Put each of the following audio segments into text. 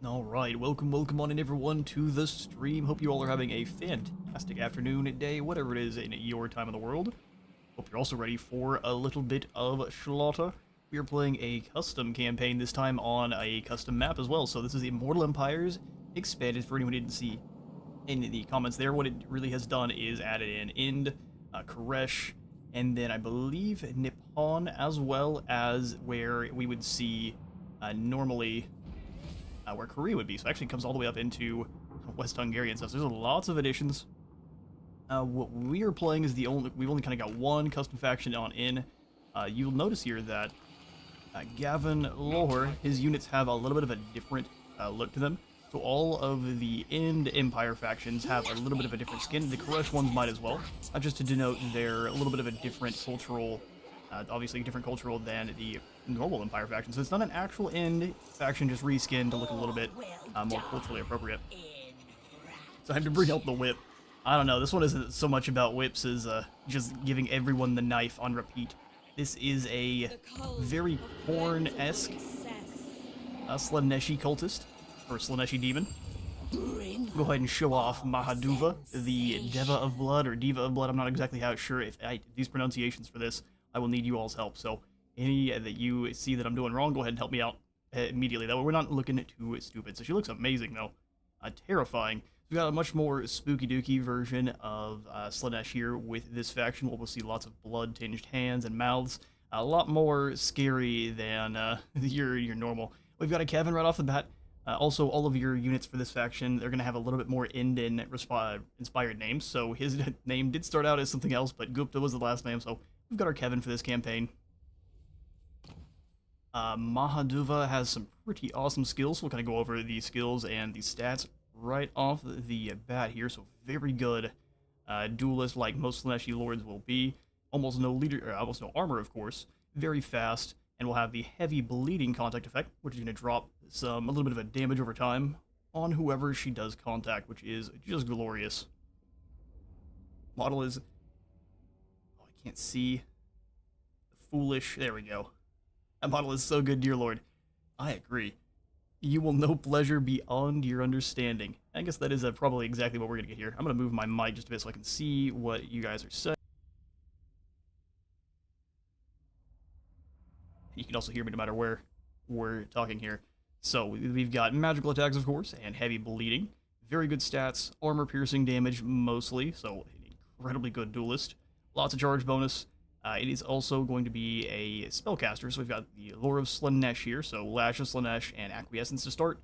Alright, welcome on in everyone to the stream. Hope you all are having a fantastic afternoon, day, whatever it is in your time of the world. Hope you're also ready for a little bit of slaughter. We are playing a custom campaign, this time on a custom map as well. So this is Immortal Empires expanded, for anyone who didn't see in the comments there. What it really has done is added in Ind, Koresh, and then I believe Nippon, as well as where we would see normally where Korea would be. So it actually comes all the way up into West Hungarian stuff. So there's lots of additions. What we are playing is we've only kind of got one custom faction on in. You'll notice here that Gavin Lohor, his units have a little bit of a different look to them. So all of the Ind Empire factions have a little bit of a different skin. The Koresh ones might as well, just to denote they're a little bit of a different cultural, obviously different cultural than the normal Empire faction. So it's not an actual Ind faction, just reskinned to look a little bit more culturally appropriate. So I have to bring out the whip. I don't know, this one isn't so much about whips as just giving everyone the knife on repeat. This is a very Khorne-esque Slaaneshi cultist, or Slaaneshi demon. Go ahead and show off Mahaduva, the Deva of Blood, or Diva of Blood. I'm not exactly sure if these pronunciations for this. I will need you all's help. So any that you see that I'm doing wrong, go ahead and help me out immediately. That way we're not looking too stupid. So she looks amazing, though. Terrifying. We've got a much more spooky-dooky version of Slaanesh here with this faction. We'll see lots of blood-tinged hands and mouths. A lot more scary than your normal. We've got a Kevin right off the bat. Also, all of your units for this faction, they're going to have a little bit more Indan-inspired names. So his name did start out as something else, but Gupta was the last name. So we've got our Kevin for this campaign. Mahaduva has some pretty awesome skills. We'll kind of go over the skills and the stats right off the bat here. So very good duelist, like most Slaaneshi lords will be. Almost no almost no armor, of course. Very fast, and will have the heavy bleeding contact effect, which is going to drop a little bit of a damage over time on whoever she does contact, which is just glorious. Model is, oh, I can't see. Foolish. There we go. That model is so good, dear lord. I agree. You will know pleasure beyond your understanding. I guess that is probably exactly what we're going to get here. I'm going to move my mic just a bit so I can see what you guys are saying. You can also hear me no matter where we're talking here. So we've got magical attacks, of course, and heavy bleeding. Very good stats, armor piercing damage mostly, so an incredibly good duelist. Lots of charge bonus. It is also going to be a spellcaster, so we've got the Lore of Slaanesh here, so Lash of Slaanesh and Acquiescence to start.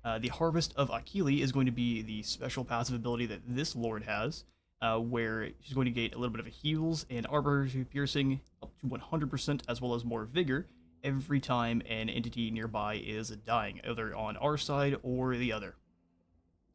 The Harvest of Akhalee is going to be the special passive ability that this lord has, where she's going to get a little bit of a heals and armor piercing up to 100%, as well as more vigor every time an entity nearby is dying, either on our side or the other.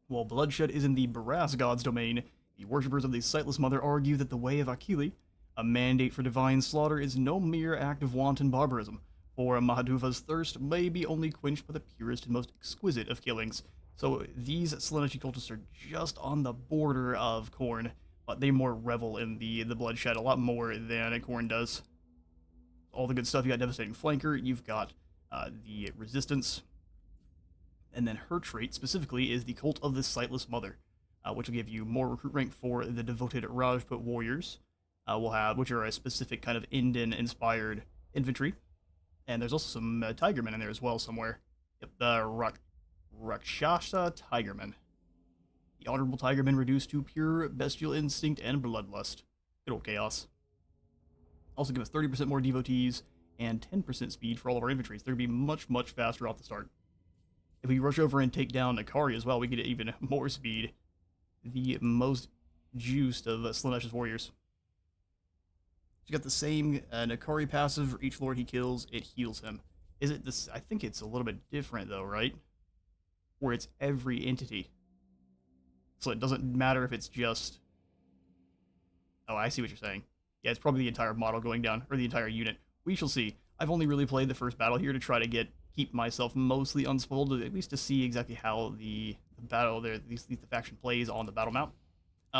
While bloodshed is in the Brass God's domain, the worshippers of the Sightless Mother argue that the way of Akhalee, a mandate for divine slaughter, is no mere act of wanton barbarism, for Mahaduva's thirst may be only quenched by the purest and most exquisite of killings. So these Slaaneshi cultists are just on the border of Khorne, but they more revel in the bloodshed a lot more than Khorne does. All the good stuff. You got Devastating Flanker, you've got the Resistance, and then her trait specifically is the Cult of the Sightless Mother, which will give you more recruit rank for the devoted Rajput warriors. Which are a specific kind of Indian-inspired infantry. And there's also some Tigermen in there as well somewhere. Yep, the Rakshasa Tigermen. The Honorable Tigermen reduced to pure bestial instinct and bloodlust. Good old chaos. Also give us 30% more devotees and 10% speed for all of our infantry. So they're going to be much, much faster off the start. If we rush over and take down Akari as well, we get even more speed. The most juiced of Slaanesh's warriors. He's got the same Nakari passive for each lord he kills, it heals him. Is it this? I think it's a little bit different though, right? Where it's every entity. So it doesn't matter if it's just... Oh, I see what you're saying. Yeah, it's probably the entire model going down, or the entire unit. We shall see. I've only really played the first battle here to try to keep myself mostly unspoiled, at least to see exactly how the battle there, at least the faction plays on the battle map.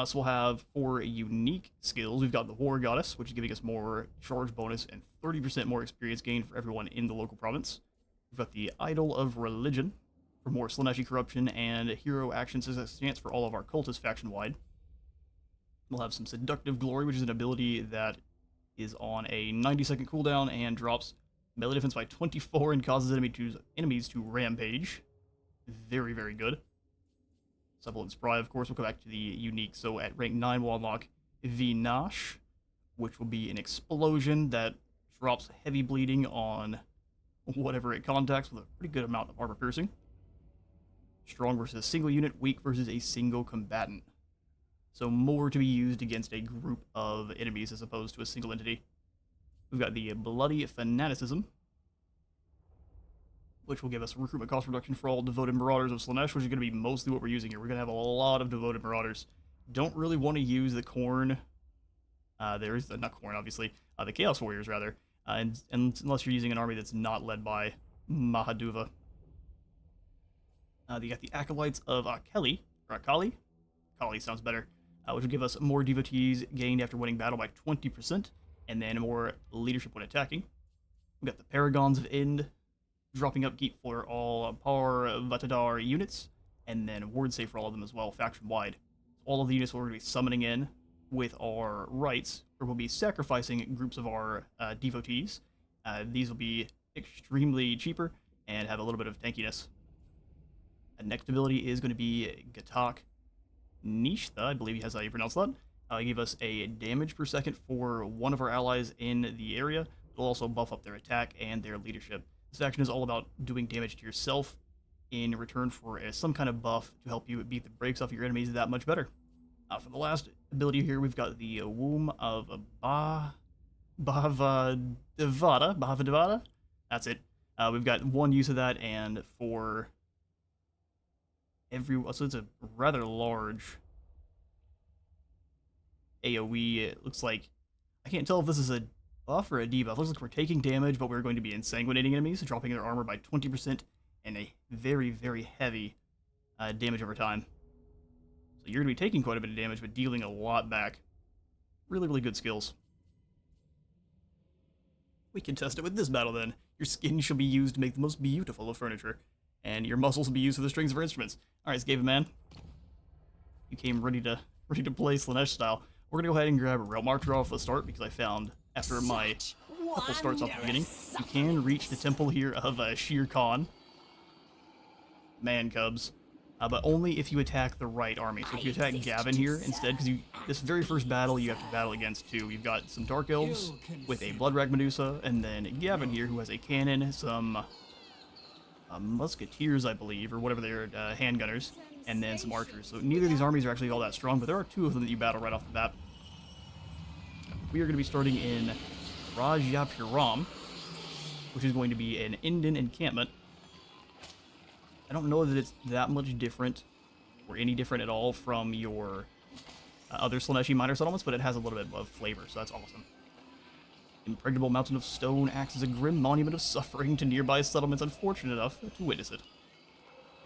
So we'll have 4 unique skills. We've got the War Goddess, which is giving us more charge bonus and 30% more experience gain for everyone in the local province. We've got the Idol of Religion, for more Slaaneshi corruption and hero action success stance for all of our cultists faction-wide. We'll have some Seductive Glory, which is an ability that is on a 90-second cooldown and drops melee defense by 24 and causes enemies to rampage. Very, very good. Supple and Spry, of course, we'll go back to the unique. So at rank 9, we'll unlock Vinash, which will be an explosion that drops heavy bleeding on whatever it contacts with a pretty good amount of armor piercing. Strong versus a single unit, weak versus a single combatant. So more to be used against a group of enemies as opposed to a single entity. We've got the Bloody Fanaticism, which will give us recruitment cost reduction for all devoted Marauders of Slaanesh, which is going to be mostly what we're using here. We're going to have a lot of devoted Marauders. Don't really want to use the Khorne. There's not Khorne, obviously. The Chaos Warriors, rather. And unless you're using an army that's not led by Mahaduva. You got the Acolytes of Akhalee, or Akhalee? Akhalee sounds better. Which will give us more devotees gained after winning battle by 20%, and then more leadership when attacking. We've got the Paragons of Ind, dropping upkeep for all Par Vatadar units, and then ward save for all of them as well, faction-wide. All of the units we're going to be summoning in with our rites, or we'll be sacrificing groups of our devotees. These will be extremely cheaper and have a little bit of tankiness. Next ability is going to be Gatak Nishtha, I believe that's how you pronounce that. Give us a damage per second for one of our allies in the area. It'll also buff up their attack and their leadership. This action is all about doing damage to yourself in return for some kind of buff to help you beat the brakes off your enemies that much better. For the last ability here, we've got the Womb of Bhavadevata. That's it. We've got one use of that, and for so it's a rather large AoE. It looks like, I can't tell if this is a buff or a debuff. It looks like we're taking damage, but we're going to be insanguinating enemies, dropping their armor by 20% and a very, very heavy damage over time. So you're going to be taking quite a bit of damage, but dealing a lot back. Really, really good skills. We can test it with this battle then. Your skin shall be used to make the most beautiful of furniture, and your muscles will be used for the strings of our instruments. Alright, Skaven man. You came ready to play Slaanesh style. We're gonna go ahead and grab a Realm Marcher off the start, because I found, after my couple starts off the beginning, you can reach the temple here of Shere Khan. Man cubs. But only if you attack the right army. So if you attack Gavin here instead, because this very first battle you have to battle against two. You've got some Dark Elves with a Bloodrag Medusa, and then Gavin here who has a cannon, some Musketeers, I believe, or whatever they're, handgunners, and then some archers. So neither of these armies are actually all that strong, but there are two of them that you battle right off the bat. We are going to be starting in Rajapuram, which is going to be an Indan encampment. I don't know that it's that much different, or any different at all, from your other Slaaneshi minor settlements, but it has a little bit of flavor, so that's awesome. Impregnable Mountain of Stone acts as a grim monument of suffering to nearby settlements unfortunate enough to witness it.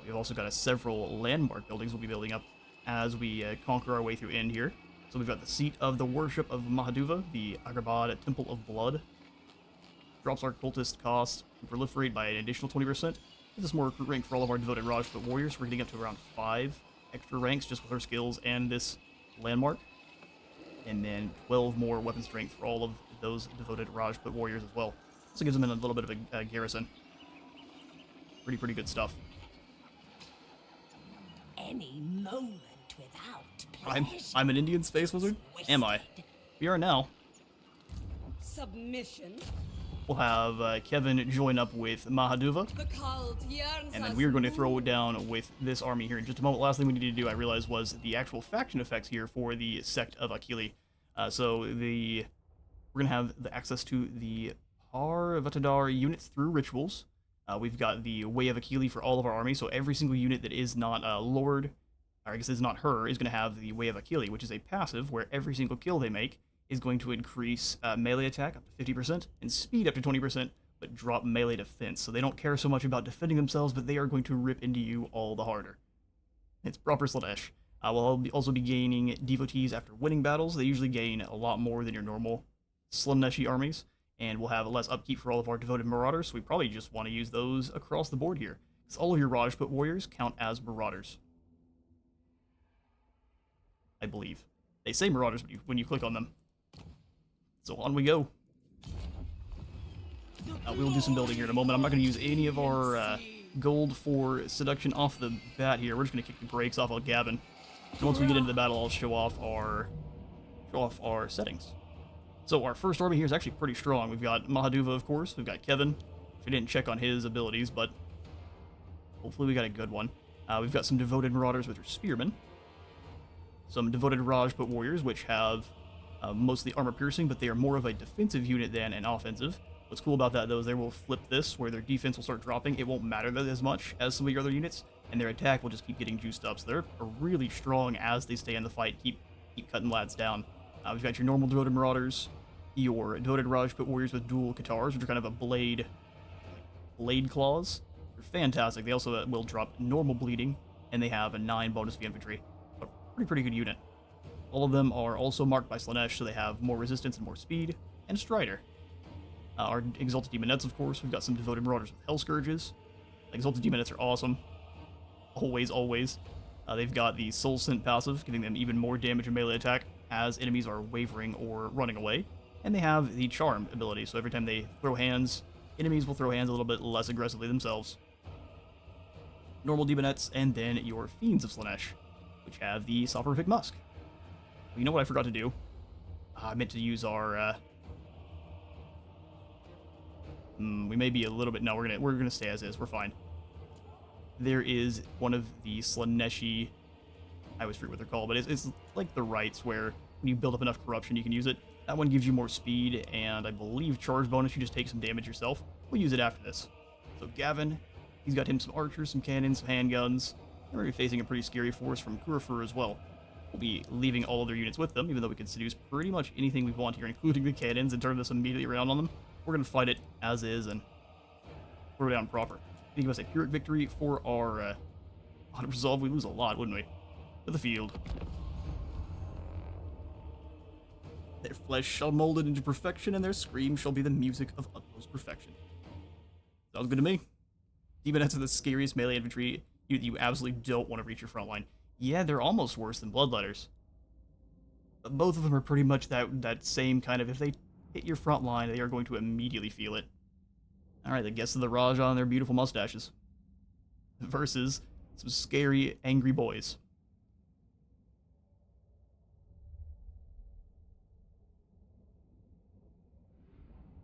We've also got several landmark buildings we'll be building up as we conquer our way through Ind here. So we've got the Seat of the Worship of Mahaduva, the Agrabah Temple of Blood. Drops our cultist cost and proliferate by an additional 20%. Gives us more recruit rank for all of our devoted Rajput warriors. We're getting up to around 5 extra ranks just with our skills and this landmark. And then 12 more weapon strength for all of those devoted Rajput warriors as well. So it gives them a little bit of a garrison. Pretty good stuff. Any moment without I'm an Indian space wizard? Am I? We are now. Submission. We'll have Kevin join up with Mahaduva, and then we're going to throw it down with this army here in just a moment. Last thing we needed to do, I realized, was the actual faction effects here for the Sect of Akhalee. We're going to have the access to the Par Vatadar units through rituals. We've got the Way of Akhalee for all of our army, so every single unit that is not Lord, or I guess is not her, is going to have the Way of Akhalee, which is a passive where every single kill they make is going to increase melee attack up to 50% and speed up to 20%, but drop melee defense. So they don't care so much about defending themselves, but they are going to rip into you all the harder. It's proper Slaanesh. We'll also be gaining devotees after winning battles. They usually gain a lot more than your normal Slaaneshi armies, and we'll have less upkeep for all of our devoted Marauders, so we probably just want to use those across the board here. all of your Rajput warriors count as marauders. I believe. They say marauders when you click on them. So on we go. We'll do some building here in a moment. I'm not going to use any of our gold for seduction off the bat here. We're just going to kick the brakes off of Gavin. And once we get into the battle, I'll show off our settings. So our first army here is actually pretty strong. We've got Mahaduva, of course. We've got Kevin. We didn't check on his abilities, but hopefully we got a good one. We've got some devoted marauders with their spearmen. Some devoted Rajput warriors, which have mostly armor piercing, but they are more of a defensive unit than an offensive. What's cool about that, though, is they will flip this, where their defense will start dropping. It won't matter as much as some of your other units, and their attack will just keep getting juiced up. So they're really strong as they stay in the fight, keep cutting lads down. We've got your normal devoted marauders, your devoted Rajput warriors with dual Katars, which are kind of a blade claws. They're fantastic. They also will drop normal bleeding, and they have a 9 bonus for infantry. A pretty good unit. All of them are also marked by Slaanesh, so they have more resistance and more speed, and Strider. Our Exalted Demonettes, of course. We've got some devoted marauders with Hell Scourges. Exalted Demonettes are awesome. Always. They've got the Soul Scent passive, giving them even more damage and melee attack as enemies are wavering or running away. And they have the Charm ability, so every time they throw hands, enemies will throw hands a little bit less aggressively themselves. Normal Demonettes, and then your Fiends of Slaanesh, which have the Soporific Musk. Well, you know what I forgot to do? I meant to use our... we may be a little bit... No, we're gonna stay as is. We're fine. There is one of the Slaaneshi... I always forget what they're called, but it's like the rites where when you build up enough corruption, you can use it. That one gives you more speed, and I believe charge bonus, you just take some damage yourself. We'll use it after this. So Gavin, he's got him some archers, some cannons, some handguns. We're going to be facing a pretty scary force from Kurafur as well. We'll be leaving all of their units with them, even though we can seduce pretty much anything we want here, including the cannons, and turn this immediately around on them. We're going to fight it as is and throw it down proper. I think it was a Pyrrhic victory for our resolve. We lose a lot, wouldn't we? To the field. Their flesh shall mold it into perfection, and their scream shall be the music of utmost perfection. Sounds good to me. Demonettes are the scariest melee infantry you absolutely don't want to reach your front line. Yeah, they're almost worse than Bloodletters. But both of them are pretty much that same kind of, if they hit your front line, they are going to immediately feel it. Alright, the guests of the Raja and their beautiful mustaches. Versus some scary, angry boys.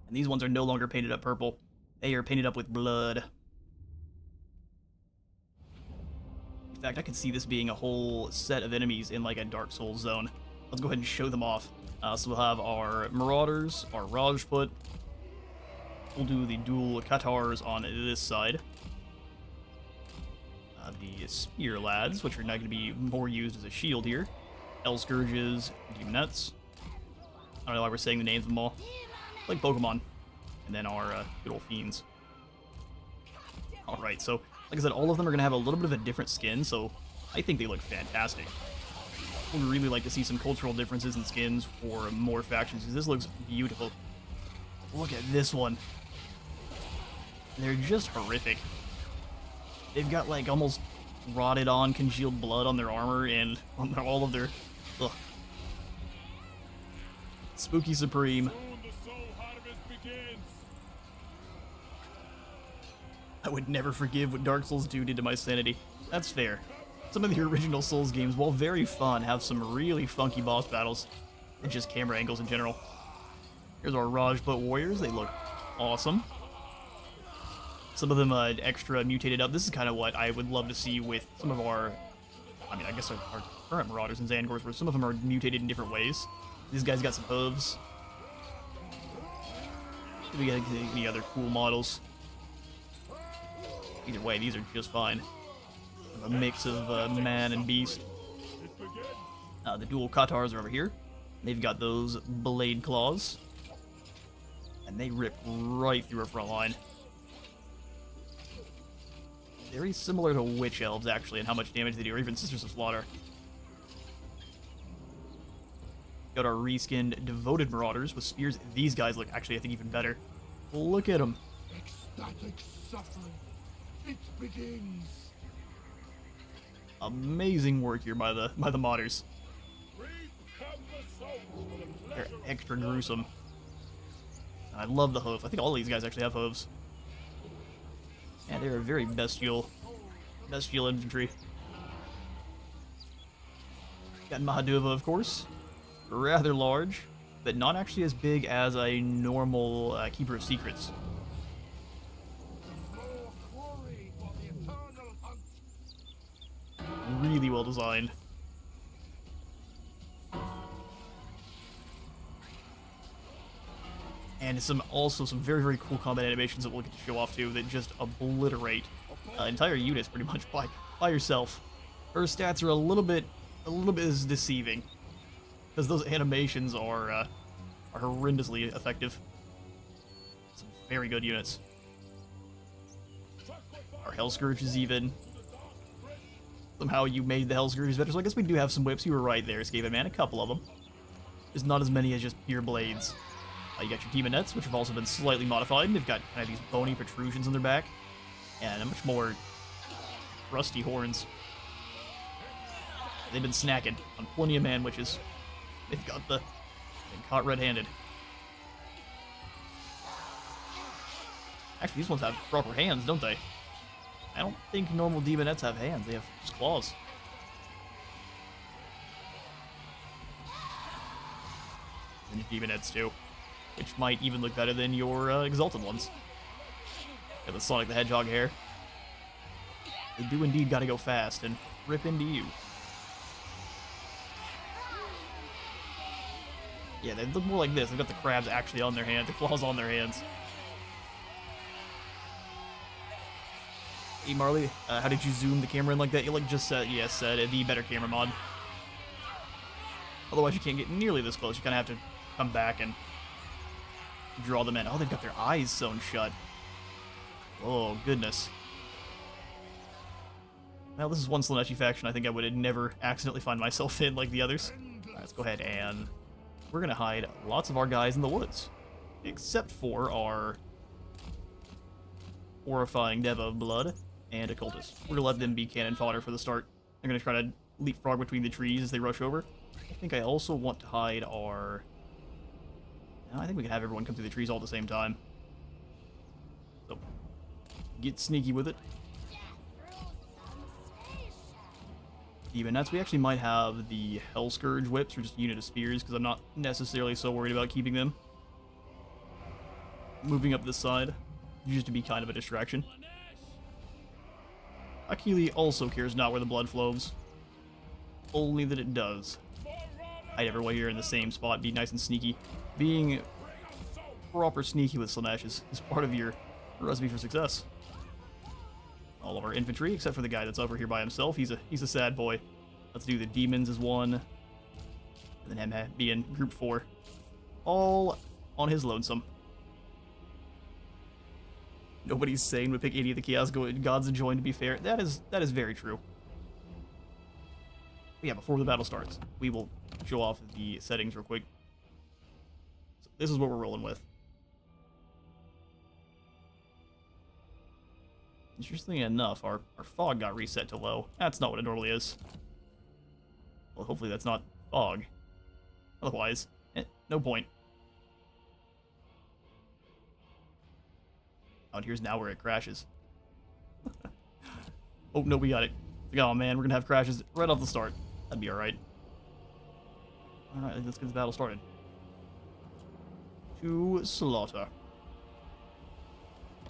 And these ones are no longer painted up purple. They are painted up with blood. In fact, I could see this being a whole set of enemies in like a Dark Souls zone. Let's go ahead and show them off. So we'll have our Marauders, our Rajput. We'll do the dual Katars on this side. The Spear Lads, which are now going to be more used as a shield here. Hell Scourges, Demonettes. I don't know why we're saying the names of them all. Like Pokemon. And then our good old Fiends. Alright, so, like I said, all of them are going to have a little bit of a different skin, so I think they look fantastic. I would really like to see some cultural differences in skins for more factions, because this looks beautiful. Look at this one. They're just horrific. They've got, like, almost rotted on congealed blood on their armor and on all of their... Ugh. Spooky Supreme. I would never forgive what Dark Souls 2 did to my sanity. That's fair. Some of the original Souls games, while very fun, have some really funky boss battles, and just camera angles in general. Here's our Rajput warriors. They look awesome. Some of them extra mutated up. This is kind of what I would love to see with some of our... I mean, I guess our current Marauders and Zangors, where some of them are mutated in different ways. These guys got some hooves. Do we get any other cool models? Either way, these are just fine. A mix of man and beast. The dual Katars are over here. They've got those blade claws. And they rip right through our front line. Very similar to Witch Elves, actually, and how much damage they do, or even Sisters of Slaughter. Got our reskinned Devoted Marauders with spears. These guys look, actually, I think, even better. Look at them. Ecstatic suffering. It begins. Amazing work here by the modders. They're extra gruesome. I love the hoof. I think all these guys actually have hooves. Yeah, they're very bestial infantry. Got Mahaduva, of course. Rather large, but not actually as big as a normal Keeper of Secrets. Really well designed. And also some very, very cool combat animations that we'll get to show off too that just obliterate entire units pretty much by yourself. Her stats are a little bit deceiving because those animations are horrendously effective. Some very good units. Our Hell Scourge is even. Somehow you made the Hell Scourges better, so I guess we do have some whips. You were right there, Escape Man. A couple of them. There's not as many as just pure blades. You got your Demonettes, which have also been slightly modified. They've got kind of these bony protrusions on their back, and a much more rusty horns. They've been snacking on plenty of man witches. They've been caught red-handed. Actually, these ones have proper hands, don't they? I don't think normal Demonettes have hands. They have just claws. And your Demonettes too, which might even look better than your Exalted ones. Got the Sonic the Hedgehog hair. They do indeed gotta go fast and rip into you. Yeah, they look more like this. They've got the crabs actually on their hands, the claws on their hands. Hey Marley, how did you zoom the camera in like that? You like just said, yes, the better camera mod. Otherwise you can't get nearly this close. You kind of have to come back and draw them in. Oh, they've got their eyes sewn shut. Oh, goodness. Well, this is one Slaaneshi faction I think I would never accidentally find myself in like the others. Alright, let's go ahead and we're going to hide lots of our guys in the woods. Except for our horrifying Deva of Blood and Occultist. We're going to let them be cannon fodder for the start. I'm going to try to leapfrog between the trees as they rush over. I think I also want to hide our... No, I think we can have everyone come through the trees all at the same time. So, get sneaky with it. Even that's, we actually might have the Hell Scourge whips or just a unit of spears because I'm not necessarily so worried about keeping them. Moving up this side, just to be kind of a distraction. Akhalee also cares not where the blood flows, only that it does. Hide everyone here in the same spot, be nice and sneaky. Being proper sneaky with Slaanesh is part of your recipe for success. All of our infantry, except for the guy that's over here by himself. He's a sad boy. Let's do the demons as one, and then him being group 4, all on his lonesome. Nobody's saying we pick any of the Chaos Gods to join. To be fair, that is very true. But yeah, before the battle starts, we will show off the settings real quick. So this is what we're rolling with. Interestingly enough, our fog got reset to low. That's not what it normally is. Well, hopefully that's not fog. Otherwise, no point. Oh, and here's now where it crashes. Oh, no, we got it. Oh, man, we're gonna have crashes right off the start. That'd be alright. Alright, let's get the battle started. To slaughter.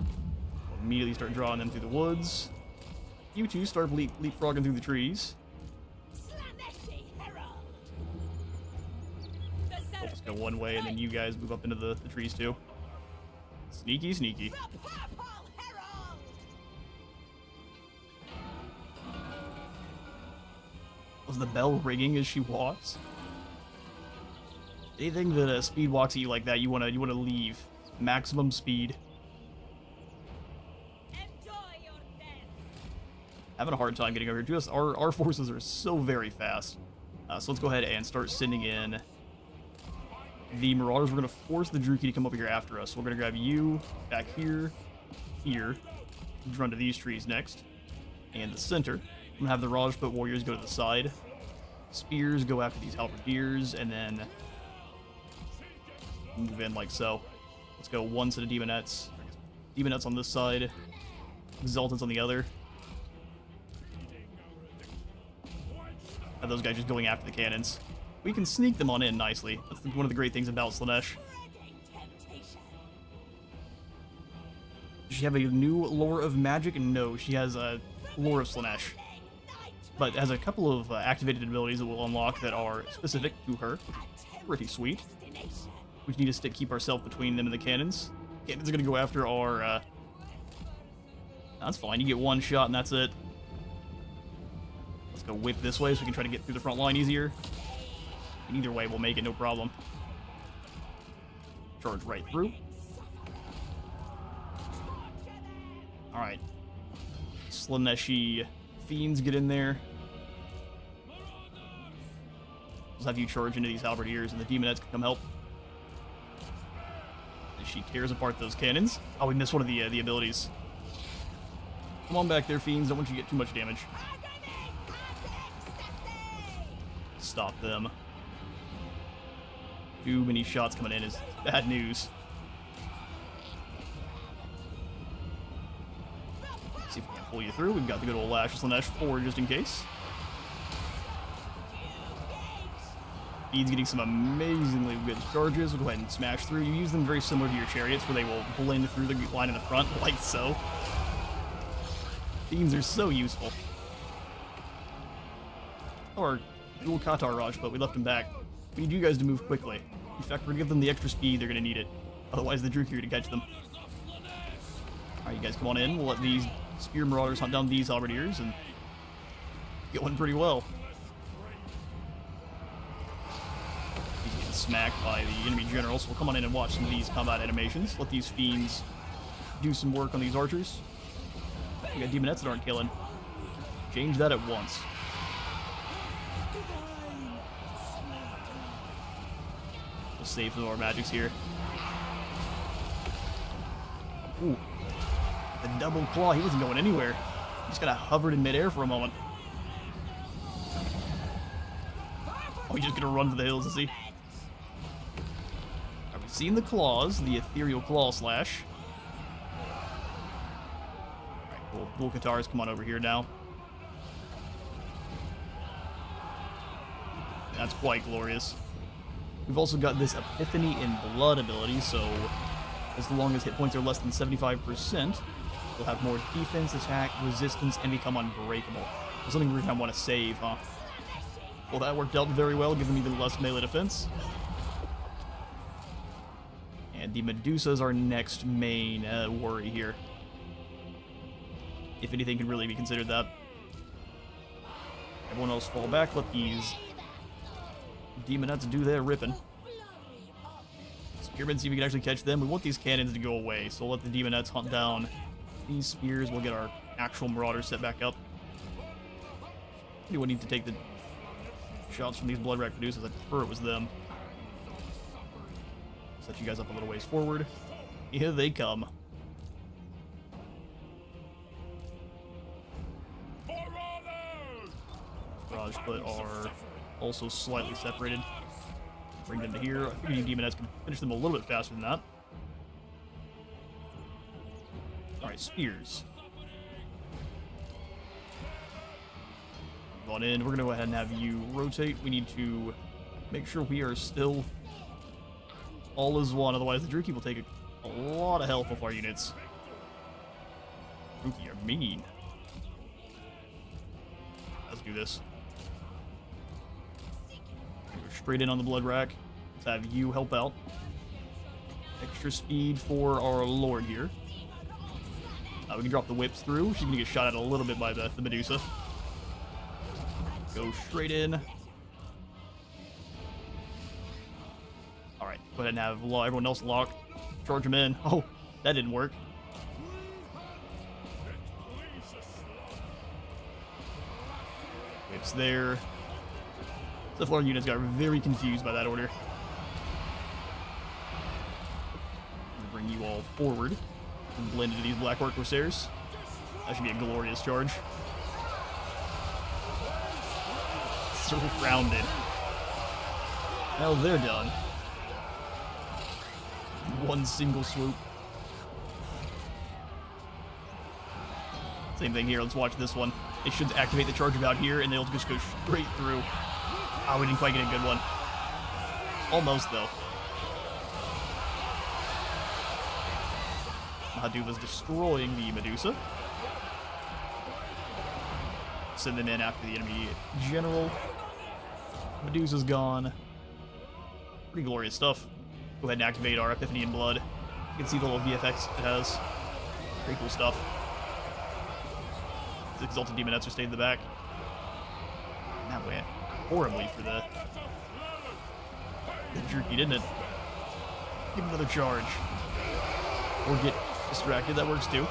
We'll immediately start drawing them through the woods. You two start leapfrogging through the trees. We'll just go one way, and then you guys move up into the trees too. Sneaky, sneaky. Was the bell ringing as she walks? Anything that speed walks at you like that, you wanna leave. Maximum speed. Having a hard time getting over here. Just our forces are so very fast. So let's go ahead and start sending in the Marauders. We're gonna force the Druki to come over here after us. So we're gonna grab you back here, here, run to these trees next. And the center. I'm gonna have the Rajput warriors go to the side. Spears go after these halberdiers, and then move in like so. Let's go one set of demonettes. Demonettes on this side. Exaltants on the other. And those guys just going after the cannons. We can sneak them on in nicely. That's one of the great things about Slaanesh. Does she have a new lore of magic? No, she has a lore of Slaanesh. But has a couple of activated abilities that will unlock that are specific to her. Pretty sweet. We just need to keep ourselves between them and the cannons. Cannons are going to go after our... That's fine, you get one shot and that's it. Let's go whip this way so we can try to get through the front line easier. And either way, we'll make it, no problem. Charge right through. Alright. Slaaneshi fiends get in there. Let's have you charge into these halberdiers and the demonettes can come help. As she tears apart those cannons. Oh, we missed one of the abilities. Come on back there, fiends. Don't want you to get too much damage. Stop them. Too many shots coming in is bad news. Let's see if we can pull you through. We've got the good old Lash Slaanesh forward just in case. He's getting some amazingly good charges. We'll go ahead and smash through. You use them very similar to your chariots, where they will blend through the line in the front, like so. Fiends are so useful. Or dual Qatar Raj, but we left him back. We need you guys to move quickly. In fact, we're gonna give them the extra speed, they're gonna need it. Otherwise, the Druk here to catch them. Alright, you guys come on in. We'll let these Spear Marauders hunt down these halberdiers and get one pretty well. He's getting smacked by the enemy general, so we'll come on in and watch some of these combat animations. Let these fiends do some work on these archers. We got demonettes that aren't killing. Change that at once. We'll save some of our magics here. Ooh. The double claw, he wasn't going anywhere. He just kind of hovered in midair for a moment. Oh, he's just gonna run for the hills, is he? Have we seen the claws? The ethereal claw slash. Alright, cool. Dual Qatars, come on over here now. That's quite glorious. We've also got this Epiphany in Blood ability, so as long as hit points are less than 75%, we'll have more defense, attack, resistance, and become unbreakable. There's something we're gonna want to save, huh? Well, that worked out very well, giving even less melee defense. And the Medusa is our next main worry here. If anything can really be considered that. Everyone else fall back, let these demonettes do their ripping. Spearmen, see if we can actually catch them. We want these cannons to go away, so we'll let the demonettes hunt down these spears. We'll get our actual marauders set back up. We would need to take the shots from these blood rack producers. I prefer it was them. Set you guys up a little ways forward. Here they come. Rajput are also slightly separated. Bring them to here. I think the demonettes can finish them a little bit faster than that. Alright, spears. Move on in. We're going to go ahead and have you rotate. We need to make sure we are still all as one. Otherwise, the Druki will take a lot of health off our units. Druki are mean. Let's do this. Go straight in on the blood rack. Let's have you help out. Extra speed for our lord here. We can drop the whips through. She's gonna get shot at a little bit by the Medusa. Go straight in. Alright, go ahead and have everyone else lock. Charge them in. Oh, that didn't work. Whips there. The floor units got very confused by that order. Bring you all forward and blend into these Black Orc Corsairs. That should be a glorious charge. Surrounded. Well, they're done. One single swoop. Same thing here. Let's watch this one. It should activate the charge about here, and they'll just go straight through. Oh, we didn't quite get a good one. Almost, though. Mahaduva's destroying the Medusa. Send them in after the enemy general. Medusa's gone. Pretty glorious stuff. Go ahead and activate our Epiphany in Blood. You can see the little VFX it has. Pretty cool stuff. The Exalted Demonets are staying in the back. And that went horribly for the jerky, didn't it? Give him another charge. Or get distracted, that works too.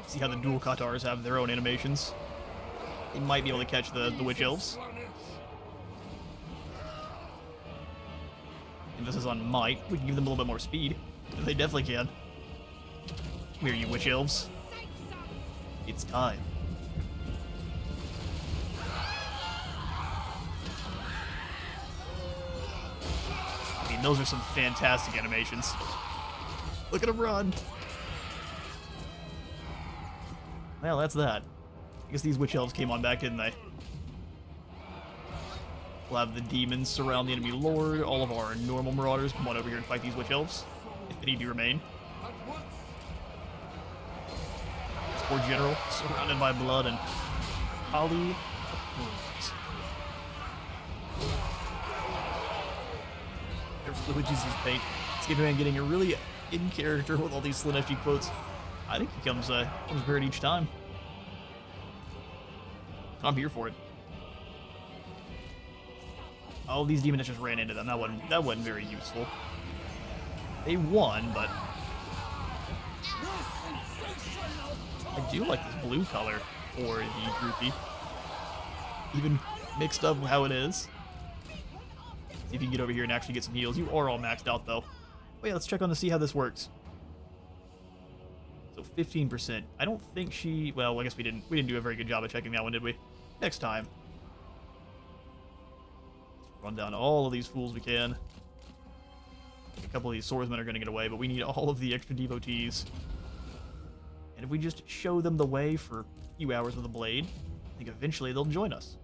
See how the dual Katars have their own animations. They might be able to catch the Witch Elves. Emphasis on might. We can give them a little bit more speed. They definitely can. Come here, you Witch Elves. It's time. I mean, those are some fantastic animations. Look at him run! Well, that's that. I guess these Witch Elves came on back, didn't they? We'll have the demons surround the enemy lord. All of our normal marauders come on over here and fight these Witch Elves, if any do remain. This poor general, surrounded by blood and Akhalee. There's really Jesus paint. Skaterman getting a really in character with all these Slaaneshi quotes. I think he comes prepared each time. I'm here for it. Oh, these demons just ran into them. That wasn't very useful. They won, but I do like this blue color for the groupie. Even mixed up how it is. See if you can get over here and actually get some heals. You are all maxed out though. Oh yeah, let's check on to see how this works. So 15%. I don't think she. Well, I guess we didn't do a very good job of checking that one, did we? Next time. Let's run down all of these fools we can. A couple of these swordsmen are going to get away, but we need all of the extra devotees. And if we just show them the way for a few hours with a blade, I think eventually they'll join us.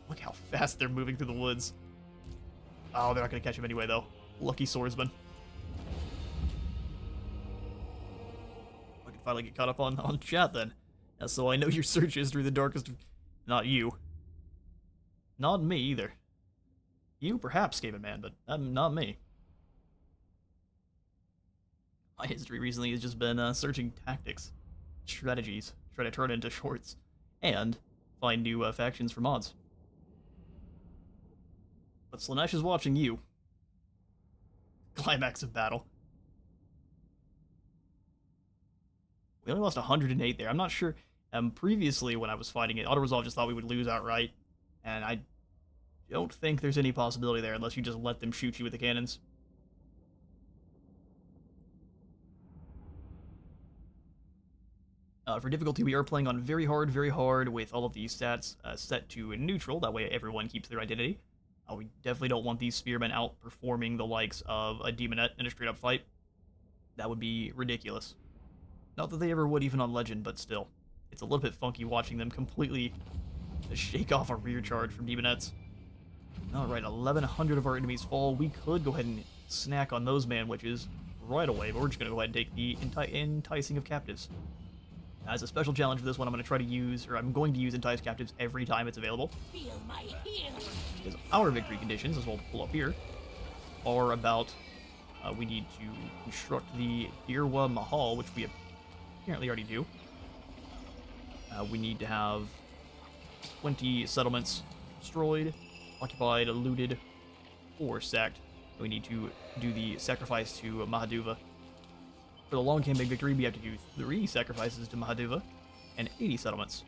Look how fast they're moving through the woods. Oh, they're not going to catch him anyway, though. Lucky swordsman. I can finally get caught up on chat, then. Yeah, so I know your search history, the darkest of... Not you. Not me, either. You, perhaps, Skaven Man, but not me. My history recently has just been searching tactics, strategies, try to turn it into shorts, and find new factions for mods. But Slaanesh is watching you. Climax of battle. We only lost 108 there. I'm not sure. Previously, when I was fighting it, Auto-Resolve just thought we would lose outright, and I don't think there's any possibility there unless you just let them shoot you with the cannons. For difficulty, we are playing on very hard, with all of these stats set to neutral. That way everyone keeps their identity. We definitely don't want these spearmen outperforming the likes of a demonette in a straight-up fight. That would be ridiculous. Not that they ever would, even on Legend, but still. It's a little bit funky watching them completely shake off a rear charge from demonettes. Alright, 1,100 of our enemies fall. We could go ahead and snack on those man witches right away, but we're just going to go ahead and take the enticing of captives. As a special challenge for this one, I'm going to use entice captives every time it's available. Feel my healing. Because our victory conditions, as we'll pull up here, are about we need to construct the Irwa Mahal, which we apparently already do. We need to have 20 settlements destroyed, occupied, looted, or sacked. We need to do the sacrifice to Mahaduva. For the long campaign victory, we have to do 3 sacrifices to Mahaduva and 80 settlements.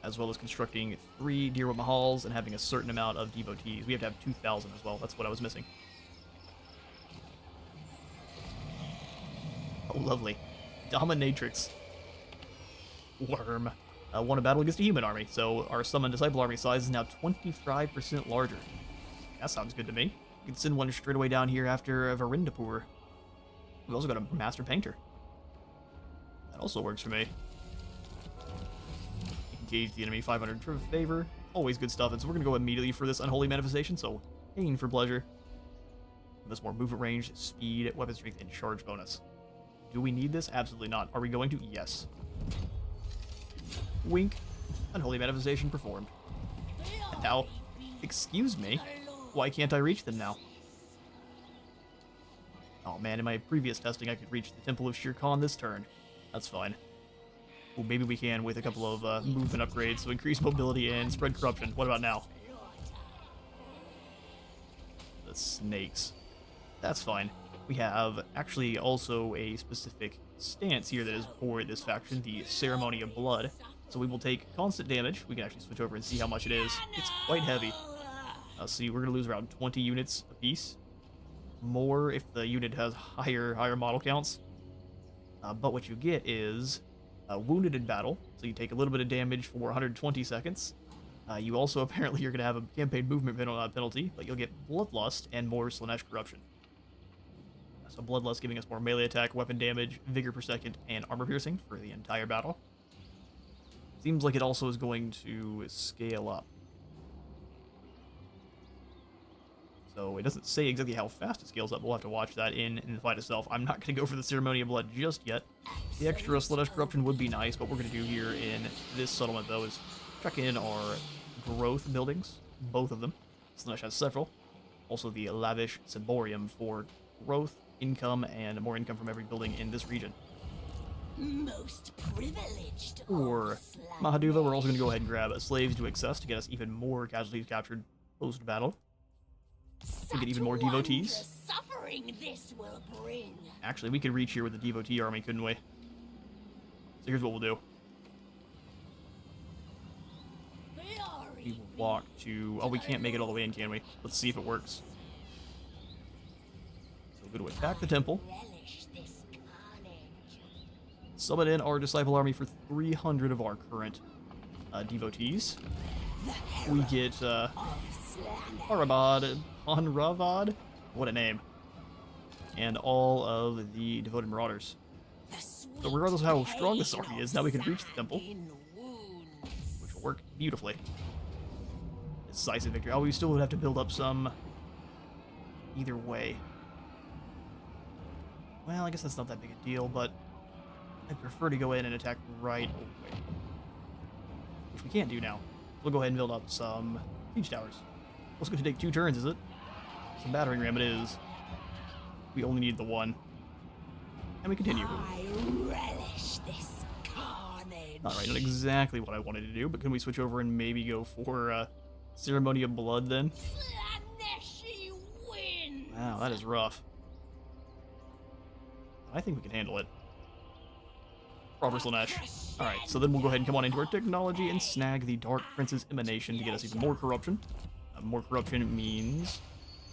as well as constructing 3 Deerwood Mahals and having a certain amount of devotees. We have to have 2,000 as well. That's what I was missing. Oh, lovely. Dominatrix. Worm. Won a battle against a human army, so our Summon Disciple army size is now 25% larger. That sounds good to me. We can send one straight away down here after Varindapur. We've also got a Master Painter. That also works for me. Engage the enemy 500 for favor. Always good stuff. And so we're going to go immediately for this Unholy Manifestation, so pain for pleasure. Give us more movement range, speed, weapon strength, and charge bonus. Do we need this? Absolutely not. Are we going to? Yes. Wink. Unholy Manifestation performed. And now, excuse me, why can't I reach them now? Oh man, in my previous testing I could reach the Temple of Shere Khan this turn. That's fine. Well, maybe we can with a couple of movement upgrades, so increase mobility and spread corruption. What about now? The snakes. That's fine. We have actually also a specific stance here that is for this faction, the Ceremony of Blood. So we will take constant damage. We can actually switch over and see how much it is. It's quite heavy. See, we're going to lose around 20 units apiece. More if the unit has higher model counts. But what you get is wounded in battle. So you take a little bit of damage for 120 seconds. You also apparently you're going to have a campaign movement penalty, but you'll get Bloodlust and more Slaanesh corruption. So Bloodlust giving us more melee attack, weapon damage, vigor per second, and armor piercing for the entire battle. Seems like it also is going to scale up. So it doesn't say exactly how fast it scales up. We'll have to watch that in the fight itself. I'm not going to go for the Ceremony of Blood just yet. The extra Slaanesh corruption would be nice, but what we're going to do here in this settlement, though, is check in our growth buildings. Both of them. Slaanesh has several. Also the Lavish Ciborium for growth, income, and more income from every building in this region. Most privileged. For Mahaduva, we're also going to go ahead and grab Slaves to Excess to get us even more casualties captured post-battle. To get even more devotees. Suffering this will bring. Actually, we could reach here with the devotee army, couldn't we? So here's what we'll do. We will walk to... Oh, we can't make it all the way in, can we? Let's see if it works. So we'll go to attack the temple. Summon in our Disciple army for 300 of our current devotees. We get Anravad, what a name, and all of the devoted marauders. So regardless of how strong this army is, now we can reach the temple, which will work beautifully. Decisive victory. Oh, we still would have to build up some either way. Well, I guess that's not that big a deal, but I prefer to go in and attack right away, which we can't do now. We'll go ahead and build up some siege towers. It's going to take 2 turns, is it? Some battering ram it is. We only need the one. And we continue. I relish this carnage. Alright, not exactly what I wanted to do, but can we switch over and maybe go for Ceremony of Blood then? Slaaneshi wins. Wow, that is rough. I think we can handle it. Proper Slaanesh. Alright, so then we'll go ahead and come on into our technology and snag the Dark Prince's Emanation to get us even more corruption. More corruption means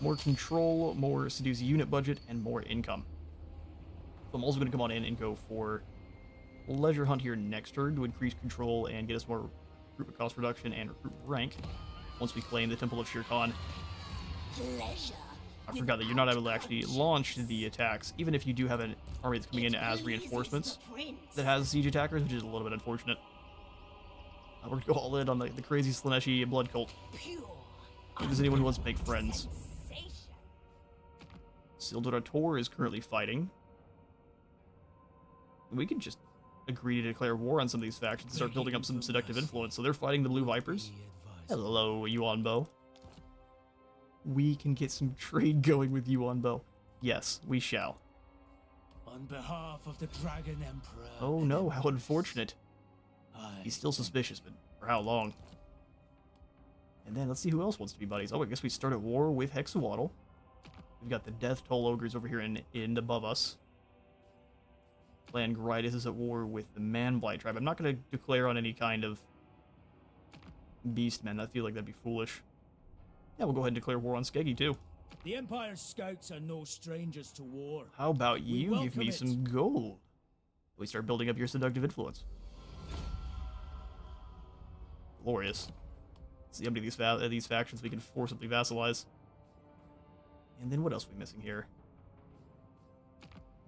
more control, more seduce unit budget, and more income. So I'm also going to come on in and go for Leisure Hunt here next turn to increase control and get us more recruitment cost reduction and recruit rank once we claim the Temple of Shere Khan. I forgot that you're not able to actually launch the attacks, even if you do have an army that's coming in as reinforcements that has siege attackers, which is a little bit unfortunate. We're going to go all in on the crazy Slaaneshi blood cult. If there's anyone who wants to make friends. Sildura Tor is currently fighting. We can just agree to declare war on some of these factions and start building up some seductive influence. So they're fighting the Blue Vipers. Hello, Yuanbo. We can get some trade going with Yuanbo. Yes, we shall. On behalf of the Dragon Emperor. Oh no, how unfortunate. He's still suspicious, but for how long? And then let's see who else wants to be buddies. Oh, I guess we start at war with Hexawaddle. We've got the Death Toll Ogres over here in above us. Clan Gridus is at war with the Man Blight tribe. I'm not going to declare on any kind of Beastmen. I feel like that'd be foolish. Yeah, we'll go ahead and declare war on Skeggy, too. The Empire's scouts are no strangers to war. How about We you give me welcome it. some gold? We start building up your seductive influence. Glorious. See how many of these factions we can forcibly vassalize. And then what else are we missing here?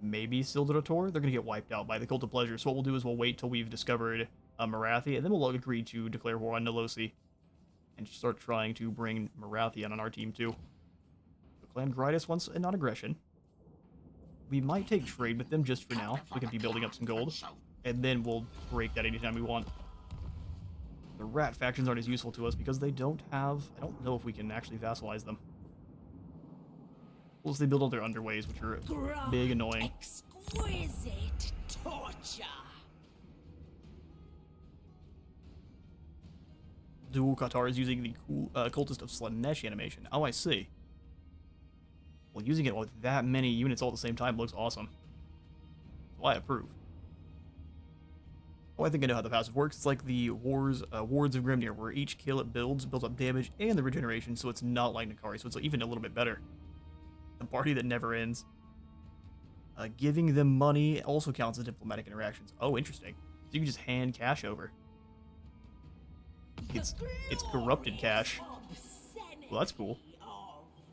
Maybe Sildrator? They're going to get wiped out by the Cult of Pleasure. So what we'll do is we'll wait till we've discovered Marathi, and then we'll agree to declare war on Nilosi. And start trying to bring Marathi on our team too. The Clan Gridus wants a non-aggression. We might take trade with them just for now. We can be building up some gold. And then we'll break that anytime we want. The rat factions aren't as useful to us because they don't have... I don't know if we can actually vassalize them. Plus they build all their underways, which are big annoying. Exquisite torture. Dual Qatar is using the cool cultist of Slaaneshi animation. Oh, I see. Well, using it with that many units all at the same time looks awesome. So I approve. Oh, I think I know how the passive works. It's like the Wards of Grimnir, where each kill it builds up damage and the regeneration, so it's not like Nakari, so it's even a little bit better. The party that never ends. Giving them money also counts as diplomatic interactions. Oh, interesting. So you can just hand cash over. It's corrupted cash. Well, that's cool.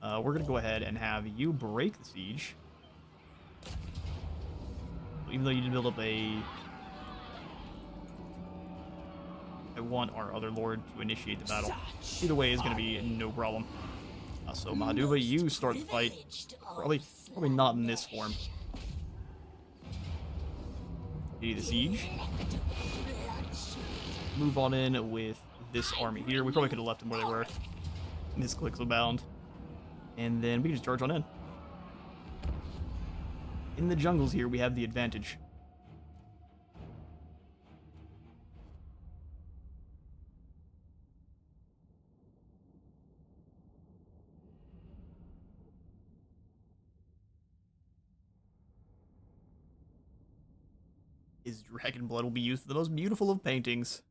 We're gonna go ahead and have you break the siege. Even though you did build up a... I want our other lord to initiate the battle. Either way is gonna be no problem. So Mahaduba, you start the fight. Probably not in this form. Do the siege. Move on in with this army here. We probably could have left them where they were. Misclicks abound. And then we can just charge on in. In the jungles here, we have the advantage. His dragon blood will be used for the most beautiful of paintings.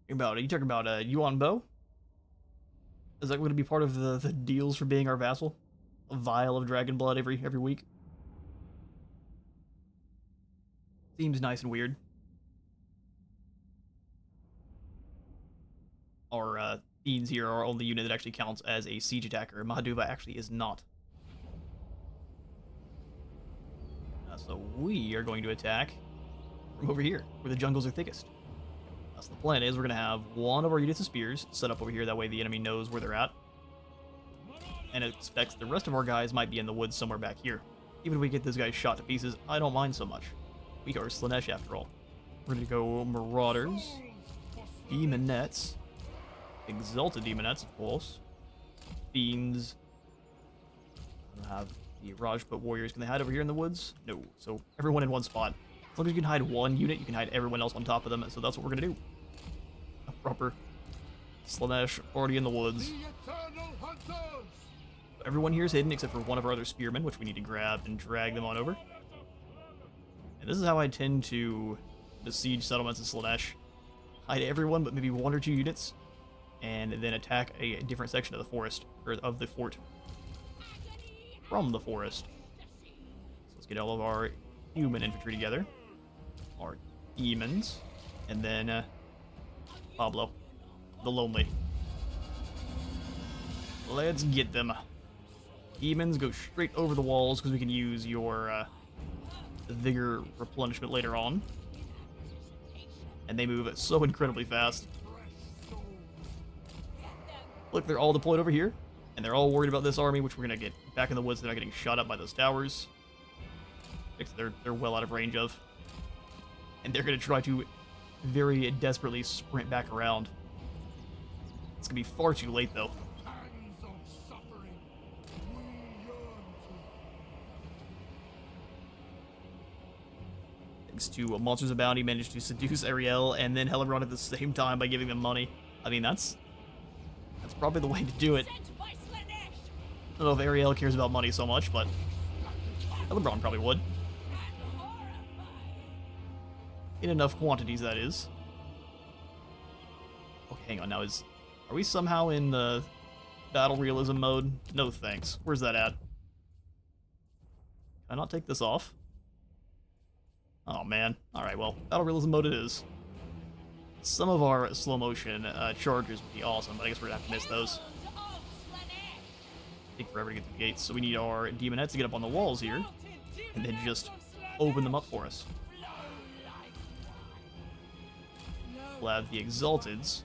You talking about Yuan Bo? Is that going to be part of the deals for being our vassal? A vial of dragon blood every week? Seems nice and weird. Our fiends here are only unit that actually counts as a siege attacker. Mahaduva actually is not. So we are going to attack from over here, where the jungles are thickest. So the plan is we're going to have one of our units of spears set up over here, that way the enemy knows where they're at. And expects the rest of our guys might be in the woods somewhere back here. Even if we get this guy shot to pieces, I don't mind so much. We are Slaanesh after all. We're going to go Marauders, Demonettes, Exalted Demonettes, of course, Fiends. We'll have the Rajput Warriors. Can they hide over here in the woods? No. So everyone in one spot. As long as you can hide one unit, you can hide everyone else on top of them. So that's what we're going to do. A proper Slaanesh already in the woods. Everyone here is hidden except for one of our other spearmen, which we need to grab and drag them on over. And this is how I tend to besiege settlements in Slaanesh. Hide everyone but maybe one or two units, and then attack a different section of the forest, or of the fort. From the forest. So let's get all of our human infantry together. Our demons. And then Pablo, the Lonely. Let's get them. Demons go straight over the walls because we can use your vigor replenishment later on. And they move so incredibly fast. Look, they're all deployed over here. And they're all worried about this army, which we're going to get back in the woods. They're not getting shot up by those towers. They're well out of range of. And they're going to try to very desperately sprint back around. It's going to be far too late, though. Thanks to Monsters of Bounty, managed to seduce Ariel and then Helebron at the same time by giving them money. I mean, that's probably the way to do it. I don't know if Ariel cares about money so much, but Helebron probably would. In enough quantities, that is. Okay, hang on. Now, are we somehow in the battle realism mode? No thanks. Where's that at? Can I not take this off? Oh, man. Alright, well, battle realism mode it is. Some of our slow motion charges would be awesome, but I guess we're gonna have to miss those. Take forever to get to the gates, so we need our demonettes to get up on the walls here, and then just open them up for us. We'll have the Exalteds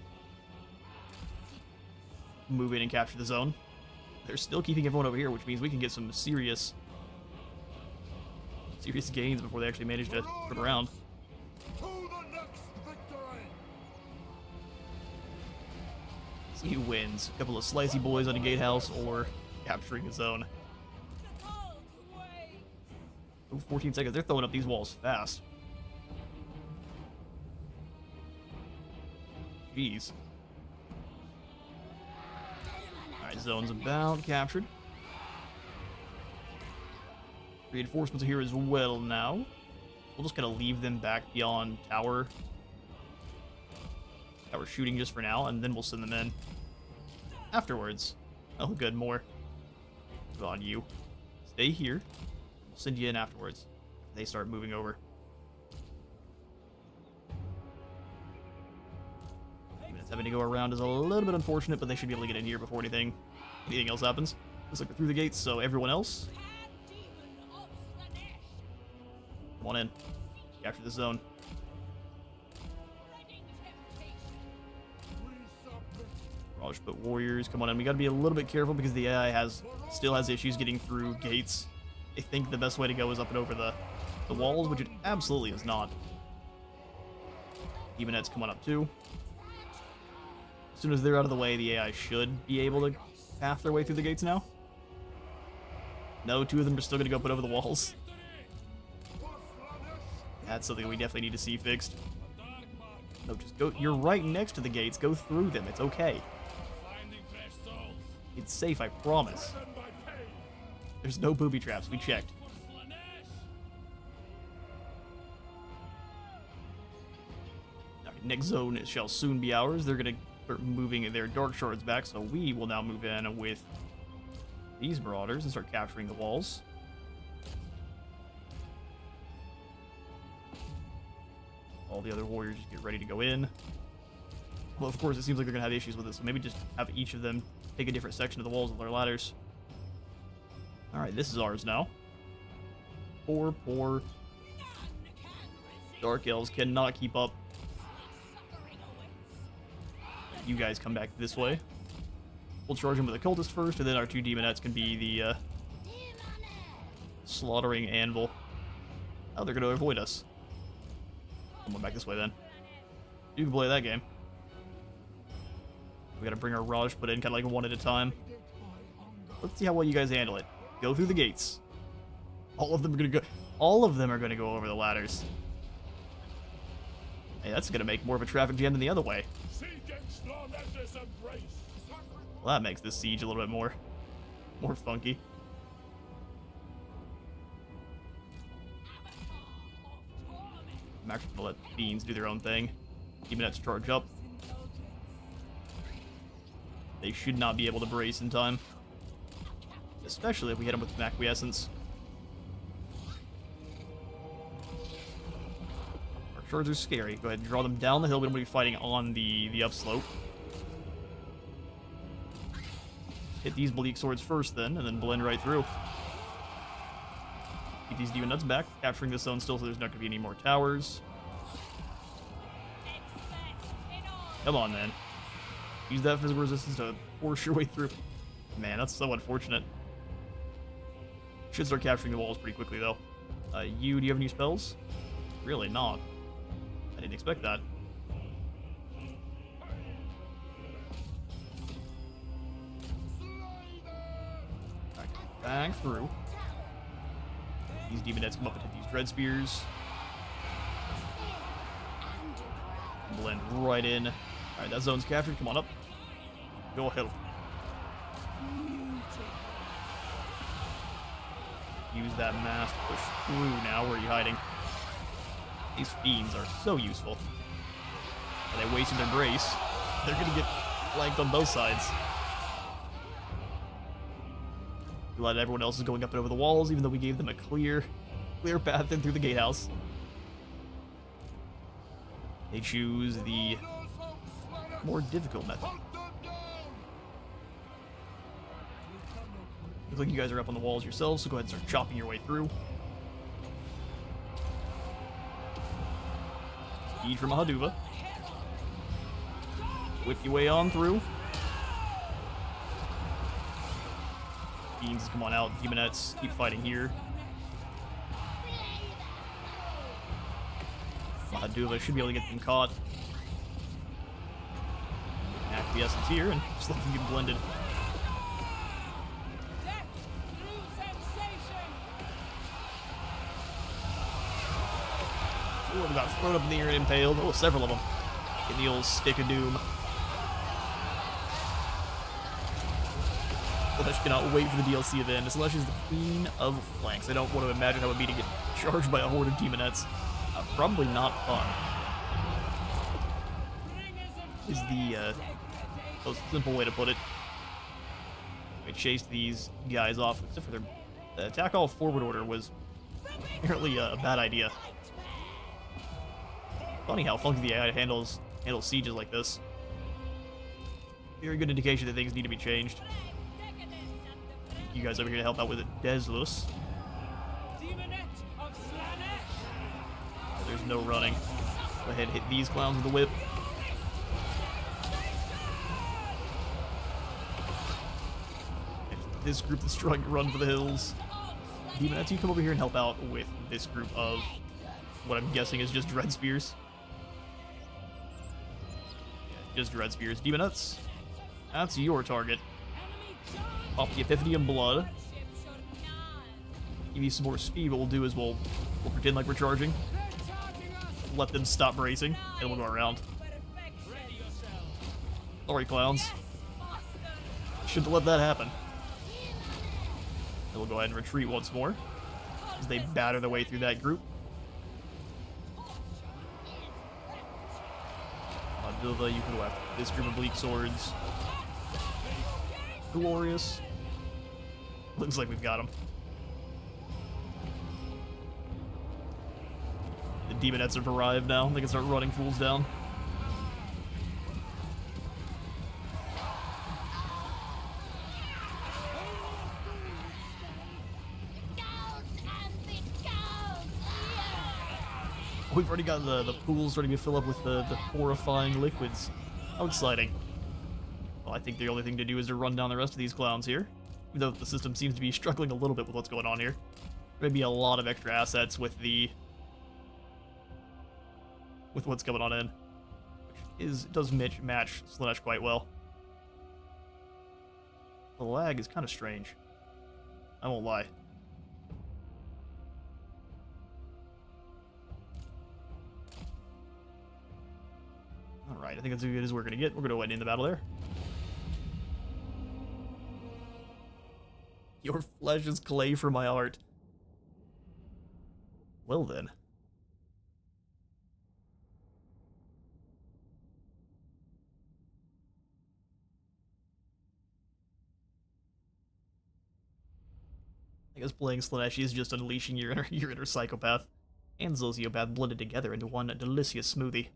move in and capture the zone. They're still keeping everyone over here, which means we can get some serious gains before they actually manage to turn around. See who wins. A couple of slicey boys on a gatehouse or capturing a zone. Oh, 14 seconds. They're throwing up these walls fast. Jeez. Alright, zone's about captured. Reinforcements are here as well now. We'll just kind of leave them back beyond tower shooting just for now, and then we'll send them in afterwards. Oh, good, more. Good on you. Stay here. We'll send you in afterwards. They start moving over. Minutes having to go around is a little bit unfortunate, but they should be able to get in here before anything else happens. Looks like we're through the gates, so everyone else, come on in. Capture the zone. Raj put warriors, come on in. We gotta be a little bit careful because the AI still has issues getting through gates. I think the best way to go is up and over the walls, which it absolutely is not. Demonette's coming up too. As soon as they're out of the way, the AI should be able to path their way through the gates now. No, two of them are still gonna go put over the walls. That's something we definitely need to see fixed. No, just go. You're right next to the gates. Go through them. It's okay. It's safe, I promise. There's no booby traps. We checked. Alright, next zone shall soon be ours. They're going to start moving their dark shards back, so we will now move in with these marauders and start capturing the walls. All the other warriors just get ready to go in. Well, of course, it seems like they're going to have issues with it, so maybe just have each of them take a different section of the walls with their ladders. Alright, this is ours now. Poor Dark Elves cannot keep up. You guys come back this way. We'll charge them with a cultist first, and then our two demonettes can be the slaughtering anvil. Oh, they're going to avoid us. Come on back this way then. You can play that game. We gotta bring our Raj put in kind of like one at a time. Let's see how well you guys handle it. Go through the gates. All of them are gonna go. All of them are gonna go over the ladders. Hey, that's gonna make more of a traffic jam than the other way. Well, that makes this siege a little bit more funky. I'm actually gonna let Fiends do their own thing. Demonettes charge up. They should not be able to brace in time. Especially if we hit them with an acquiescence. Our shards are scary. Go ahead and draw them down the hill. We don't want to be fighting on the upslope. Hit these bleak swords first then, and then blend right through. Get these demon nuts back, capturing this zone still so there's not going to be any more towers. Come on, then. Use that physical resistance to force your way through. Man, that's so unfortunate. Should start capturing the walls pretty quickly, though. Do you have any spells? Really not. I didn't expect that. Alright, back through. These demonettes come up and hit these dread spears. Blend right in. Alright, that zone's captured. Come on up. Go ahead. Use that mass to push through now. Where are you hiding? These fiends are so useful. And they wasted their grace. They're gonna get flanked on both sides. We let everyone else is going up and over the walls, even though we gave them a clear path in through the gatehouse. They choose the more difficult method. Looks like you guys are up on the walls yourselves, so go ahead and start chopping your way through. Speed from Mahaduva. Whip your way on through. Fiends, come on out. Demonettes, keep fighting here. Mahaduva should be able to get them caught. Acquiescence here and just let them get blended. Ooh, we got thrown up in the air and impaled. Oh, several of them. In the old stick of doom. Slaanesh cannot wait for the DLC event. Slaanesh is the queen of flanks. I don't want to imagine how it would be to get charged by a horde of demonettes. Probably not fun. Is the most simple way to put it. I chased these guys off, except for their attack all forward order was apparently a bad idea. Funny how funky the AI handles sieges like this. Very good indication that things need to be changed. You guys over here to help out with it. Deslus. There's no running. Go ahead, hit these clowns with the whip. This group that's trying to run for the hills. Demonettes, you come over here and help out with this group of what I'm guessing is just Dread Spears. Yeah, just Dread Spears. Demonettes, that's your target. Pop the Epiphany of Blood. Give you some more speed. What we'll do is we'll pretend like we're charging. Let them stop bracing, and we'll go around. Sorry, clowns. Shouldn't have let that happen. And we'll go ahead and retreat once more as they batter their way through that group. Mahaduva, you can go after this group of bleak swords. Glorious. Looks like we've got them. The demonettes have arrived now. They can start running fools down. We've already got the pools starting to fill up with the horrifying liquids. How exciting. Well, I think the only thing to do is to run down the rest of these clowns here. Even though the system seems to be struggling a little bit with what's going on here. Maybe a lot of extra assets with what's going on in. Which does match Slaanesh quite well. The lag is kind of strange. I won't lie. Alright, I think that's as good as we're going to get. We're going to end the battle there. Your flesh is clay for my art. Well then. I guess playing Slaaneshi is just unleashing your inner psychopath and sociopath blended together into one delicious smoothie.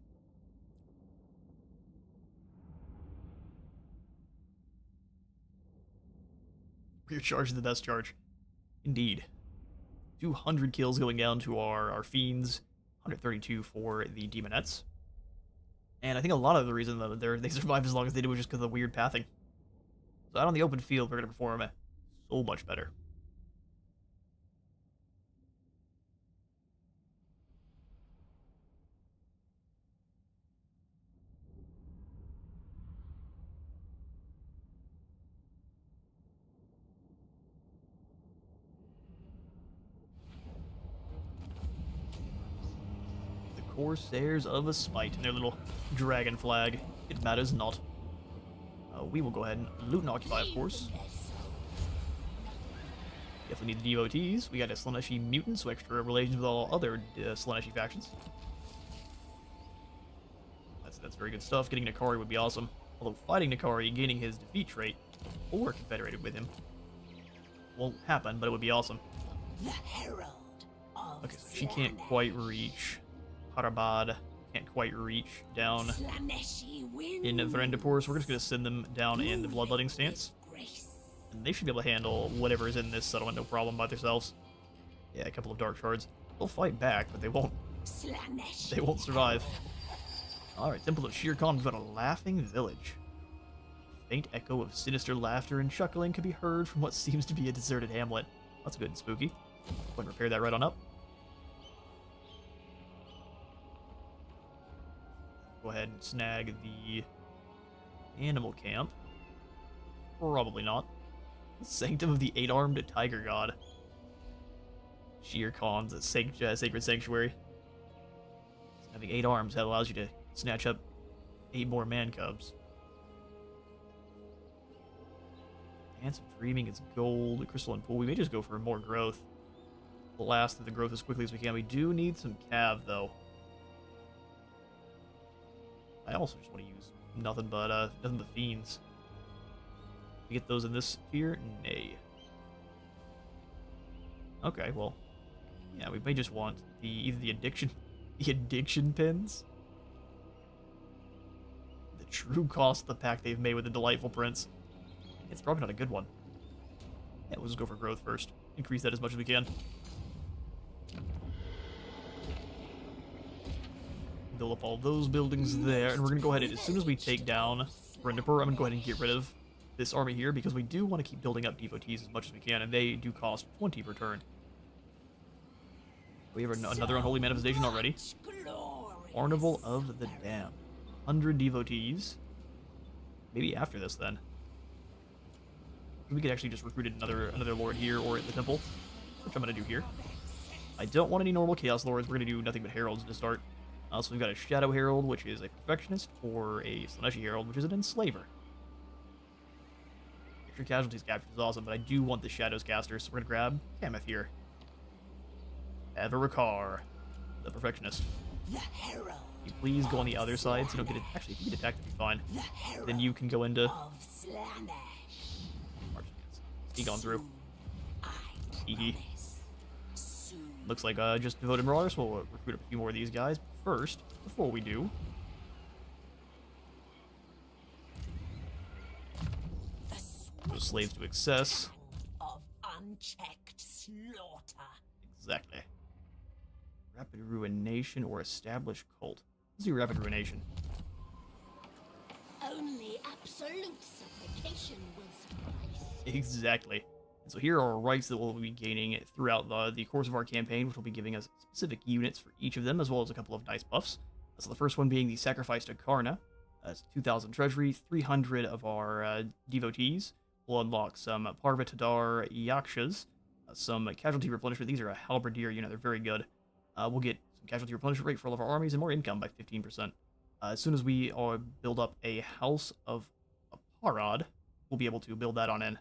Your charge is the best charge. Indeed. 200 kills going down to our fiends, 132 for the demonettes. And I think a lot of the reason that they survived as long as they did was just because of the weird pathing. So out on the open field, we're going to perform so much better. Corsairs of a Smite and their little dragon flag. It matters not. We will go ahead and loot and occupy, of course. Definitely need the devotees. We got a Slaaneshi mutant, so extra relations with all other Slaaneshi factions. That's very good stuff. Getting Nakari would be awesome. Although fighting Nakari, gaining his defeat trait, or confederated with him, won't happen, but it would be awesome. The Herald of Okay, so she can't quite reach Harabad, can't quite reach down Slaaneshi wins. in Vrendipur, so we're just going to send them down in the bloodletting stance. Grace. And they should be able to handle whatever is in this settlement, no problem by themselves. Yeah, a couple of dark shards. They'll fight back, but they won't survive. Alright, Temple of Shere Khan, we've got a laughing village. Faint echo of sinister laughter and chuckling can be heard from what seems to be a deserted hamlet. That's good and spooky. Go ahead and repair that right on up. Go ahead and snag the animal camp. Probably not. Sanctum of the Eight-Armed Tiger God. Shere Khan's sacred sanctuary. Having 8 arms, that allows you to snatch up 8 more man cubs. Dance of Dreaming is gold. Crystalline Pool. We may just go for more growth. Blast through the growth as quickly as we can. We do need some cav, though. I also just want to use nothing but fiends. We get those in this tier? Nay. Okay, well, yeah, we may just want either the addiction pins. The true cost of the pack they've made with the Delightful Prince. It's probably not a good one. Yeah, we'll just go for growth first. Increase that as much as we can. Build up all those buildings there, and we're going to go ahead and as soon as we take down Vrendipur, I'm going to go ahead and get rid of this army here because we do want to keep building up devotees as much as we can, and they do cost 20 per turn. We have another unholy manifestation already. Carnival of the Damned. 100 devotees. Maybe after this, then. We could actually just recruit another lord here or at the temple, which I'm going to do here. I don't want any normal chaos lords. We're going to do nothing but heralds to start. So we've got a Shadow Herald, which is a Perfectionist, or a Slaaneshi Herald, which is an Enslaver. Extra casualties captured is awesome, but I do want the Shadows caster, so we're going to grab Kameth here. Avarakar, the Perfectionist. The Herald. Can you please go on the other side so you don't get it? Actually, if you get attacked, that'd be fine. Then you can go into March Dance. Sneak on through. Hee. Looks like just devoted marauders. We'll recruit a few more of these guys. First, before we do, those slaves to excess. Of unchecked slaughter. Exactly. Rapid ruination or established cult. Let's do rapid ruination. Only absolute supplication will suffice. Exactly. And so here are rites that we'll be gaining throughout the course of our campaign, which will be giving us specific units for each of them, as well as a couple of nice buffs. So the first one being the Sacrifice to Karna. That's 2,000 treasury, 300 of our devotees. We'll unlock some Parvatadar Yakshas, some casualty replenishment. These are a halberdier unit. They're very good. We'll get some casualty replenishment rate for all of our armies and more income by 15%. As soon as we build up a House of Aparad, we'll be able to build that on in.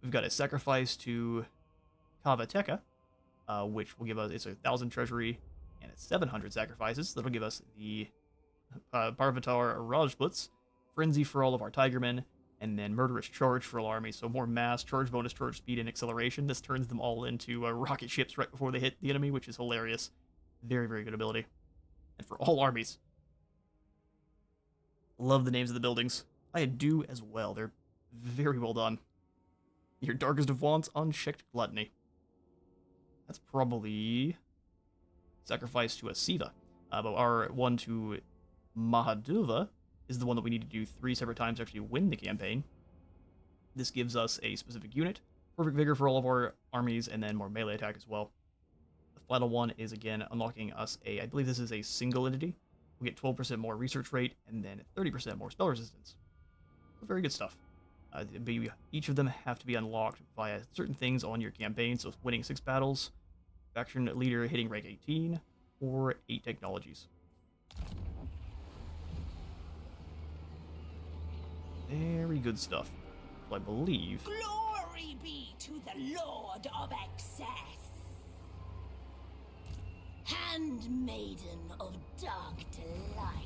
We've got a Sacrifice to Kavateka, which will give us, it's 1,000 treasury and it's 700 sacrifices. That'll give us the Parvatar Rajputs, Frenzy for all of our Tigermen, and then Murderous Charge for all armies. So more mass, charge bonus, charge speed, and acceleration. This turns them all into rocket ships right before they hit the enemy, which is hilarious. Very, very good ability. And for all armies. Love the names of the buildings. I do as well. They're very well done. Your Darkest of Wants, Unchecked Gluttony. That's probably Sacrifice to a Siva. But our one to Mahaduva is the one that we need to do 3 separate times to actually win the campaign. This gives us a specific unit, perfect vigor for all of our armies, and then more melee attack as well. The final one is, again, unlocking us I believe this is a single entity. We'll get 12% more research rate, and then 30% more spell resistance. So very good stuff. Each of them have to be unlocked via certain things on your campaign, so winning 6 battles, faction leader hitting rank 18, or 8 technologies. Very good stuff. Well, I believe. Glory be to the Lord of Excess. Handmaiden of dark delight.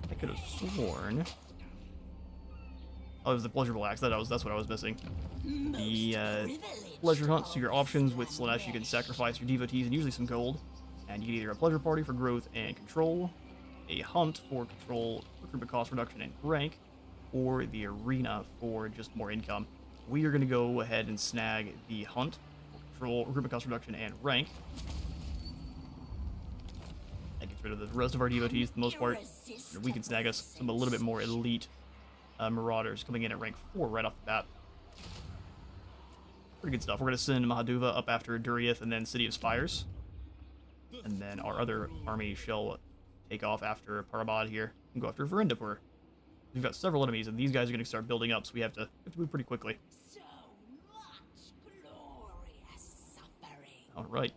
I could have sworn. Oh, it was the pleasurable axe. That's what I was missing. The pleasure hunt. So your options with Slaanesh, you can sacrifice your devotees and usually some gold, and you get either a pleasure party for growth and control, a hunt for control, recruitment cost reduction and rank, or the arena for just more income. We are going to go ahead and snag the hunt for control, recruitment cost reduction, and rank. That gets rid of the rest of our devotees for the most part. And we can snag us some a little bit more elite marauders coming in at rank 4 right off the bat. Pretty good stuff. We're going to send Mahaduva up after Duriath and then City of Spires. And then our other army shall take off after Parabad here and go after Verendipur. We've got several enemies, and these guys are going to start building up, so we have to move pretty quickly. So much glorious suffering. Alright,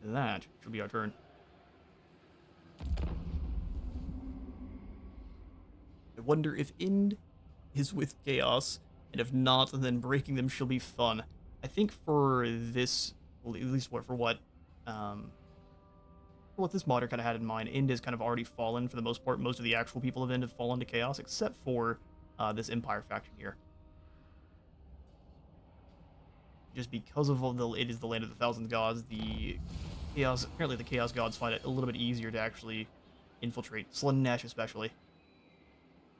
that should be our turn. I wonder if Ind is with Chaos, and if not, then breaking them shall be fun. I think for this, well, at least for what this modder kind of had in mind, Ind has kind of already fallen for the most part. Most of the actual people of Ind have fallen to Chaos, except for this Empire faction here. Just because of it is the land of the thousand gods, apparently the Chaos gods find it a little bit easier to actually infiltrate. Slaanesh especially.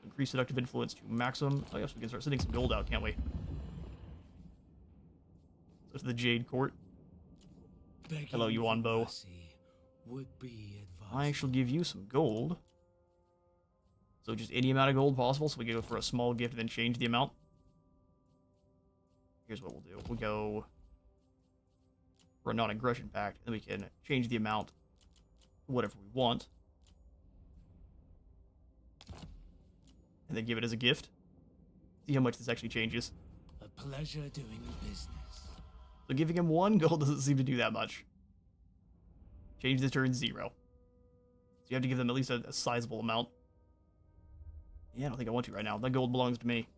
Increase seductive influence to maximum. Oh yes, we can start sending some gold out, can't we? So to the Jade Court. Hello, Yuan Bo. I shall give you some gold. So just any amount of gold possible, so we can go for a small gift and then change the amount. Here's what we'll do. We'll go for a non-aggression pact, and we can change the amount to whatever we want. And then give it as a gift. See how much this actually changes. A pleasure doing business. So giving him 1 gold doesn't seem to do that much. Change the turn 0. So you have to give them at least a sizable amount. Yeah, I don't think I want to right now. That gold belongs to me.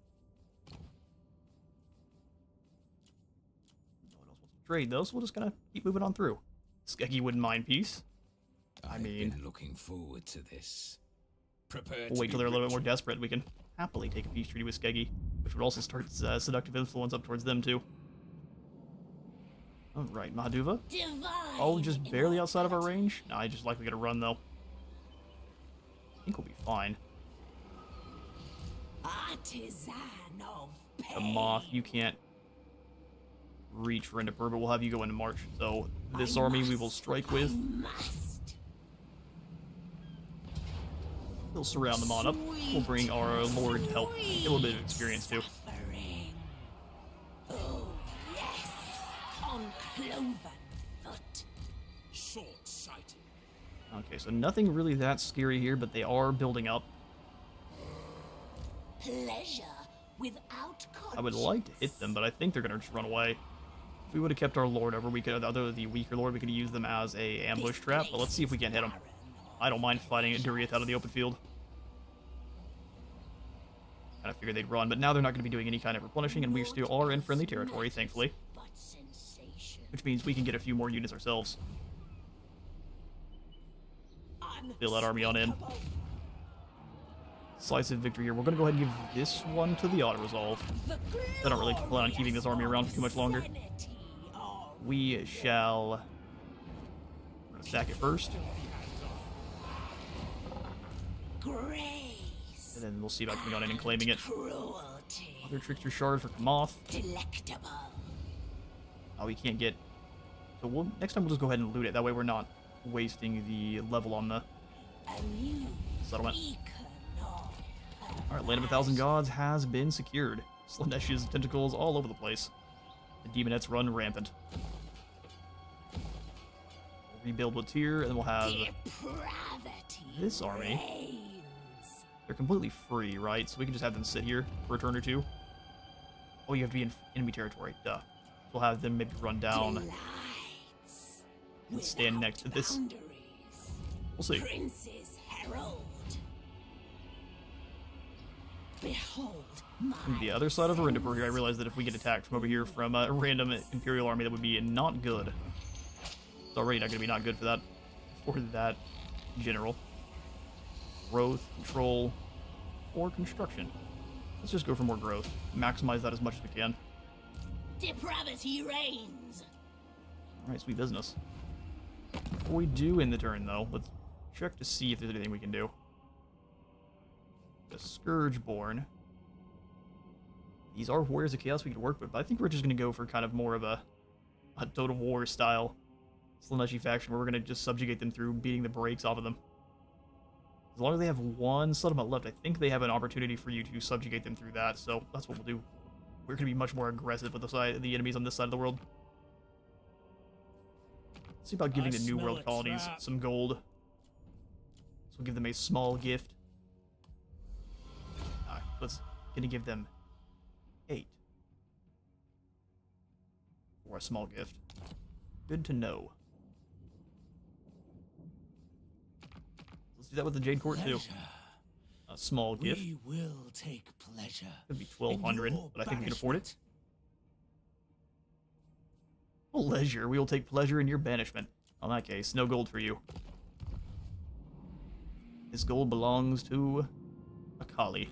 No one else wants to trade though, so we'll just kind of keep moving on through. Skeggy wouldn't mind peace. I've been looking forward to this. We'll wait till they're a little bit more desperate. We can happily take a peace treaty with Skeggy, which would also start seductive influence up towards them too. Alright, Mahaduva. Oh, just barely outside of our range? Nah, I just likely gonna run though. I think we'll be fine. Artisan of The Moth, you can't reach Verendipur, but we'll have you go into March. So this army we will strike with. We'll surround them on up. We'll bring our Lord to help. Get a little bit of experience too. Oh, yes. On cloven foot. Short-sighted. Okay, so nothing really that scary here, but they are building up. Pleasure without conscience. I would like to hit them, but I think they're gonna just run away. If we would have kept our Lord over, we could, the weaker Lord, we could use them as a ambush trap, but let's see if we can't hit them. I don't mind fighting Duriath out of the open field. Kind of figured they'd run, but now they're not going to be doing any kind of replenishing, and we still are in friendly territory, thankfully. Which means we can get a few more units ourselves. Fill that army on in. Decisive victory here. We're going to go ahead and give this one to the auto-resolve. I don't really plan on keeping this army around for too much longer. We shall... We're going to sack it first. Grace. And then we'll see about coming on in and claiming it. Cruelty. Other Trickster Shard for Kamoth. Delectable. Oh, we can't get... So next time we'll just go ahead and loot it. That way we're not wasting the level on the settlement. Alright, Land of a Thousand Gods has been secured. Slaanesh's tentacles all over the place. The demonettes run rampant. We'll rebuild with Tyr, and then we'll have this army. They're completely free, right? So we can just have them sit here for a turn or two. Oh, you have to be in enemy territory. Duh. We'll have them maybe run down and stand next to this. We'll see. Prince's herald. Behold From the other side of Verendipur here, I realized that if we get attacked from over here from a random Imperial army, that would be not good. It's already not going to be not good for that general. growth, control, or construction. Let's just go for more growth. Maximize that as much as we can. Depravity reigns. Alright, sweet business. Before we do end the turn, though, let's check to see if there's anything we can do. The Scourgeborn. These are Warriors of Chaos we could work with, but I think we're just going to go for kind of more of a Total War style Slaaneshi faction, where we're going to just subjugate them through beating the brakes off of them. As long as they have one settlement left, I think they have an opportunity for you to subjugate them through that, so that's what we'll do. We're going to be much more aggressive with the enemies on this side of the world. Let's see about giving the New World colonies some gold. So we'll give them a small gift. Alright, gonna give them 8. For a small gift. Good to know. Let's do that with the Jade Court too. A small gift. We will take pleasure. Could be 1,200, but I think we can afford it. Pleasure. We will take pleasure in your banishment. In that case, no gold for you. This gold belongs to Akhalee.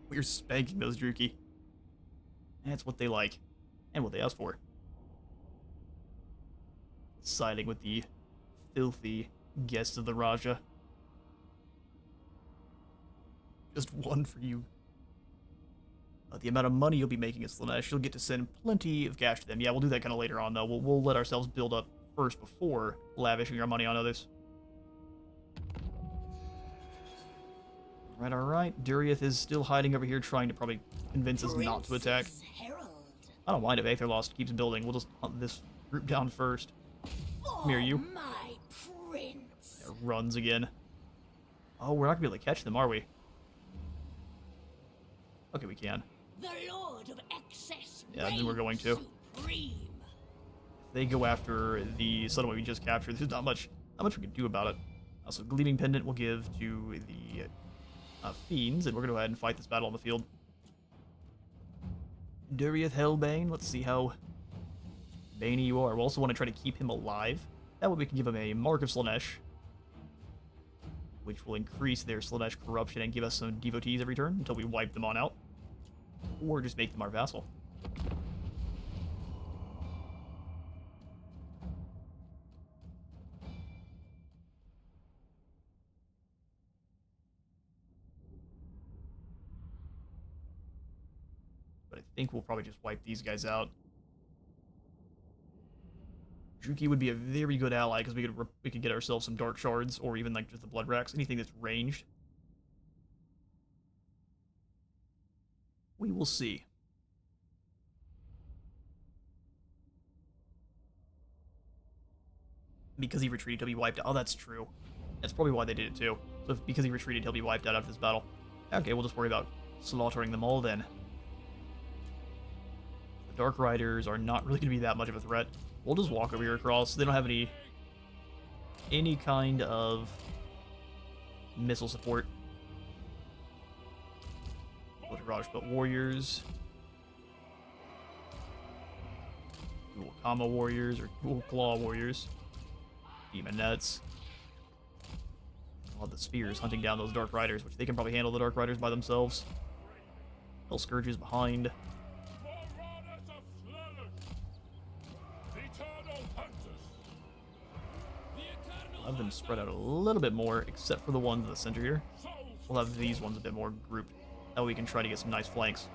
We're spanking those Druki. That's what they like. And what they asked for. Siding with the filthy guests of the Raja. Just one for you. The amount of money you'll be making at Slaanesh, you'll get to send plenty of cash to them. Yeah, we'll do that kind of later on, though. We'll let ourselves build up first before lavishing our money on others. Alright. Duriath is still hiding over here, trying to probably convince us not to attack. I don't mind if Aetherlost keeps building. We'll just hunt this group down first. Come here, you. My prince. It runs again. Oh, we're not gonna be able to catch them, are we? Okay, we can. The Lord of Excess. Yeah, then we're going to. Supreme. If they go after the settlement we just captured, there's not much we can do about it. So Gleaming Pendant we'll give to the Fiends, and we're going to go ahead and fight this battle on the field. Duriath Hellbane, let's see how Baney you are. We also want to try to keep him alive. That way we can give him a Mark of Slaanesh, which will increase their Slaanesh corruption and give us some devotees every turn until we wipe them on out. Or just make them our vassal. But I think we'll probably just wipe these guys out. Druki would be a very good ally because we could get ourselves some dark shards or even like just the blood racks, anything that's ranged. We will see. Because he retreated, he'll be wiped out. Oh, that's true. That's probably why they did it too. So because he retreated, he'll be wiped out after this battle. Okay, we'll just worry about slaughtering them all then. The Dark Riders are not really going to be that much of a threat. We'll just walk over here across. They don't have any kind of missile support. Raj, but warriors. Dual Kama warriors or dual Claw warriors. Demonettes. All the spears hunting down those Dark Riders, which they can probably handle the Dark Riders by themselves. Hell Scourges behind. I'll have them spread out a little bit more, except for the ones in the center here. We'll have these ones a bit more grouped. That way we can try to get some nice flanks.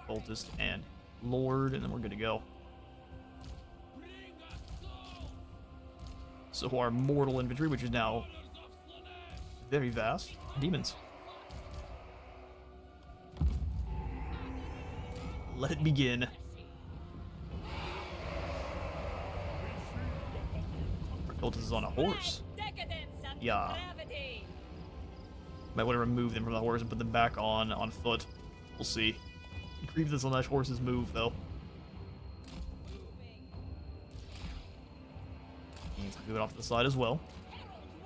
Cultist and Lord, and then we're good to go. So our mortal infantry, which is now very vast. Demons. Let it begin. Our cultist is on a horse. Yeah. Might want to remove them from the horse and put them back on foot. We'll see. Grieve the Slaanesh horses move, though. Needs to move it off to the side as well.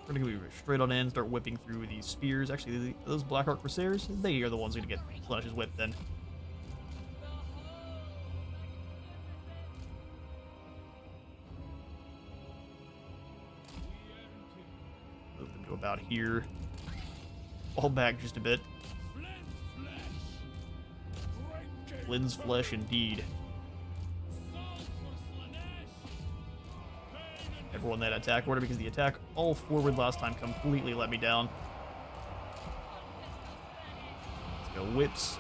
We're going to go straight on in, start whipping through these spears. Actually, those Blackheart Corsairs, they are the ones going to get Slaanesh's whip then. to about here. Fall back just a bit. Flynn's flesh, indeed. Everyone that attack order, because the attack all forward last time completely let me down. Let's go whips.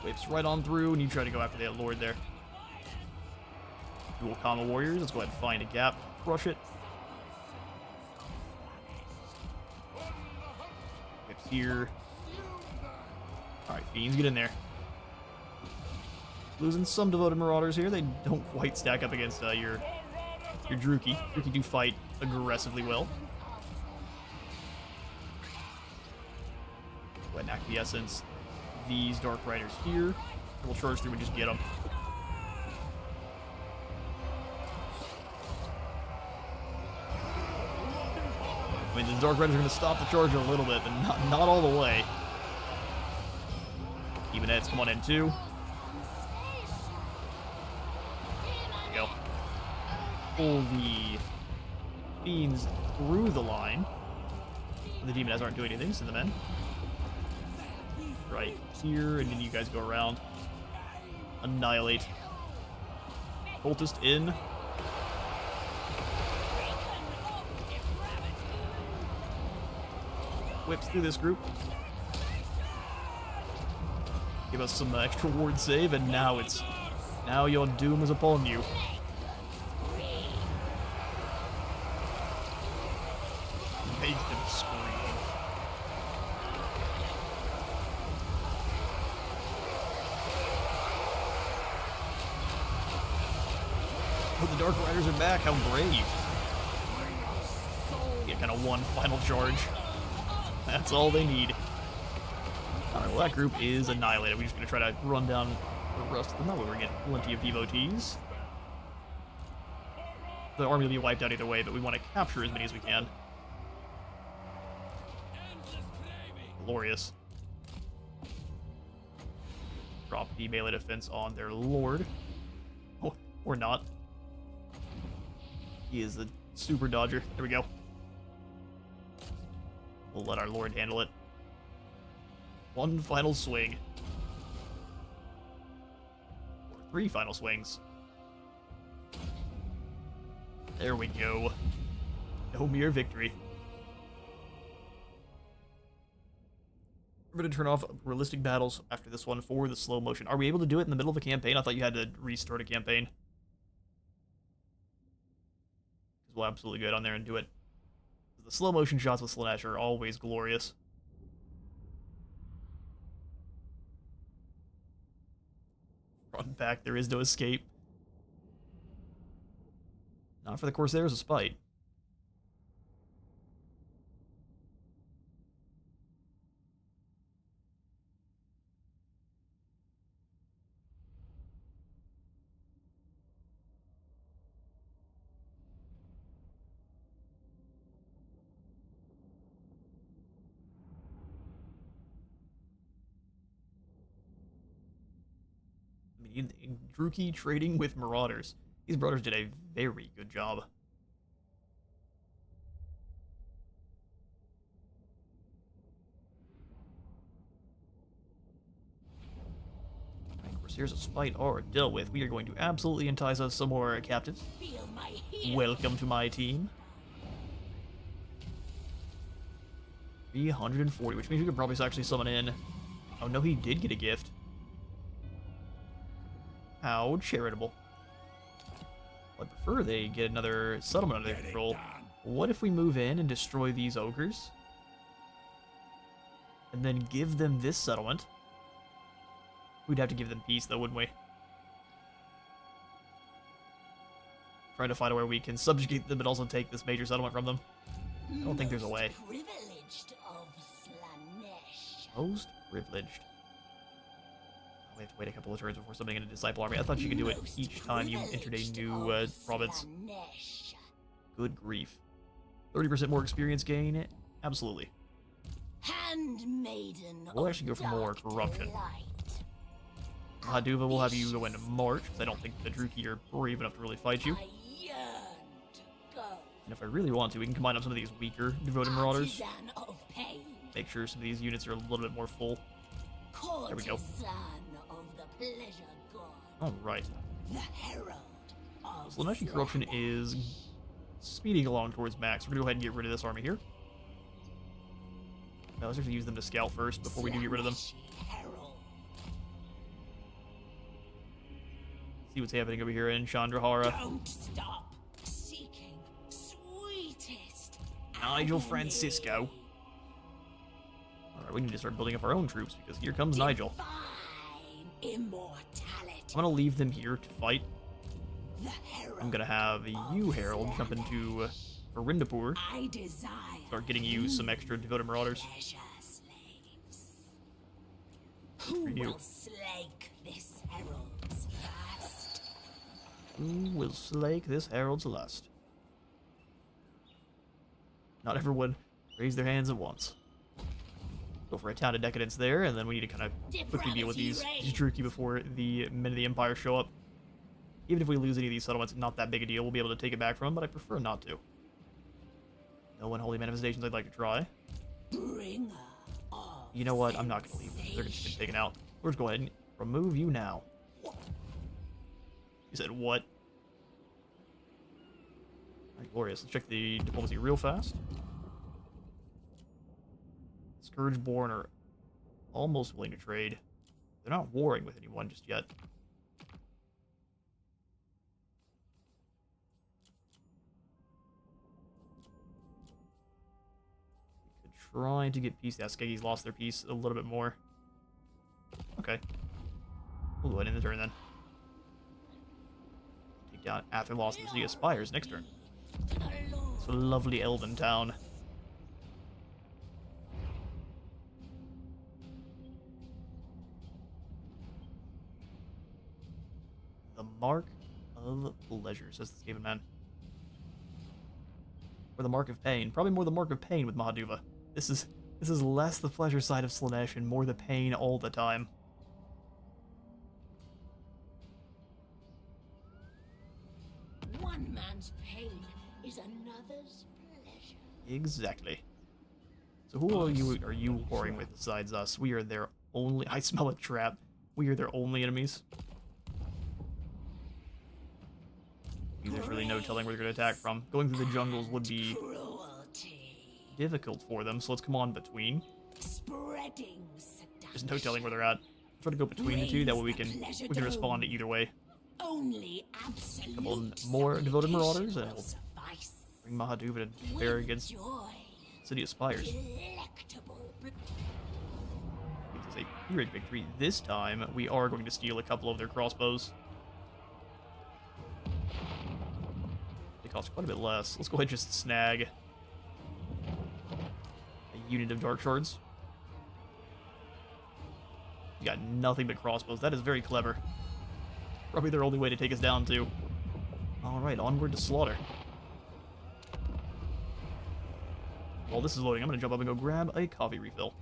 Whips right on through, and you try to go after that lord there. Dual comma warriors, let's go ahead and find a gap, crush it. Whips here. Alright, fiends, get in there. Losing some devoted marauders here. They don't quite stack up against your Druki. Druki do fight aggressively well. Go ahead and acquiescence these Dark Riders here. We'll charge through and just get them. I mean, the Dark Riders are going to stop the charge a little bit, but not all the way. Even Ed's come on in too. There we go. Pull the fiends through the line. The demoness aren't doing anything, send them in. Right here, and then you guys go around. Annihilate. Cultist in. Whips through this group. Give us some extra ward save, and now your doom is upon you. Make them scream. Oh, the Dark Riders are back. How brave. Get kind of one final charge. That's all they need. Alright, well, that group is annihilated. We're just going to try to run down the rest of them. That way we're getting plenty of devotees. The army will be wiped out either way, but we want to capture as many as we can. Glorious. Drop the melee defense on their lord. Oh, or not. He is the super dodger. There we go. We'll let our lord handle it. One final swing. Or 3 final swings. There we go. No mere victory. We're going to turn off realistic battles after this one for the slow motion. Are we able to do it in the middle of a campaign? I thought you had to restart a campaign. Because we'll absolutely go down there and do it. The slow motion shots with Slaanesh are always glorious. Run back, there is no escape. Not for the Corsairs of Spite. Druki trading with Marauders. These Marauders did a very good job. Corsairs of Spite are dealt with. We are going to absolutely entice us some more captives. Welcome to my team. 340, which means we could probably actually summon in. Oh no, he did get a gift. How charitable. I prefer they get another settlement under their control. What if we move in and destroy these ogres? And then give them this settlement? We'd have to give them peace though, wouldn't we? Trying to find a way we can subjugate them but also take this major settlement from them. I don't think there's a way. Privileged of Slaanesh. Most privileged. We have to wait a couple of turns before summoning in a disciple army. I thought you could do it each time you entered a new province. Good grief. 30% more experience gain? Absolutely. Handmaiden. We'll actually go for more corruption. Haduva will have you go into March, because I don't think the Druki are brave enough to really fight you. I yearn to go. And if I really want to, we can combine up some of these weaker Devoted Marauders. Artisan of pain. Make sure some of these units are a little bit more full. There we go. Courtesan of the pleasure god. Alright. The herald of Slaaneshi Corruption is speeding along towards max. We're gonna go ahead and get rid of this army here. Now let's actually use them to scout first before we do get rid of them. Slaaneshi herald. See what's happening over here in Chandrahara. Don't stop seeking sweetest Nigel agony. Francisco. Alright, we need to start building up our own troops because here comes Nigel. Divine immortality. I'm gonna leave them here to fight. The herald I'm gonna have you, Herald, jump into Varindapur. I desire. Start getting you some extra Devoted Marauders. Pleasure slaves. Who For you. will slake this herald's lust? Who will slake this Herald's lust? Not everyone raise their hands at once. Go for a Town of Decadence there, and then we need to kind of quickly deal with these Druki before the men of the Empire show up. Even if we lose any of these settlements, not that big a deal. We'll be able to take it back from them, but I prefer not to. No unholy manifestations I'd like to try. Bringer of You know what? I'm not going to leave them. They're going to get taken out. We'll just go ahead and remove you now. You said what? Alright, glorious. Let's check the diplomacy real fast. Scourgeborn are almost willing to trade. They're not warring with anyone just yet. We could try to get peace. Yeah, Skeggie's lost their peace a little bit more. Okay. We'll go ahead in the turn then. Take down after loss of the Sea of Spires next turn. to the Lord. It's a lovely elven town. The Mark of Pleasure, says the Skaven man. Or the Mark of Pain. Probably more the Mark of Pain with Mahaduva. This is less the pleasure side of Slaanesh and more the pain all the time. One man's pain is another's pleasure. Exactly. So who are you warring with besides us? We are their only... I smell a trap. We are their only enemies. There's really no telling where they're going to attack from. Going through the jungles would be Cruelty. difficult for them, so let's come on between. Spreading seduction. There's no telling where they're at. Try to go between the two, that way we can respond to either way. Only absolute Couple more devoted marauders, and will we'll suffice. bring Mahaduva to bear against Joy. City of Spires. Delectable. It's a Pyrrhic victory. This time, we are going to steal a couple of their crossbows. They cost quite a bit less. Let's go ahead and just snag a unit of Dark Shards. You got nothing but crossbows. That is very clever. Probably their only way to take us down, too. Alright, onward to slaughter. While this is loading, I'm going to jump up and go grab a coffee refill.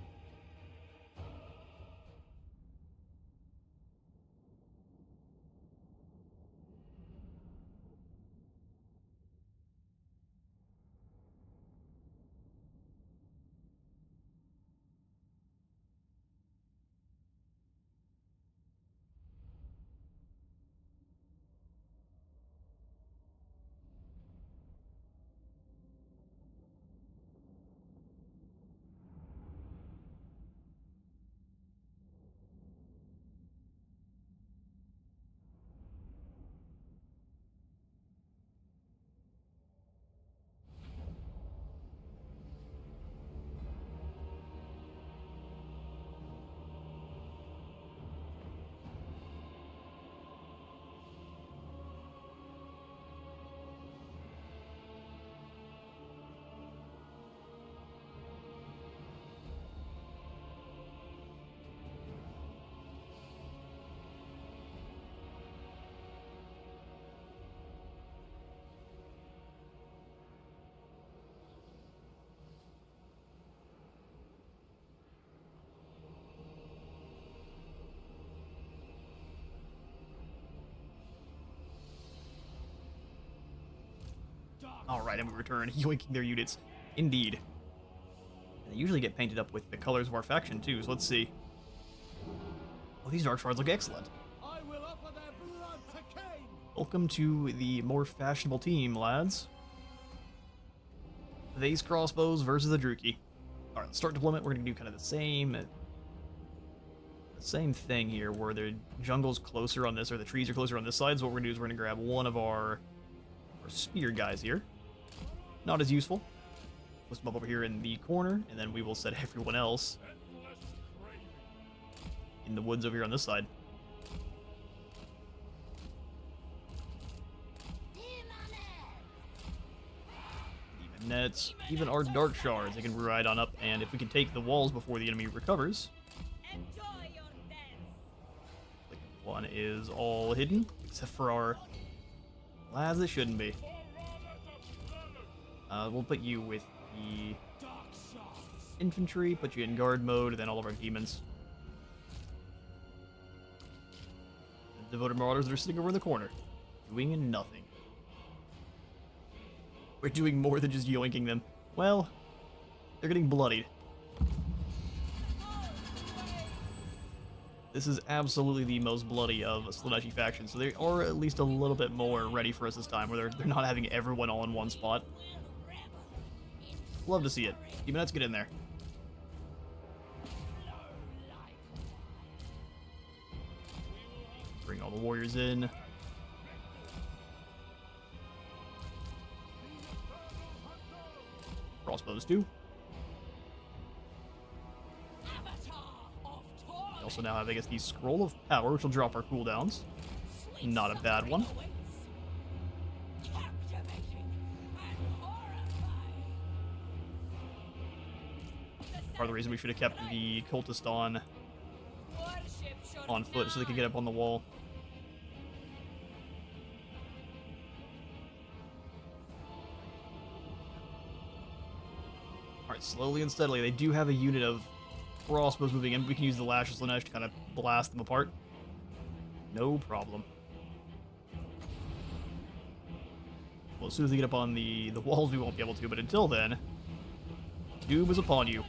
Alright, and we return, yoinking their units. Indeed. They usually get painted up with the colors of our faction, too, so let's see. Oh, these dark shards look excellent. I will offer their blood to Cain. Welcome to the more fashionable team, lads. These crossbows versus the Druki. Alright, let's start deployment. We're going to do kind of the same thing here, where the jungle's closer on this, or the trees are closer on this side. So what we're going to do is we're going to grab one of our spear guys here. Not as useful. Let's move over here in the corner, and then we will set everyone else in the woods over here on this side. Demon nets, even our dark shards, they can ride on up, and if we can take the walls before the enemy recovers. Like, one is all hidden, except for our lads that shouldn't be. We'll put you with the infantry, put you in guard mode, and then all of our demons. The devoted marauders that are sitting over in the corner, doing nothing. We're doing more than just yoinking them. Well, they're getting bloodied. This is absolutely the most bloody of Slaaneshi factions, so they are at least a little bit more ready for us this time, where they're not having everyone all in one spot. Love to see it. Demon, let's get in there. Bring all the warriors in. Crossbows too. We also now have, I guess, the Scroll of Power, which will drop our cooldowns. Not a bad one. Part of the reason we should have kept the cultist on foot so they could get up on the wall. Alright, slowly and steadily, they do have a unit of crossbows moving in. We can use the Lash of Slaanesh to kind of blast them apart. No problem. Well, as soon as they get up on the walls, we won't be able to, but until then, doom is upon you.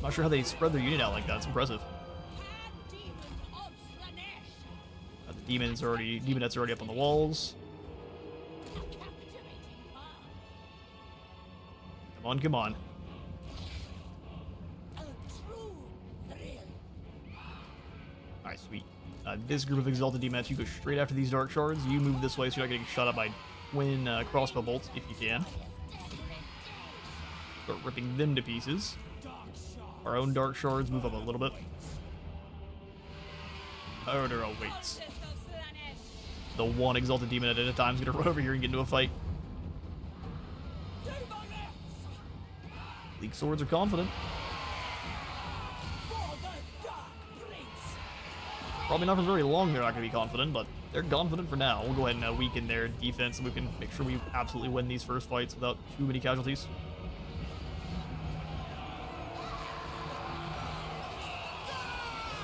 Not sure how they spread their unit out like that. It's impressive. The demonets are already up on the walls. Come on, come on. Alright, sweet. This group of exalted demonets, you go straight after these dark shards. You move this way so you're not getting shot up by twin crossbow bolts if you can. Start ripping them to pieces. Our own dark shards move up a little bit. Murder awaits. The one exalted demon at a time is going to run over here and get into a fight. League swords are confident. Probably not for very long they're not going to be confident, but they're confident for now. We'll go ahead and weaken their defense and we can make sure we absolutely win these first fights without too many casualties.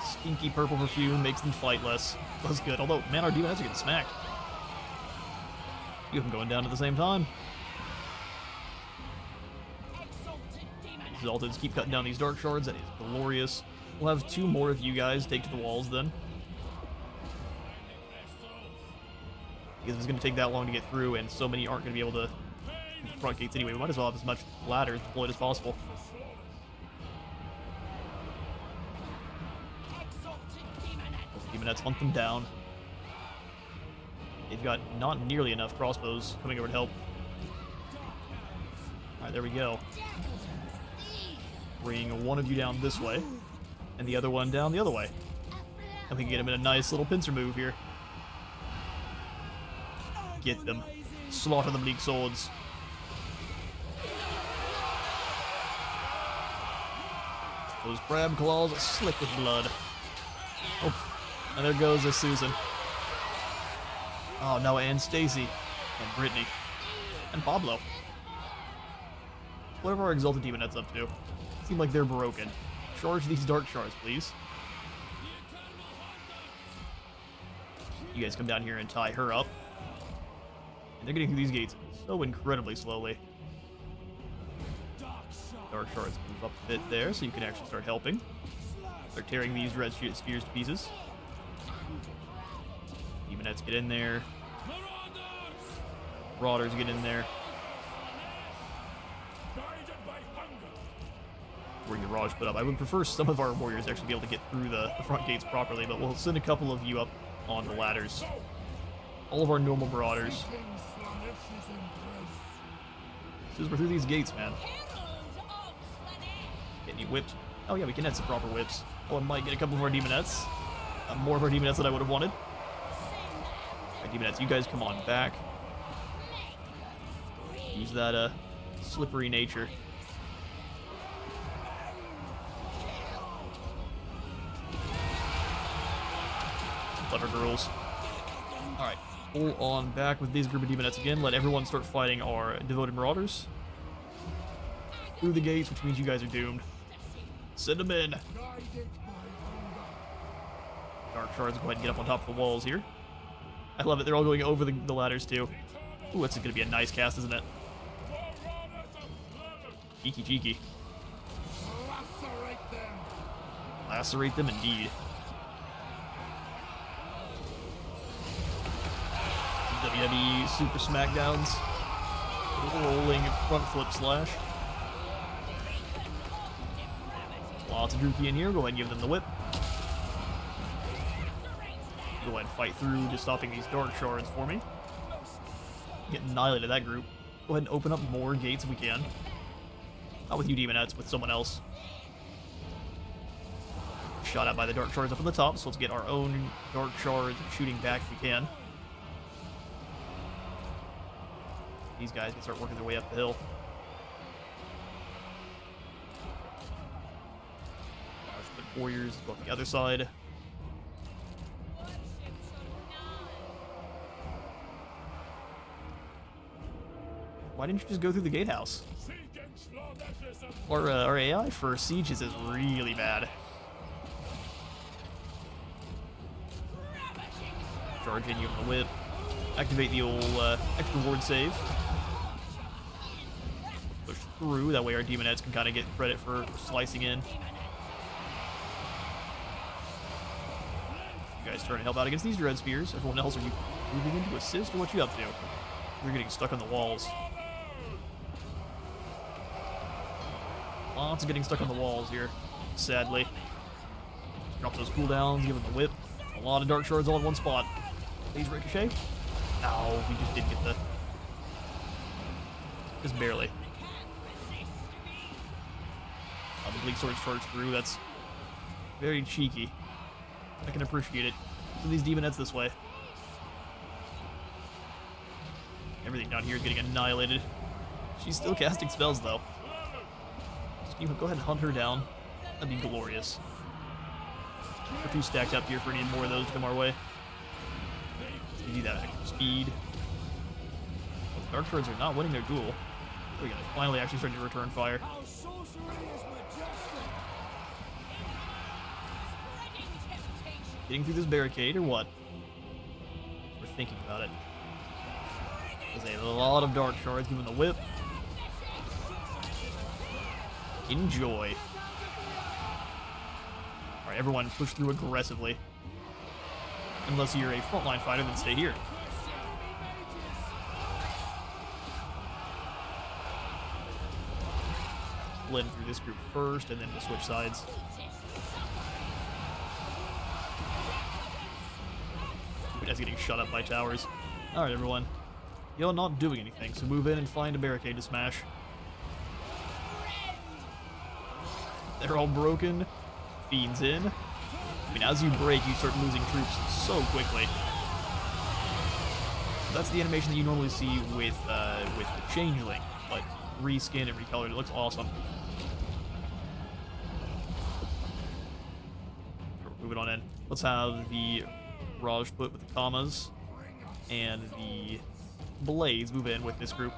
Stinky purple perfume makes them fight less. That's good. Although, man, our demons are getting smacked. You have them going down at the same time. Exalteds keep cutting down these dark shards. That is glorious. We'll have two more of you guys take to the walls then. Because it's going to take that long to get through, and so many aren't going to be able to hit the front gates anyway. We might as well have as much ladders deployed as possible. Demonettes hunt them down. They've got not nearly enough crossbows coming over to help. Alright, there we go. Bring one of you down this way, and the other one down the other way. And we can get him in a nice little pincer move here. Get them. Slaughter them, League swords. Those crab claws are slick with blood. Oh. And there goes a Susan. Oh no, and Stacy. And Brittany. And Pablo. Whatever our Exalted Demonet's up to. Seem like they're broken. Charge these dark shards, please. You guys come down here and tie her up. And they're getting through these gates so incredibly slowly. Dark Shards move up a bit there, so you can actually start helping. Start tearing these red spheres to pieces. Demonettes get in there. Marauders get in there. Where your Raj put up. I would prefer some of our warriors actually be able to get through the front gates properly, but we'll send a couple of you up on the ladders. All of our normal marauders. As soon as we're through these gates, man. Get any whipped? Oh yeah, we can add some proper whips. Oh, I might get a couple of our demonettes. More of our demonettes than I would have wanted. Alright, demonettes, you guys come on back. Use that slippery nature. Clever girls. Alright, pull on back with these group of demonettes again. Let everyone start fighting our devoted marauders. Through the gates, which means you guys are doomed. Send them in. Dark Shards, go ahead and get up on top of the walls here. I love it, they're all going over the ladders too. Ooh, that's gonna be a nice cast, isn't it? Cheeky, cheeky. Lacerate them indeed. WWE Super Smackdowns. Rolling front flip slash. Lots of Druki in here. Go ahead and give them the whip. Go ahead and fight through to stopping these Dark Shards for me. Get annihilated that group. Go ahead and open up more gates if we can. Not with you demonettes, with someone else. Shot out by the Dark Shards up on the top, so let's get our own Dark Shards shooting back if we can. These guys can start working their way up the hill. Warriors go up the other side. Why didn't you just go through the gatehouse? Our AI for sieges is really bad. Charge in you on the whip. Activate the old extra ward save. Push through, that way our demonettes can kind of get credit for slicing in. You guys trying to help out against these dread spears. Everyone else, are you moving in to assist, or what you up to? You're getting stuck on the walls. Lots of getting stuck on the walls here, sadly. Drop those cooldowns, give them the whip. A lot of Dark Shards all in one spot. Please ricochet. No, we just didn't get the... Just barely. The Bleak Swords charge through, that's very cheeky. I can appreciate it. So these demonettes this way. Everything down here is getting annihilated. She's still casting spells though. Just go ahead and hunt her down. That'd be glorious. We're too stacked up here for any more of those to come our way. Let's give you that extra speed. Well, the Dark Shards are not winning their duel. There we go. Finally actually starting to return fire. Getting through this barricade, or what? We're thinking about it. There's a lot of Dark Shards, giving the whip. Enjoy. Alright, everyone push through aggressively. Unless you're a frontline fighter, then stay here. Blend through this group first, and then we'll switch sides. That's getting shut up by towers. Alright, everyone. You're not doing anything, so move in and find a barricade to smash. They're all broken. Fiends in. I mean, as you break, you start losing troops so quickly. That's the animation that you normally see with the Changeling, but reskinned and recolored. It looks awesome. Moving on in. Let's have the Raj put with the commas and the blades move in with this group.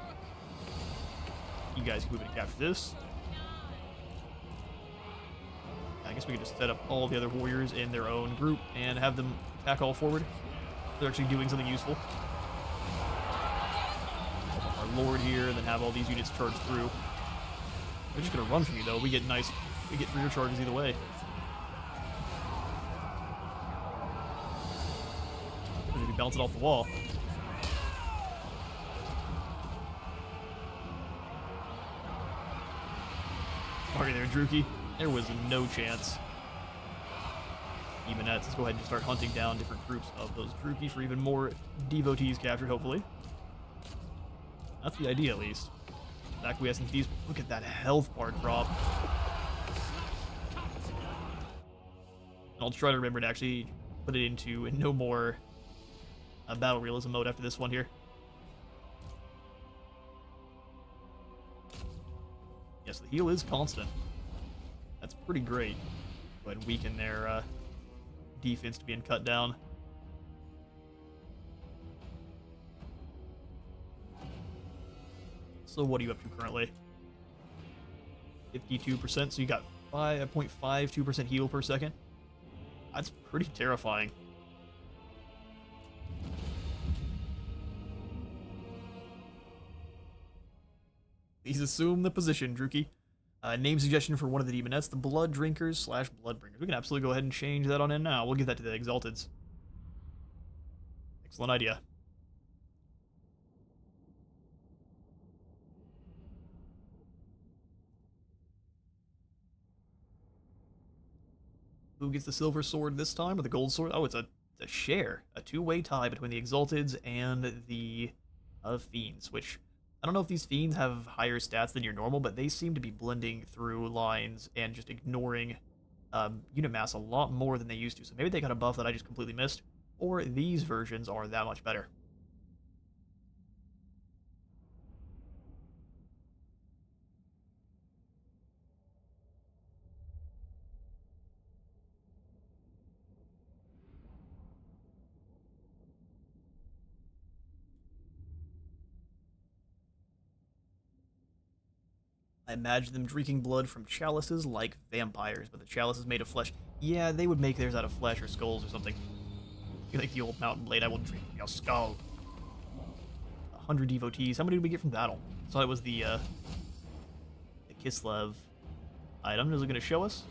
You guys can move in and capture this. I guess we can just set up all the other warriors in their own group and have them attack all forward. They're actually doing something useful. Lord here, and then have all these units charge through. They're just gonna run from you though. We get 3 charges either way. Maybe bounce it off the wall. Sorry there, Druki. There was no chance. Demonettes, let's go ahead and start hunting down different groups of those Druki for even more devotees captured, hopefully. That's the idea, at least. Acquiescence, these. Look at that health bar drop. I'll try to remember to actually put it into no more battle realism mode after this one here. Yes, the heal is constant. That's pretty great. Go ahead and weaken their defense to being cut down. So what are you up to currently? 52%, so you got 5.52% heal per second. That's pretty terrifying. Please assume the position, Druki. Name suggestion for one of the demonettes, the Blood Drinkers / Bloodbringers. We can absolutely go ahead and change that on in now. We'll give that to the Exalteds. Excellent idea. Who gets the silver sword this time, or the gold sword? Oh, it's a share. A two-way tie between the Exalteds and the Fiends, which... I don't know if these Fiends have higher stats than your normal, but they seem to be blending through lines and just ignoring unit mass a lot more than they used to. So maybe they got a buff that I just completely missed, or these versions are that much better. I imagine them drinking blood from chalices like vampires, but the chalice is made of flesh. Yeah, they would make theirs out of flesh or skulls or something. Like the old mountain blade, I will drink from your skull. 100 devotees. How many did we get from battle? I thought it was the Kislev item. Is it going to show us?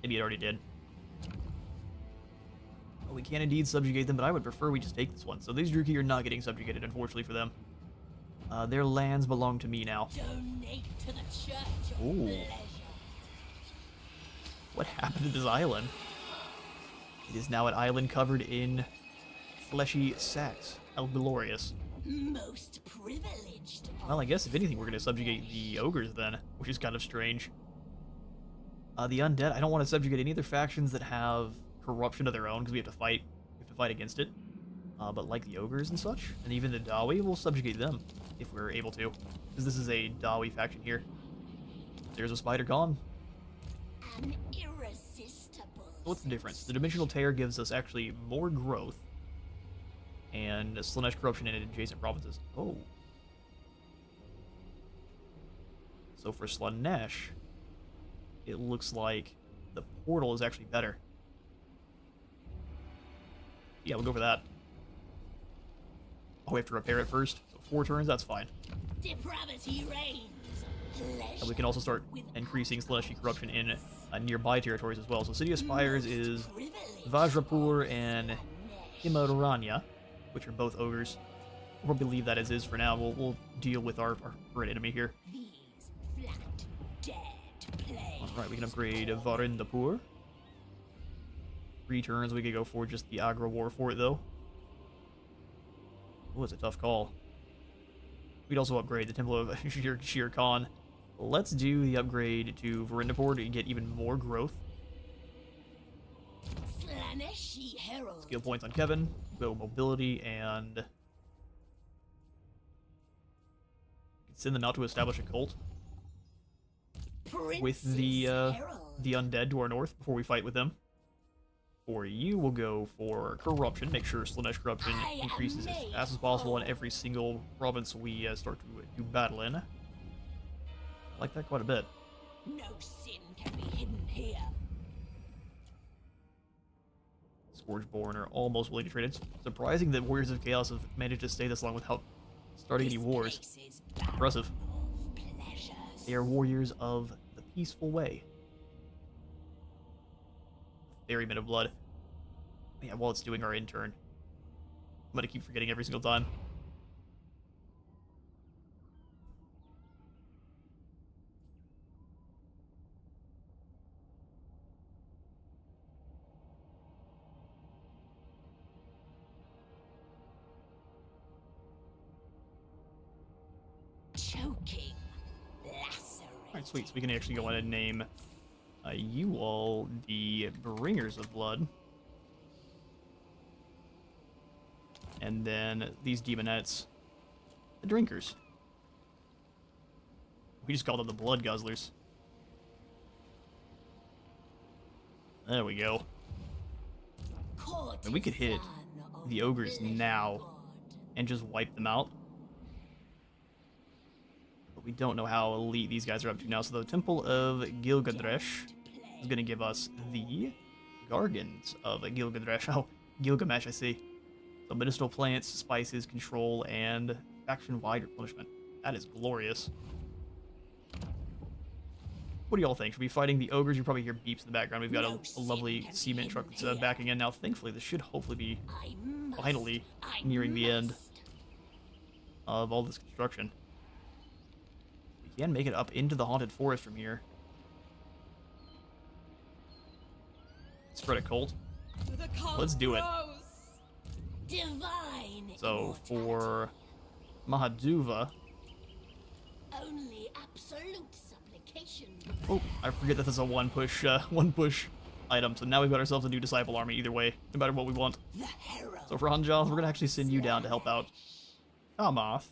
Maybe it already did. Well, we can indeed subjugate them, but I would prefer we just take this one. So these Druki are not getting subjugated, unfortunately for them. Their lands belong to me now. Donate to the church of Ooh. pleasure. What happened to this island? It is now an island covered in fleshy sacks. How glorious. Most privileged. Well, I guess if anything, we're going to subjugate the ogres then, which is kind of strange. The undead, I don't want to subjugate any other factions that have corruption of their own, because we have to fight against it. But like the ogres and such, and even the Dawi, we'll subjugate them if we're able to, because this is a Dawi faction here. There's a spider gone. An irresistible. What's the difference? The Dimensional Tear gives us actually more growth, and Slaanesh corruption in adjacent provinces. Oh. So for Slaanesh, it looks like the portal is actually better. Yeah, we'll go for that. Oh, we have to repair it first. So 4 turns, that's fine. Depravity reigns. And we can also start increasing Slaaneshi corruption in nearby territories as well. So City of Spires is Vajrapur and Himaranya, which are both ogres. We'll probably leave that as is for now. We'll deal with our current enemy here. These flat, dead plagues. Alright, we can upgrade Varindapur. 3 turns, we could go for just the aggro war for it, though. Oh, it's a tough call. We'd also upgrade the Temple of Shere Khan. Let's do the upgrade to Varindapur to get even more growth. Slaaneshi herald. Skill points on Kevin. Go mobility and... send them out to establish a cult with the undead to our north before we fight with them. For you, we'll go for corruption. Make sure Slaanesh corruption increases as fast as possible in every single province we start to do battle in. I like that quite a bit. No sin can be hidden here. Scourgeborn are almost willing to trade. It's surprising that Warriors of Chaos have managed to stay this long without starting any wars. Places Impressive. of pleasures. They are warriors of the peaceful way. Ferryman of Blood. Yeah, while it's doing our intern. I'm gonna keep forgetting every single time. Choking. Lacerate. Alright, sweet. So we can actually go ahead and name you all the Bringers of Blood. And then these Demonettes, the Drinkers. We just called them the Blood Guzzlers. There we go. And we could hit the Ogres now and just wipe them out. But we don't know how elite these guys are up to now. So the Temple of Gilgadresh is going to give us the Gargans of Gilgadresh. Oh, Gilgamesh, I see. So medicinal plants, spices, control, and faction-wide replenishment. That is glorious. What do y'all think? Should we be fighting the ogres? You probably hear beeps in the background. We've got a lovely cement truck that's backing in now. Thankfully, this should hopefully be finally nearing the end of all this construction. We can make it up into the haunted forest from here. Spread a cult. Let's do it. Divine. So for Mahaduva, Only absolute supplication. oh, I forget that there's a one push item. So now we've got ourselves a new disciple army. Either way, no matter what we want. The herald. So for Hanjal, we're gonna actually send you down to help out Kamath.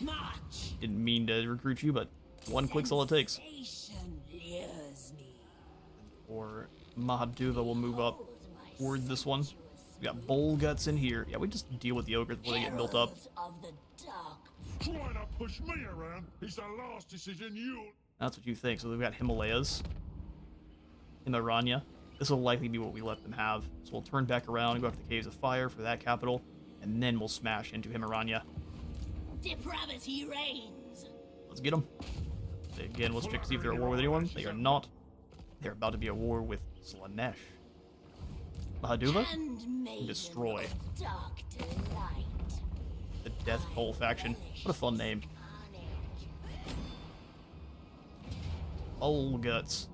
March. Didn't mean to recruit you, but one click's all it takes. Sensation lures me. For Mahaduva, we'll move up toward this one. We got Bull Guts in here. Yeah, we just deal with the ogres before they get built up. Herald of the dark. Trying to push me around is the last decision you'll... That's what you think. So we've got Himalayas. Himaranya. This will likely be what we let them have. So we'll turn back around and go after the Caves of Fire for that capital. And then we'll smash into Himaranya. Depravity reigns. Let's get them. Again, let's check to see if they're at war with anyone. They are not. They're about to be at war with Slaanesh. Mahaduva? Handmaiden Destroy. of dark delight. The Death Pole faction. What a fun name. Bull Guts.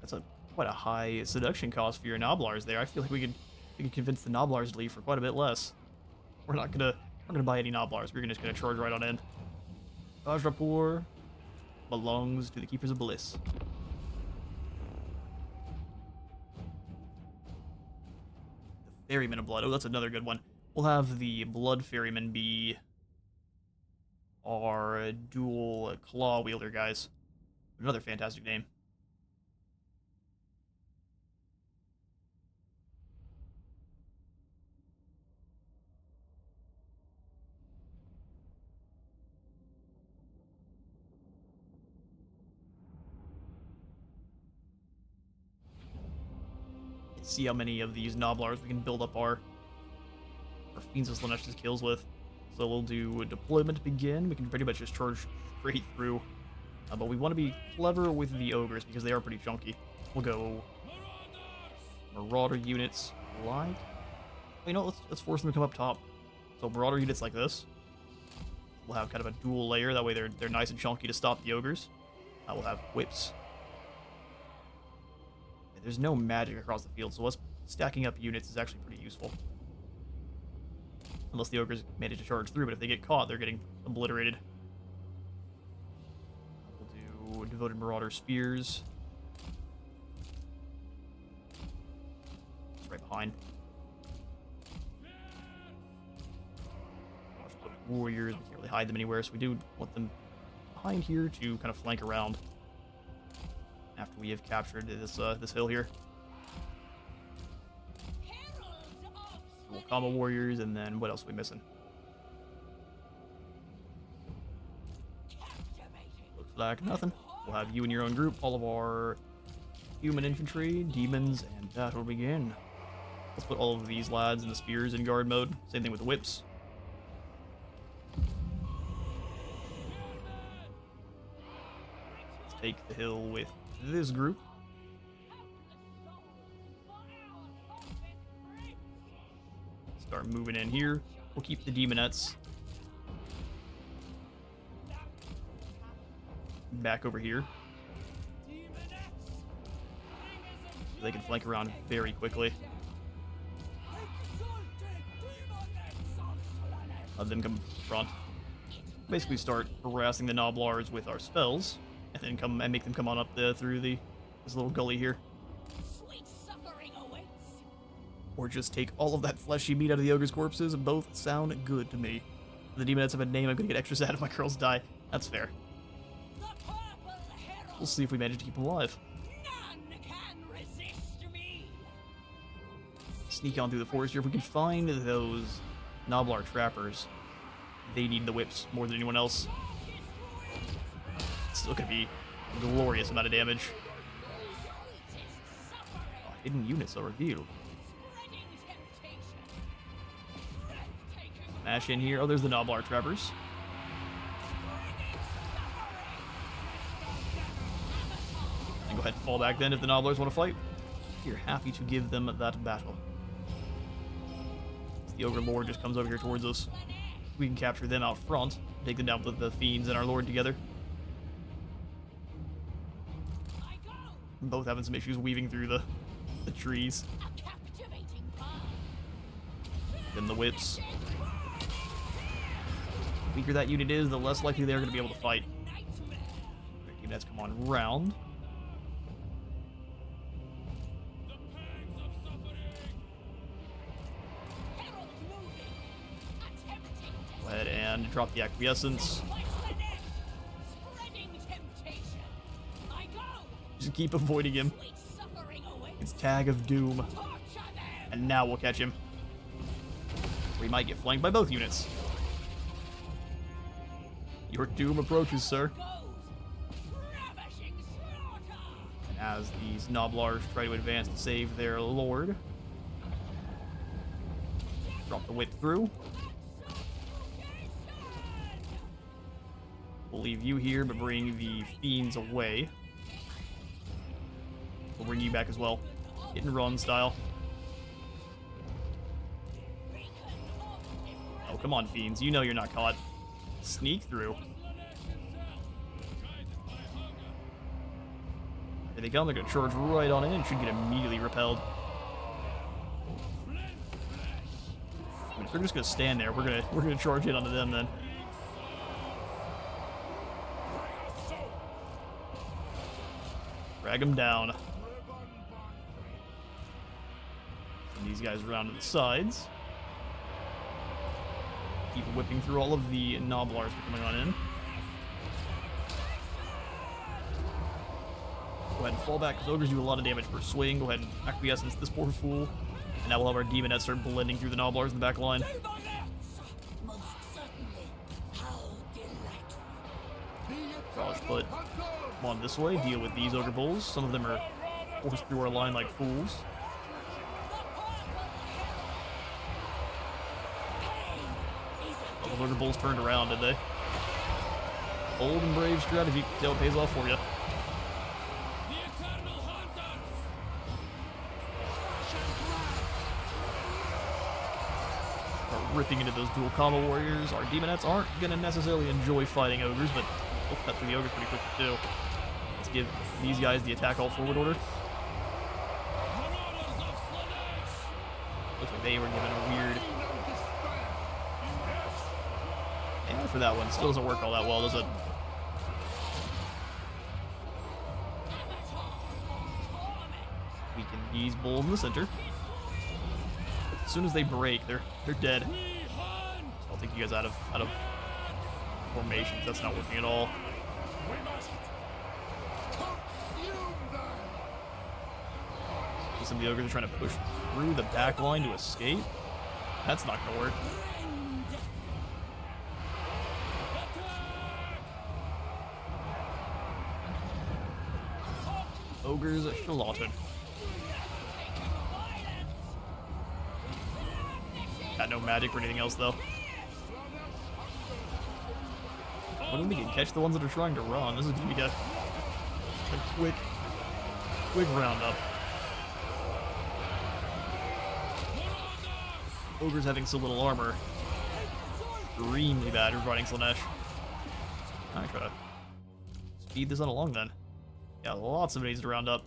That's quite a high seduction cost for your Noblars there. I feel like we could convince the Noblars to leave for quite a bit less. We're not gonna buy any Noblars. We're just gonna charge right on in. Vajrapur belongs to the Keepers of Bliss. The Ferryman of Blood. Oh, that's another good one. We'll have the Blood Ferryman be our dual claw wielder guys. Another fantastic name. Let's see how many of these Noblars we can build up our Fiends of Slaanesh's kills with. So we'll do a deployment begin. We can pretty much just charge straight through. But we want to be clever with the ogres because they are pretty chunky. We'll go Marauder units like... You know, let's force them to come up top. So Marauder units like this. We'll have kind of a dual layer. That way they're nice and chunky to stop the ogres. We'll have whips. There's no magic across the field, so us stacking up units is actually pretty useful. Unless the ogres manage to charge through, but if they get caught, they're getting obliterated. We'll do Devoted Marauder Spears. It's right behind. Warriors, we can't really hide them anywhere, so we do want them behind here to kind of flank around after we have captured this hill here. We'll combo warriors, and then what else are we missing? Looks like nothing. We'll have you in your own group, all of our human infantry, demons, and battle begin. Let's put all of these lads in the spears in guard mode. Same thing with the whips. take the hill with this group. Start moving in here. We'll keep the demonettes back over here. They can flank around very quickly. Let them come front. Basically start harassing the Noblars with our spells, and then come and make them come on up through this little gully here. Sweet suffering awaits. Or just take all of that fleshy meat out of the ogre's corpses. Both sound good to me. The demonettes have a name. I'm gonna get extra sad if my girls die. That's fair. The purple herald. We'll see if we manage to keep them alive. None can resist me. Sneak on through the forest here. If we can find those Noblar trappers, they need the whips more than anyone else. It's still gonna be a glorious amount of damage. Oh, hidden units are revealed. Spreading temptation. Breathtaking. Smash in here. Oh, there's the Noblar trappers. And go ahead and fall back then if the Noblars want to fight. You're happy to give them that battle. The Ogre Lord just comes over here towards us. We can capture them out front, take them down with the Fiends and our Lord together. I go. Both having some issues weaving through the trees. A captivating path. Then the whips. The weaker that unit is, the less likely they're going to be able to fight. Nightmare. Units come on round. Herald moving. Attempting to Go ahead and drop the Acquiescence. place the net. Spreading temptation. I go. Just keep avoiding him. Sweet suffering awaits. It's Tag of Doom. Torture them. And now we'll catch him. We might get flanked by both units. Your doom approaches, sir. Goes. Ravishing slaughter. And as these Noblars try to advance to save their lord, drop the whip through. We'll leave you here, but bring the Fiends away. We'll bring you back as well. Hit and run style. Oh, come on, Fiends. You know you're not caught. Sneak through. Here they come. They're going to charge right on in and should get immediately repelled. I mean, if they're just going to stand there, we're gonna charge in onto them then. Drag them down. And these guys around to the sides. Keep whipping through all of the Noblars coming on in. Go ahead and fall back, because Ogres do a lot of damage per swing. Go ahead and Acquiescence this poor fool. And now we'll have our Demonettes start blending through the Noblars in the back line. Most certainly. How delightful. Raj put them on this way, deal with these Ogre Bulls. Some of them are forced through our line like fools. Those Ogre Bulls turned around, did they? Bold and brave strategy. See how it pays off for you. Ripping into those dual combo warriors. Our Demonettes aren't going to necessarily enjoy fighting ogres, but we'll cut through the ogres pretty quickly too. Let's give these guys the attack all forward order. Looks like they were given a weird... And for that one, still doesn't work all that well, does it? Weaken these bulls in the center. As soon as they break, they're dead. I'll take you guys out of formation. That's not working at all. Some of the ogres are trying to push through the back line to escape. That's not gonna work. Ogres slaughtered. Got no magic or anything else though. What if we can catch the ones that are trying to run? This is gonna be a A quick roundup. Ogre's having so little armor. Extremely bad for fighting Slaanesh. I'm trying to speed this on along then. Yeah, lots of enemies to round up.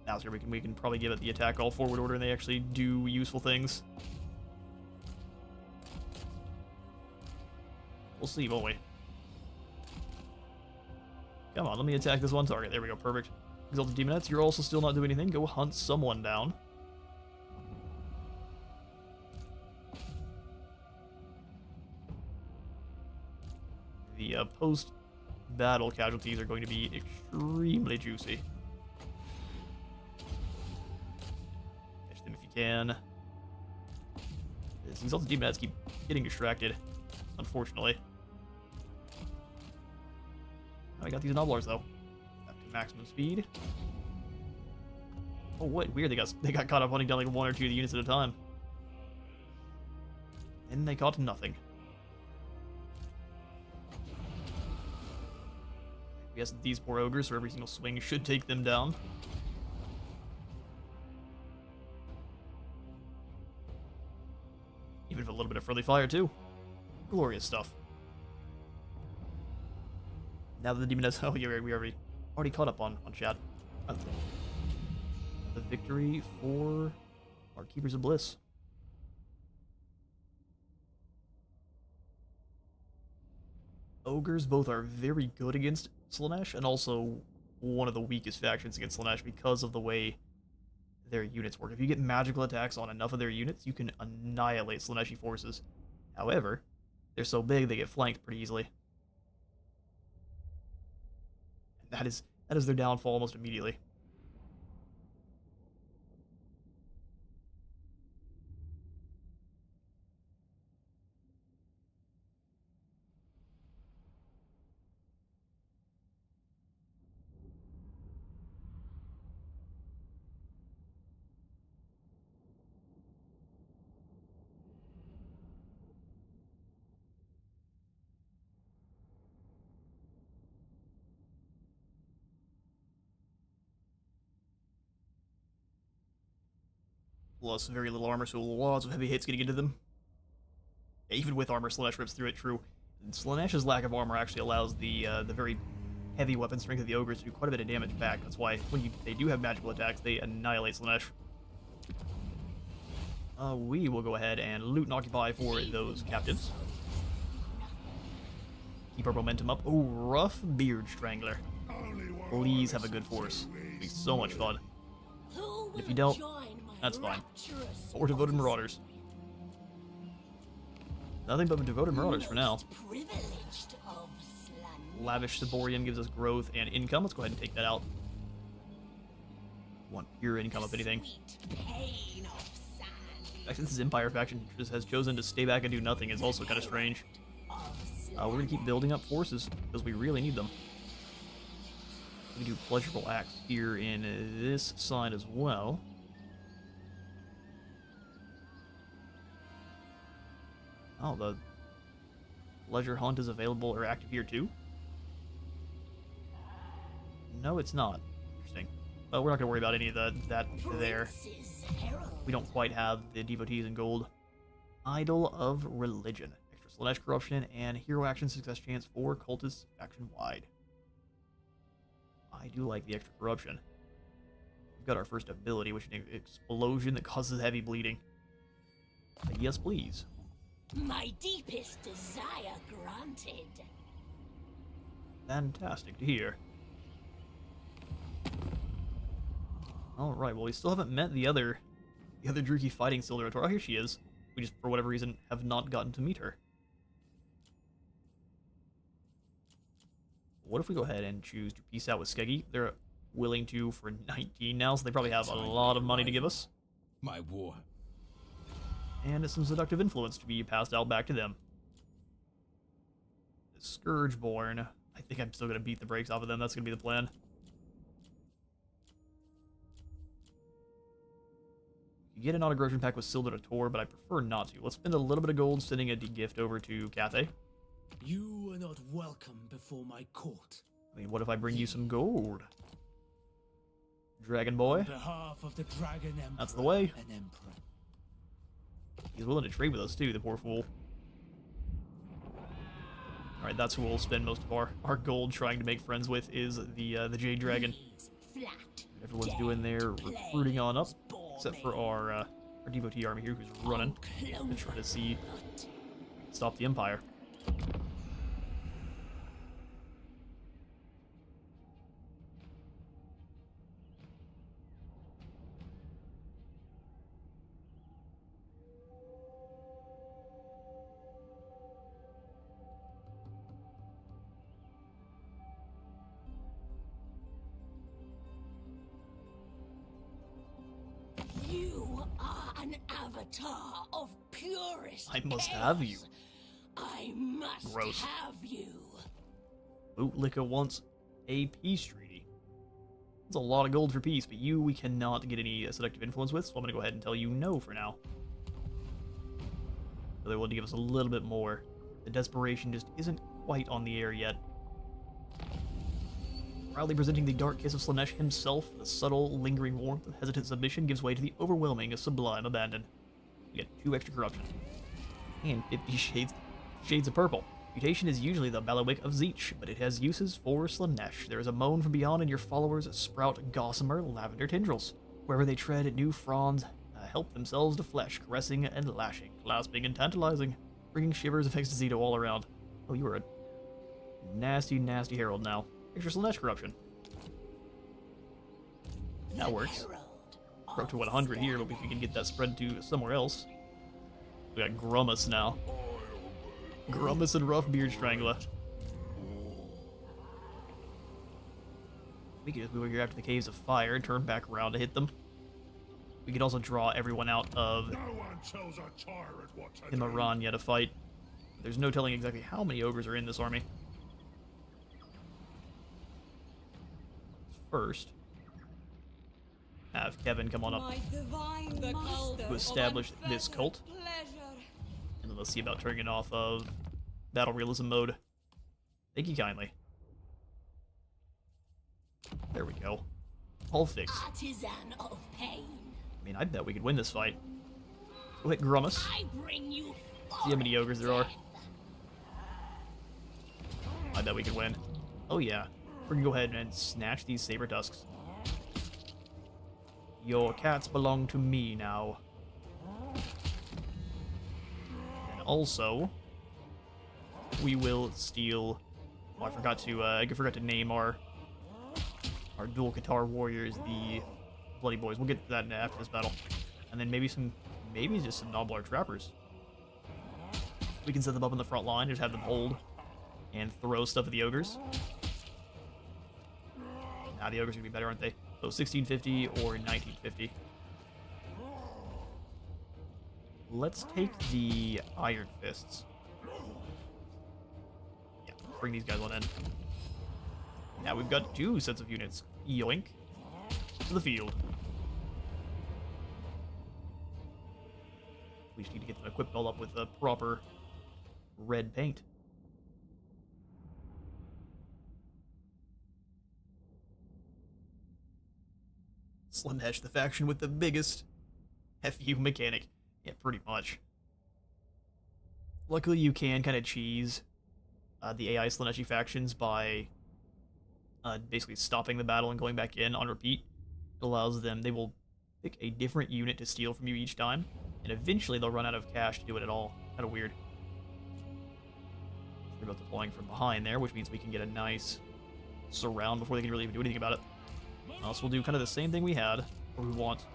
Now here we can probably give it the attack all forward order and they actually do useful things. We'll see, won't we? Come on, let me attack this one target. There we go, perfect. Exalted Demonettes, you're also still not doing anything. Go hunt someone down. The post-battle casualties are going to be extremely juicy. Catch them if you can. These Exalted Demonettes keep getting distracted, unfortunately. I got these Noblars though. Back to maximum speed. Oh, what weird! They got caught up hunting down like one or two of the units at a time, and they caught nothing. Yes, these poor ogres, so every single swing should take them down. Even with a little bit of friendly fire too. Glorious stuff. Now that the demon has, oh yeah, we already caught up on chat. The victory for our Keepers of Bliss. Ogres both are very good against Slaanesh, and also one of the weakest factions against Slaanesh because of the way their units work. If you get magical attacks on enough of their units, you can annihilate Slaaneshi forces. However, they're so big they get flanked pretty easily. That is their downfall almost immediately. Plus very little armor, so lots of heavy hits getting into them. Even with armor, Slaanesh rips through it, true. And Slaanesh's lack of armor actually allows the very heavy weapon strength of the ogres to do quite a bit of damage back. That's why when they do have magical attacks, they annihilate Slaanesh. We will go ahead and loot and occupy for those captives. Keep our momentum up. Oh, rough Beard Strangler. Please have a good force. It'll be so much fun. And if you don't, that's fine. Or devoted marauders. Nothing but devoted marauders for now. Lavish Saborian gives us growth and income. Let's go ahead and take that out. Want pure income if anything. Since this Empire faction just has chosen to stay back and do nothing is also kind of strange. We're going to keep building up forces because we really need them. We can do pleasurable acts here in this side as well. Oh, the Leisure Hunt is available or active here too? No, it's not. Interesting. But we're not going to worry about any of that there. We don't quite have the devotees in gold. Idol of Religion. Extra Slaanesh corruption and hero action success chance for cultists faction-wide. I do like the extra corruption. We've got our first ability, which is an explosion that causes heavy bleeding. Yes, please. My deepest desire granted. Fantastic to hear. Alright, well we still haven't met the other Druki fighting Silverator. Oh, here she is. We just, for whatever reason, have not gotten to meet her. What if we go ahead and choose to peace out with Skeggy? They're willing to for 19 now, so they probably have a lot of money to give us. My war. And some seductive influence to be passed out back to them. The Scourgeborn. I think I'm still going to beat the brakes off of them. That's going to be the plan. You get an auto-aggression pack with Silverator, but I prefer not to. Let's spend a little bit of gold sending a gift over to Cathay. You are not welcome before my court. I mean, what if I bring you some gold? Dragon boy? On behalf of the Dragon Emperor. That's the way. An emperor. He's willing to trade with us too, the poor fool. Alright, that's who we'll spend most of our gold trying to make friends with, is the Jade Dragon. Everyone's doing their recruiting on up, except for our devotee army here who's running to try to stop the Empire. You are an avatar of purest I must chaos. have you. I must Gross. have you. Bootlicka wants a peace treaty. That's a lot of gold for peace, but we cannot get any seductive influence with, so I'm going to go ahead and tell you no for now. So they want to give us a little bit more. The desperation just isn't quite on the air yet. Proudly presenting the dark kiss of Slaanesh himself, the subtle, lingering warmth of hesitant submission gives way to the overwhelming, sublime abandon. We get 2 extra corruption. And 50 shades of purple. Mutation is usually the bailiwick of Zeech, but it has uses for Slaanesh. There is a moan from beyond, and your followers sprout gossamer lavender tendrils. Wherever they tread, new fronds help themselves to flesh, caressing and lashing, clasping and tantalizing, bringing shivers of ecstasy to all around. Oh, you are a nasty, nasty herald now. Extra Slaanesh corruption. That works. We're up to 100 here, but if we can get that spread to somewhere else. We got Grummus now. Grummus and Rough Beard Strangler. We could just move over here after the Caves of Fire and turn back around to hit them. We could also draw everyone out of No one tells a tyrant what to do. Immortal to fight. There's no telling exactly how many ogres are in this army. First, have Kevin come on up to establish this cult. And then let's see about turning it off of battle realism mode. Thank you kindly. There we go. All fixed. Artisan of pain. I mean, I bet we could win this fight. Go hit Grummus. I bring you See how many ogres there are. I bet we could win. Oh yeah. We're gonna go ahead and snatch these saber tusks. Your cats belong to me now. And also, we will steal. Oh, I forgot to name our dual Qatar warriors the Bloody Boys. We'll get to that after this battle, and then maybe just some Nobbler trappers. We can set them up in the front line, just have them hold and throw stuff at the ogres. Now the ogres are gonna be better, aren't they? So 1650 or 1950. Let's take the Iron Fists. Yeah, bring these guys on in. Now we've got 2 sets of units. Yoink. To the field. We just need to get them equipped all up with the proper red paint. Slaanesh, the faction with the biggest FU mechanic. Yeah, pretty much. Luckily, you can kind of cheese the AI Slaaneshi factions by basically stopping the battle and going back in on repeat. It allows them, they will pick a different unit to steal from you each time, and eventually they'll run out of cash to do it at all. Kind of weird. We're about deploying from behind there, which means we can get a nice surround before they can really even do anything about it. So we'll do kind of the same thing we had, where we want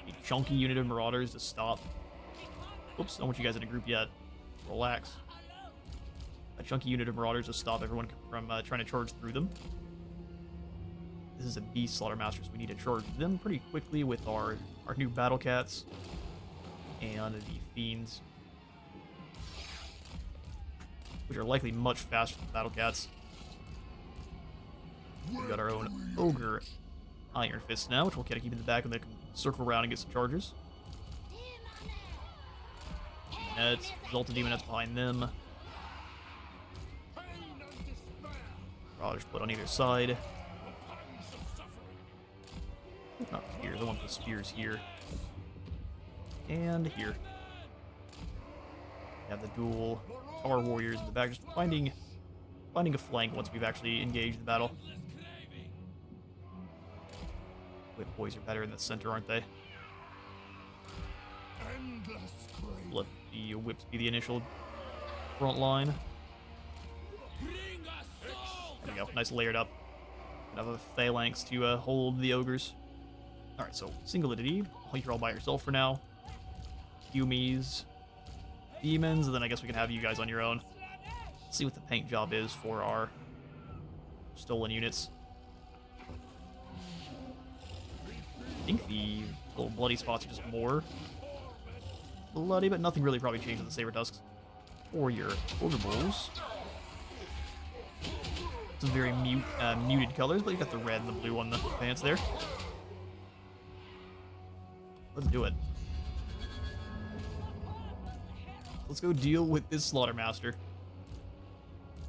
a chunky unit of Marauders to stop. Oops, I don't want you guys in a group yet. Relax. A chunky unit of Marauders to stop everyone from trying to charge through them. This is a Beast Slaughtermaster, so we need to charge them pretty quickly with our new Battle Cats and the Fiends, which are likely much faster than Battle Cats. We've got our own Ogre Iron Fist now, which we'll kind of keep in the back, and they can circle around and get some charges. Demonettes, Exalted Demonettes behind them. Barrage put on either side. Not spears, I want the spears here. And here. Have the dual Tower Warriors in the back, just finding a flank once we've actually engaged the battle. Whip boys are better in the center, aren't they? Let the whips be the initial front line. There we go, nice layered up. Enough of a phalanx to hold the ogres. Alright, so single entity. You're all by yourself for now. Humies, demons, and then I guess we can have you guys on your own. Let's see what the paint job is for our stolen units. I think the little bloody spots are just more bloody, but nothing really probably changed with the Saber Tusks. Or your Ogre Bulls. Some very muted colors, but you've got the red and the blue on the pants there. Let's do it. Let's go deal with this Slaughtermaster.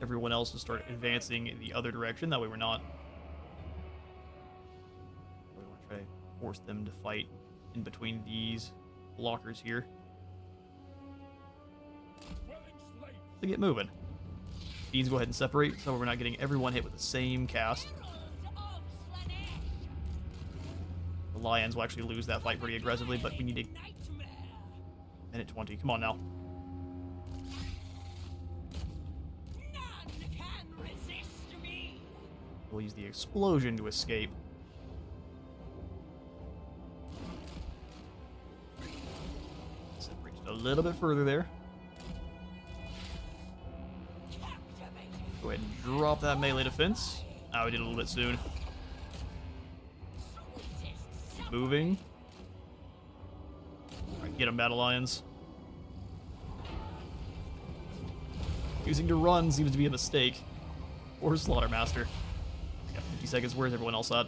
Everyone else will start advancing in the other direction. That way we're not... We want to try to force them to fight in between these blockers here. To get moving. Fiends go ahead and separate, so we're not getting everyone hit with the same cast. The Lions will actually lose that fight pretty aggressively, but we need a minute 20. Come on now. We'll use the explosion to escape. Separate just a little bit further there. Go ahead and drop that melee defense. Ah, we did a little bit soon. Keep moving. Alright, get him, Battle Lions. Using to run seems to be a mistake. Or Slaughtermaster. Got 50 seconds. Where's everyone else at?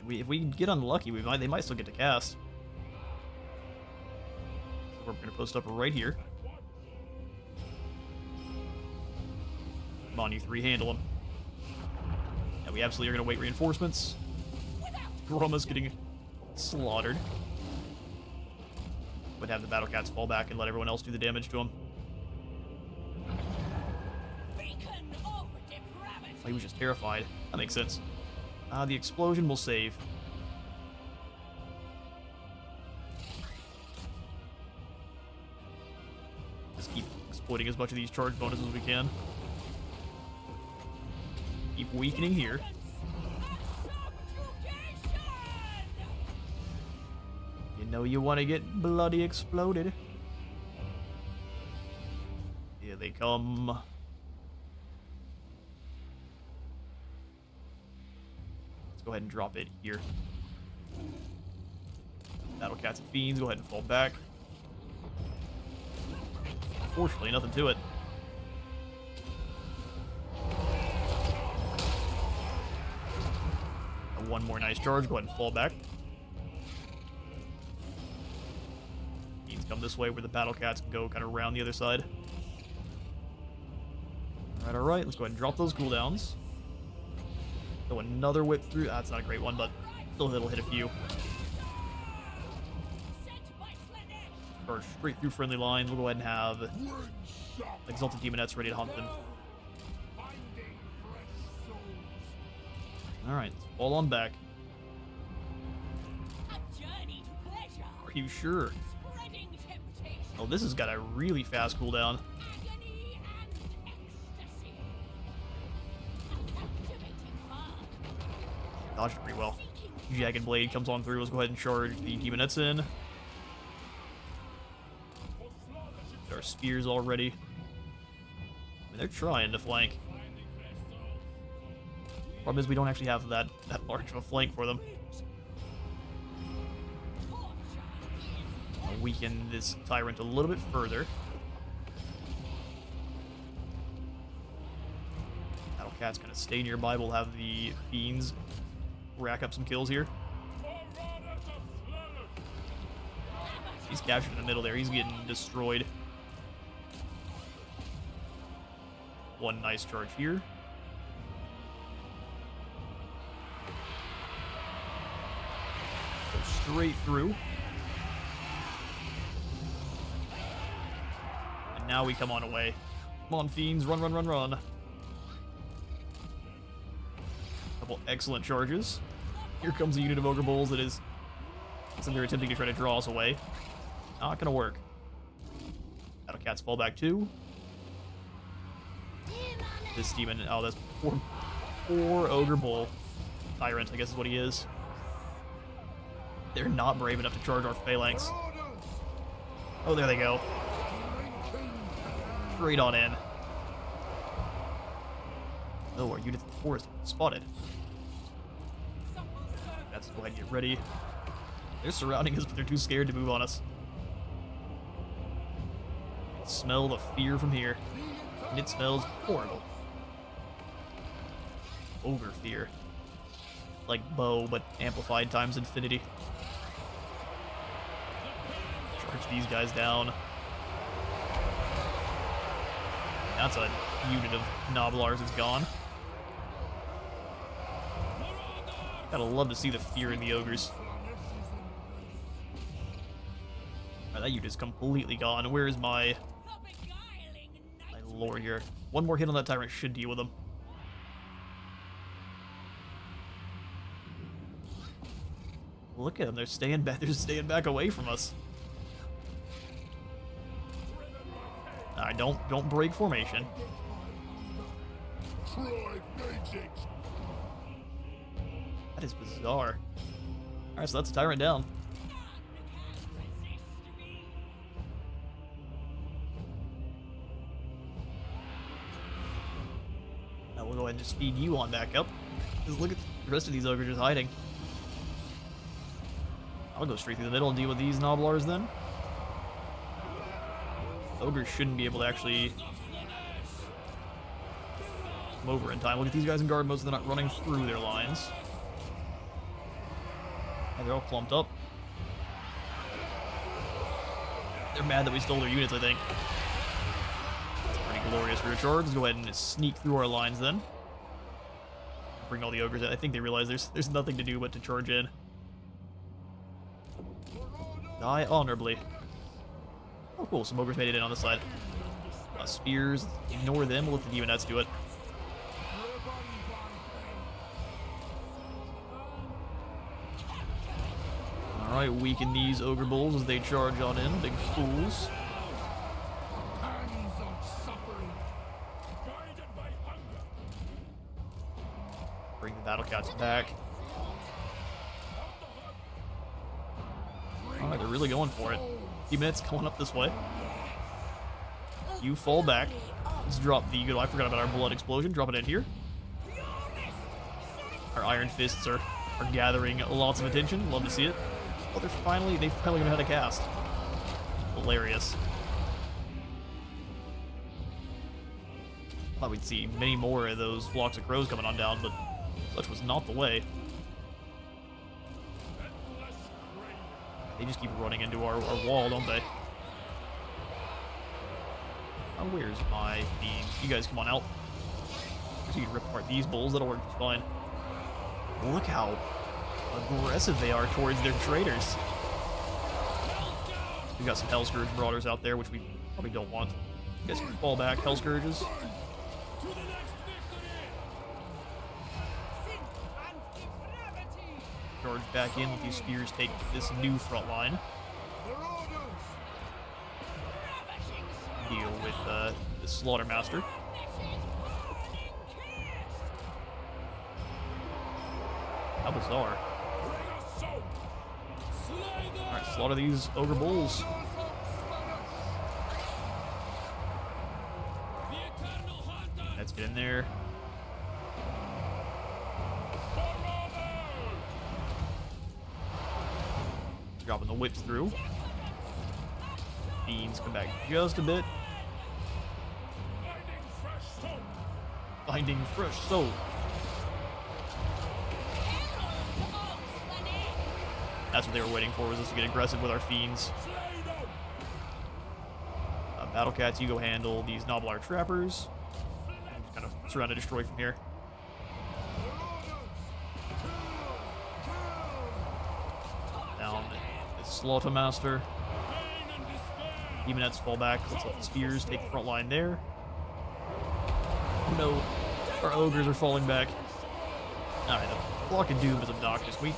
If we get unlucky, they might still get to cast. We're going to post up right here. Come on, you three, handle them. Yeah, we absolutely are going to wait reinforcements. Gromma's getting slaughtered. Would have the Battle Cats fall back and let everyone else do the damage to him. Oh, he was just terrified. That makes sense. The explosion will save. Just keep exploiting as much of these charge bonuses as we can. Keep weakening here. You know you want to get bloody exploded. Here they come. Let's go ahead and drop it here. Battle Cats and Fiends, go ahead and fall back. Unfortunately, nothing to it. One more nice charge, go ahead and fall back. Fiends come this way where the Battle Cats can go kind of around the other side. Alright, let's go ahead and drop those cooldowns. Go another whip through. That's not a great one, but still it'll hit a few. Or straight through friendly lines. We'll go ahead and have Exalted Demonettes ready to hunt them. Alright, let's fall on back. Are you sure? Oh, this has got a really fast cooldown. Dodged pretty well. Jagged Blade comes on through. Let's go ahead and charge the Demonettes in. Our spears already. I mean, they're trying to flank. Problem is we don't actually have that large of a flank for them. I'll weaken this Tyrant a little bit further. Battle Cat's gonna stay nearby. We'll have the Fiends rack up some kills here. He's captured in the middle there. He's getting destroyed. one nice charge here. Go straight through. And now we come on away. Come on, fiends, run, run, run, run. Couple excellent charges. Here comes a unit of Ogre Bulls that is... So they're attempting to try to draw us away. Not gonna work. Battle Cats fall back 2. This demon, oh, that's poor Ogre Bull. Tyrant, I guess is what he is. They're not brave enough to charge our phalanx. Oh, there they go. Straight on in. Oh, our units in the forest spotted. Let's go ahead and get ready. They're surrounding us, but they're too scared to move on us. I can smell the fear from here. And it smells horrible. Ogre fear. Like bow, but amplified times infinity. Charge these guys down. That's a unit of Noblars that's gone. Gotta love to see the fear in the ogres. Right, that unit is completely gone. Where is my lord here? One more hit on that tyrant should deal with him. Look at them, they're staying back. They're staying back away from us. Alright, don't break formation. That is bizarre. Alright, so that's a tyrant down. Now we'll go ahead and just speed you on back up. Just look at the rest of these ogres just hiding. I'll go straight through the middle and deal with these Noblars then. Ogres shouldn't be able to actually come over in time. Look at these guys in guard mode so they're not running through their lines. And they're all clumped up. They're mad that we stole their units, I think. That's pretty glorious rear charge. Let's go ahead and sneak through our lines then. Bring all the ogres in. I think they realize there's nothing to do but to charge in. Die honorably. Oh cool, some ogres made it in on the side. Spears, ignore them, we'll let the demonettes do it. Alright, weaken these ogre bulls as they charge on in, big fools. Bring the battle cats back. Alright, they're really going for it. Demonettes coming up this way. You fall back. Let's drop the good. I forgot about our blood explosion. Drop it in here. Our iron fists are gathering lots of attention. Love to see it. Oh, they finally learned how to cast. Hilarious. Thought we'd see many more of those flocks of crows coming on down, but such was not the way. They just keep running into our wall, don't they? Oh, where's my fiend? You guys come on out. So you can rip apart these bulls, that'll work just fine. Look how aggressive they are towards their traders. We've got some Hellscourge Marauders out there, which we probably don't want. You guys can fall back, Hellscourges. Charge back in, let these spears take this new front line. Deal with the Slaughtermaster. How bizarre. Alright, slaughter these ogre bulls. Let's get in there. Dropping the whips through. Fiends come back just a bit. Finding fresh soul. That's what they were waiting for, was us to get aggressive with our fiends. Battle Cats, you go handle these Noblar Trappers. kind of surround and destroy from here. Down the Slaughtermaster. Demonettes fall back. Let's let the spears take the front line there. Oh no, our ogres are falling back. Alright, the block of doom is obnoxious. We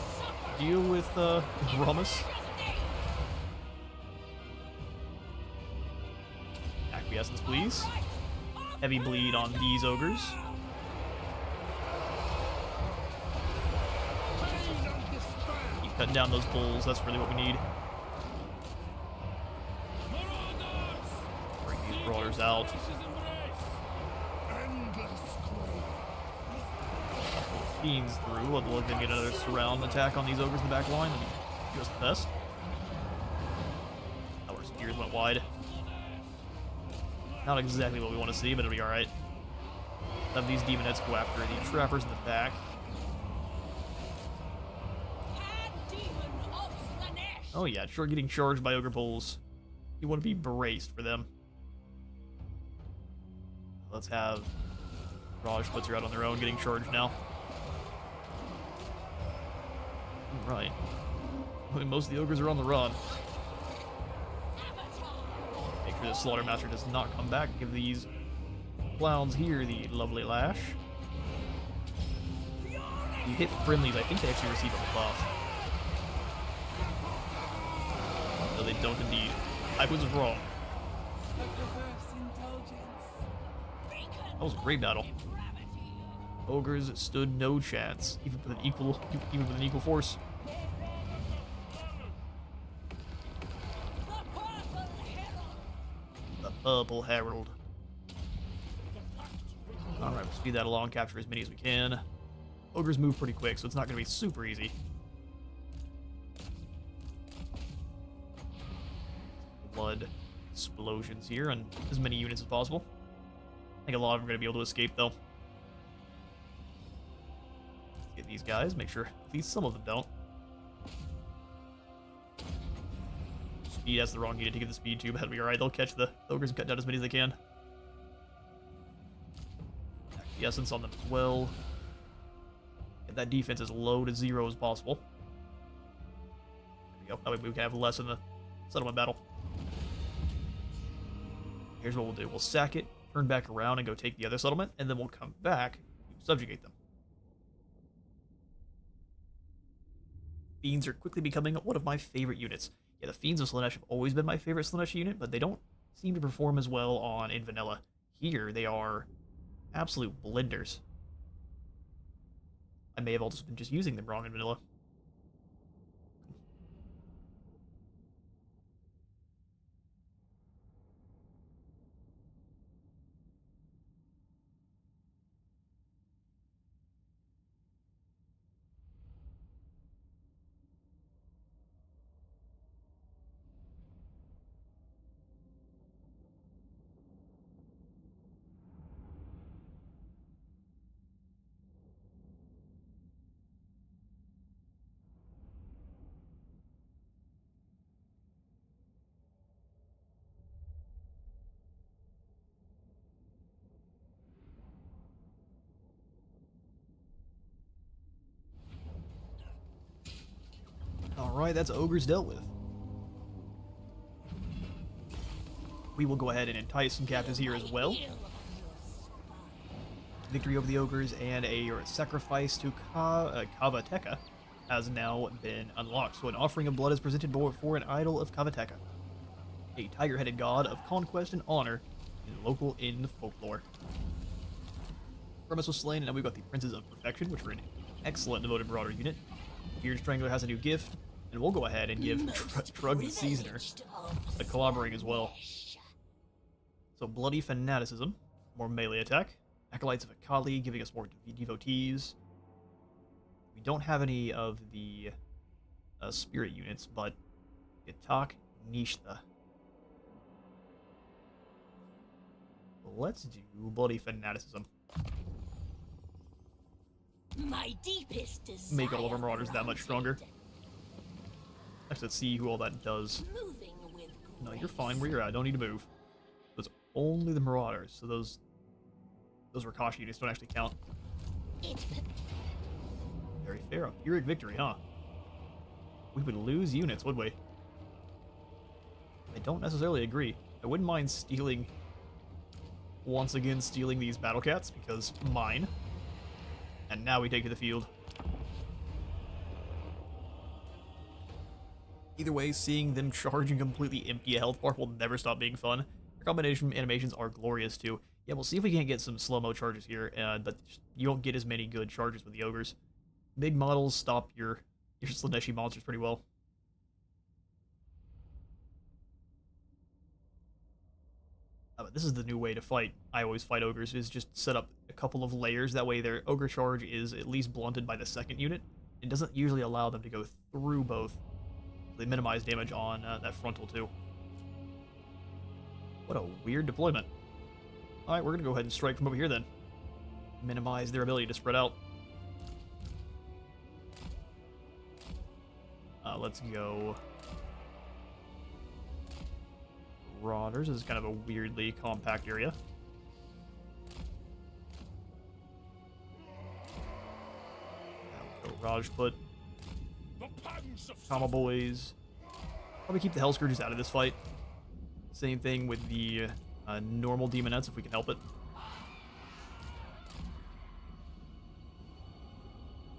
deal with Ramus. Acquiescence, please. Heavy bleed on these ogres. Keep cutting down those bulls, that's really what we need. Bring these brawlers out. Fiends through. We'll look to get another surround attack on these ogres in the back line. That'd be just the best. Our spears went wide. Not exactly what we want to see, but it'll be alright. Have these demonettes go after the trappers in the back. Oh yeah, sure, getting charged by ogre bulls. You want to be braced for them. Let's have Raj puts her out on their own, getting charged now. Right. I mean, most of the ogres are on the run. Make sure the Slaughtermaster does not come back. Give these clowns here the lovely lash. You hit friendlies, I think they actually receive a buff. No, they don't indeed. I was wrong. That was a great battle. Ogres stood no chance, even with an equal force. The Purple Herald. Alright, we'll speed that along, capture as many as we can. Ogres move pretty quick, so it's not going to be super easy. Blood explosions here, and as many units as possible. I think a lot of them are going to be able to escape, though. Get these guys, make sure at least some of them don't. Speed, that's the wrong unit to get the speed tube. That'll be alright, they'll catch the ogres and cut down as many as they can. The essence on them as well. Get that defense as low to 0 as possible. There we go. That way we can have less in the settlement battle. Here's what we'll do. We'll sack it, turn back around, and go take the other settlement, and then we'll come back to subjugate them. Fiends are quickly becoming one of my favorite units. Yeah, the Fiends of Slaanesh have always been my favorite Slaaneshi unit, but they don't seem to perform as well in vanilla. Here, they are absolute blenders. I may have also been just using them wrong in vanilla. Alright, that's ogres dealt with. We will go ahead and entice some captives here as well. Victory over the ogres and a sacrifice to Kavateka has now been unlocked. So an offering of blood is presented for an idol of Kavateka, a tiger-headed god of conquest and honor in folklore. Ramus was slain, and now we've got the Princes of Perfection, which are an excellent devoted marauder unit. Beard Strangler has a new gift, and we'll go ahead and give Trug the Seasoner a collaborating as well. So Bloody Fanaticism, more melee attack. Acolytes of Akhalee giving us more devotees. We don't have any of the spirit units, but Yatak Nishtha. Let's do Bloody Fanaticism. My deepest desire. Make all of our marauders that much stronger. Actually, let's see who all that does. No, you're fine where you're at. Don't need to move. It's only the marauders. So those Those Rakashi units don't actually count. Very fair. A Pyrrhic victory, huh? We would lose units, would we? I don't necessarily agree. I wouldn't mind stealing... Once again, stealing these battle cats, because mine. And now we take to the field. Either way, seeing them charge and completely empty a health bar will never stop being fun. Their combination animations are glorious too. Yeah, we'll see if we can't get some slow-mo charges here, but you won't get as many good charges with the ogres. Big models stop your Slaaneshi monsters pretty well. But this is the new way to fight. I always fight ogres, is just set up a couple of layers. That way their ogre charge is at least blunted by the second unit. It doesn't usually allow them to go through both. They minimize damage on that frontal too. What a weird deployment. Alright, we're going to go ahead and strike from over here then. Minimize their ability to spread out. Let's go... Marauders. This is kind of a weirdly compact area. Go Rajput. Kama boys. Probably keep the Hell Scourges out of this fight. Same thing with the normal Demonettes if we can help it.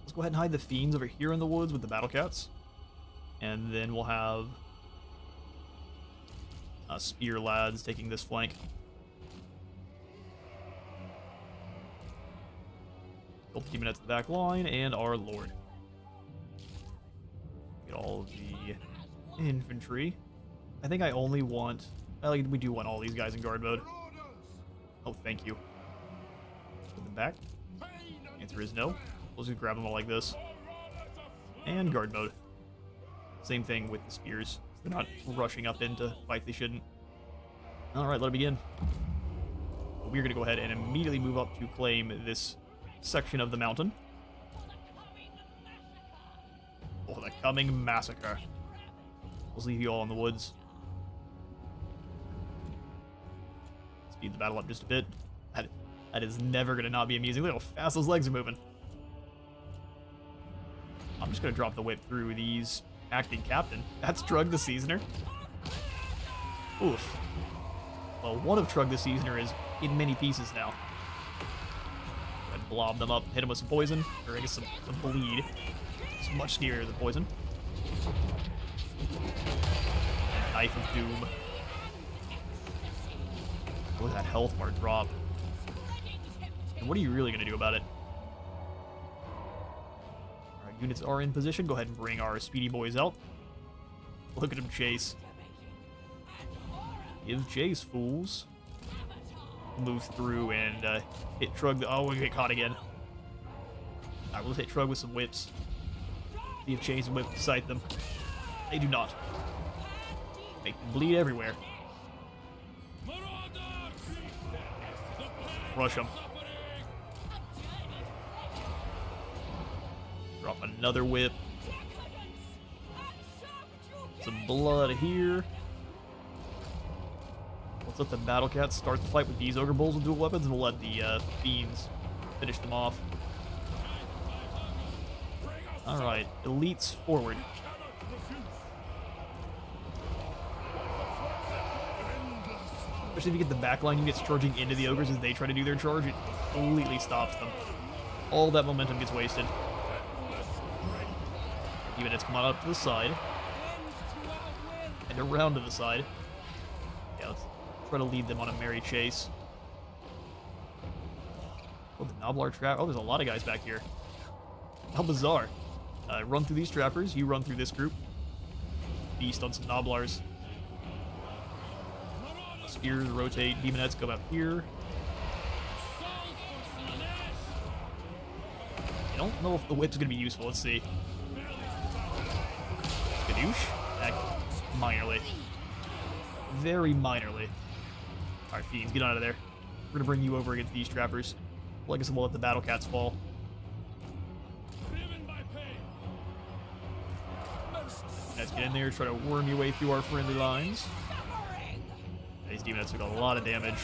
Let's go ahead and hide the Fiends over here in the woods with the Battle Cats. And then we'll have Spear Lads taking this flank. Couple Demonettes to the back line, and our Lord. Get all of the infantry. I think I only want... Well, we do want all these guys in guard mode. Oh, thank you. Put them back. Answer is no. We'll just grab them all like this. And guard mode. Same thing with the spears. They're not rushing up into fights they shouldn't. Alright, let it begin. We're going to go ahead and immediately move up to claim this section of the mountain. Oh, the coming massacre. We'll leave you all in the woods. Speed the battle up just a bit. That is never going to not be amusing. Look how fast those legs are moving. I'm just going to drop the whip through these acting captain. That's Trug the Seasoner. Oof. Well, one of Trug the Seasoner is in many pieces now. And blob them up, hit him with some poison, or I guess some bleed. It's much scarier than poison. And Knife of Doom. Look at that health bar drop. And what are you really going to do about it? Our units are in position. Go ahead and bring our speedy boys out. Look at him chase. Give chase, fools. Move through and hit Trug. Oh, we get caught again. Alright, we'll hit Trug with some whips. See if Chase and Whip sight them. They do not. Make them bleed everywhere. Rush them. Drop another whip. Some blood here. Let's let the Battle Cats start the fight with these Ogre Bulls with dual weapons, and we'll let the Fiends finish them off. Alright, elites forward. Especially if you get the backline units charging into the Ogres as they try to do their charge, it completely stops them. All that momentum gets wasted. Even it's come on up to the side. And around to the side. Yeah, let's try to lead them on a merry chase. Oh, the Noblar trap. Oh, there's a lot of guys back here. How bizarre. Run through these trappers. You run through this group. Beast on some Noblars. Spears rotate. Demonettes come up here. I don't know if the whip's going to be useful. Let's see. Skadoosh? Minorly. Very minorly. Alright, Fiends, get out of there. We're going to bring you over against these trappers. Well, I guess we'll let the Battle Cats fall. Let's get in there, try to worm your way through our friendly lines. These Demonettes took a lot of damage.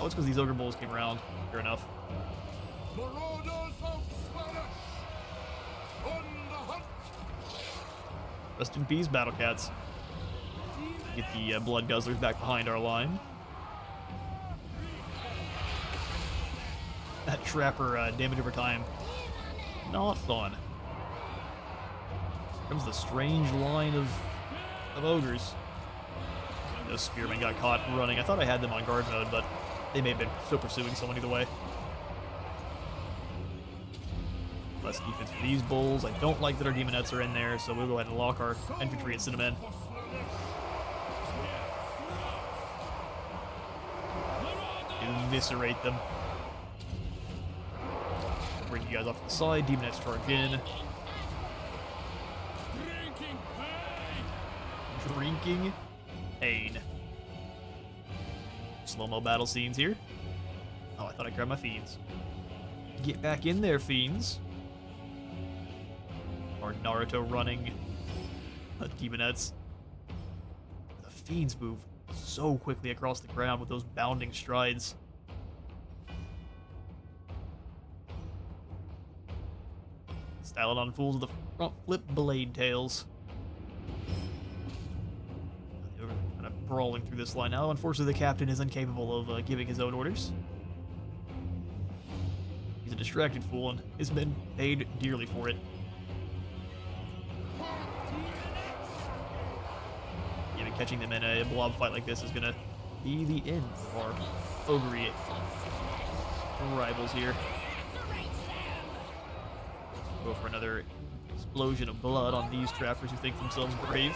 Oh, it's because these ogre bulls came around. Fair enough. Marauders of Slaanesh! On the hunt! Rest in peace, Battle Cats. Get the Blood Guzzlers back behind our line. That Trapper damage over time. Not fun. Here comes the strange line of ogres. Those spearmen got caught running. I thought I had them on guard mode, but they may have been still pursuing someone either way. Less defense for these bulls. I don't like that our demonettes are in there, so we'll go ahead and lock our infantry and send them in. Eviscerate them. Bring you guys off to the side. Demonettes charge in. Drinking pain. Slow-mo battle scenes here. Oh, I thought I grabbed my fiends. Get back in there, fiends. Or Naruto running. Demonettes. The fiends move so quickly across the ground with those bounding strides. Stylodon fools with the front flip blade tails. They're kind of brawling through this line now. Unfortunately, the captain is incapable of giving his own orders. He's a distracted fool and has been paid dearly for it. Even catching them in a blob fight like this is going to be the end of our ogre rivals here. Go for another explosion of blood on these trappers who think themselves brave.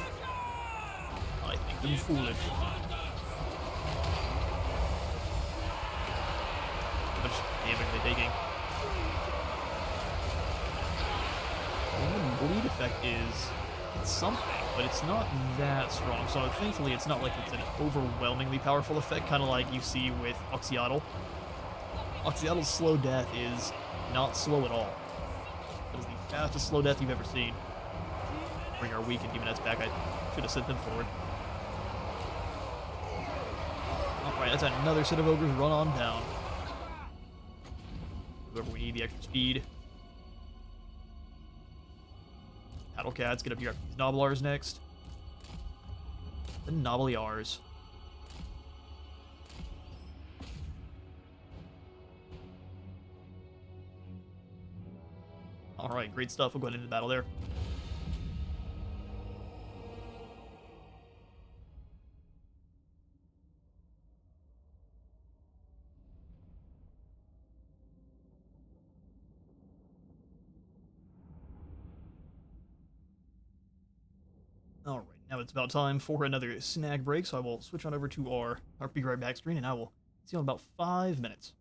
I think them foolish. How much damage are they taking? The bleed effect is it's something, but it's not that strong. So thankfully it's not like it's an overwhelmingly powerful effect, kind of like you see with Oxyotl. Oxyotl's slow death is not slow at all. It is the fastest slow death you've ever seen. Bring our weakened demonettes back. I should have sent them forward. Alright, that's another set of ogres. Run on down. Whoever we need the extra speed. Battle Cats, get up here after these Noblars next. The Nobliars. Alright, great stuff. We'll go ahead into the battle there. Alright, now it's about time for another snack break, so I will switch on over to our Be Right Back screen, and I will see you in about 5 minutes.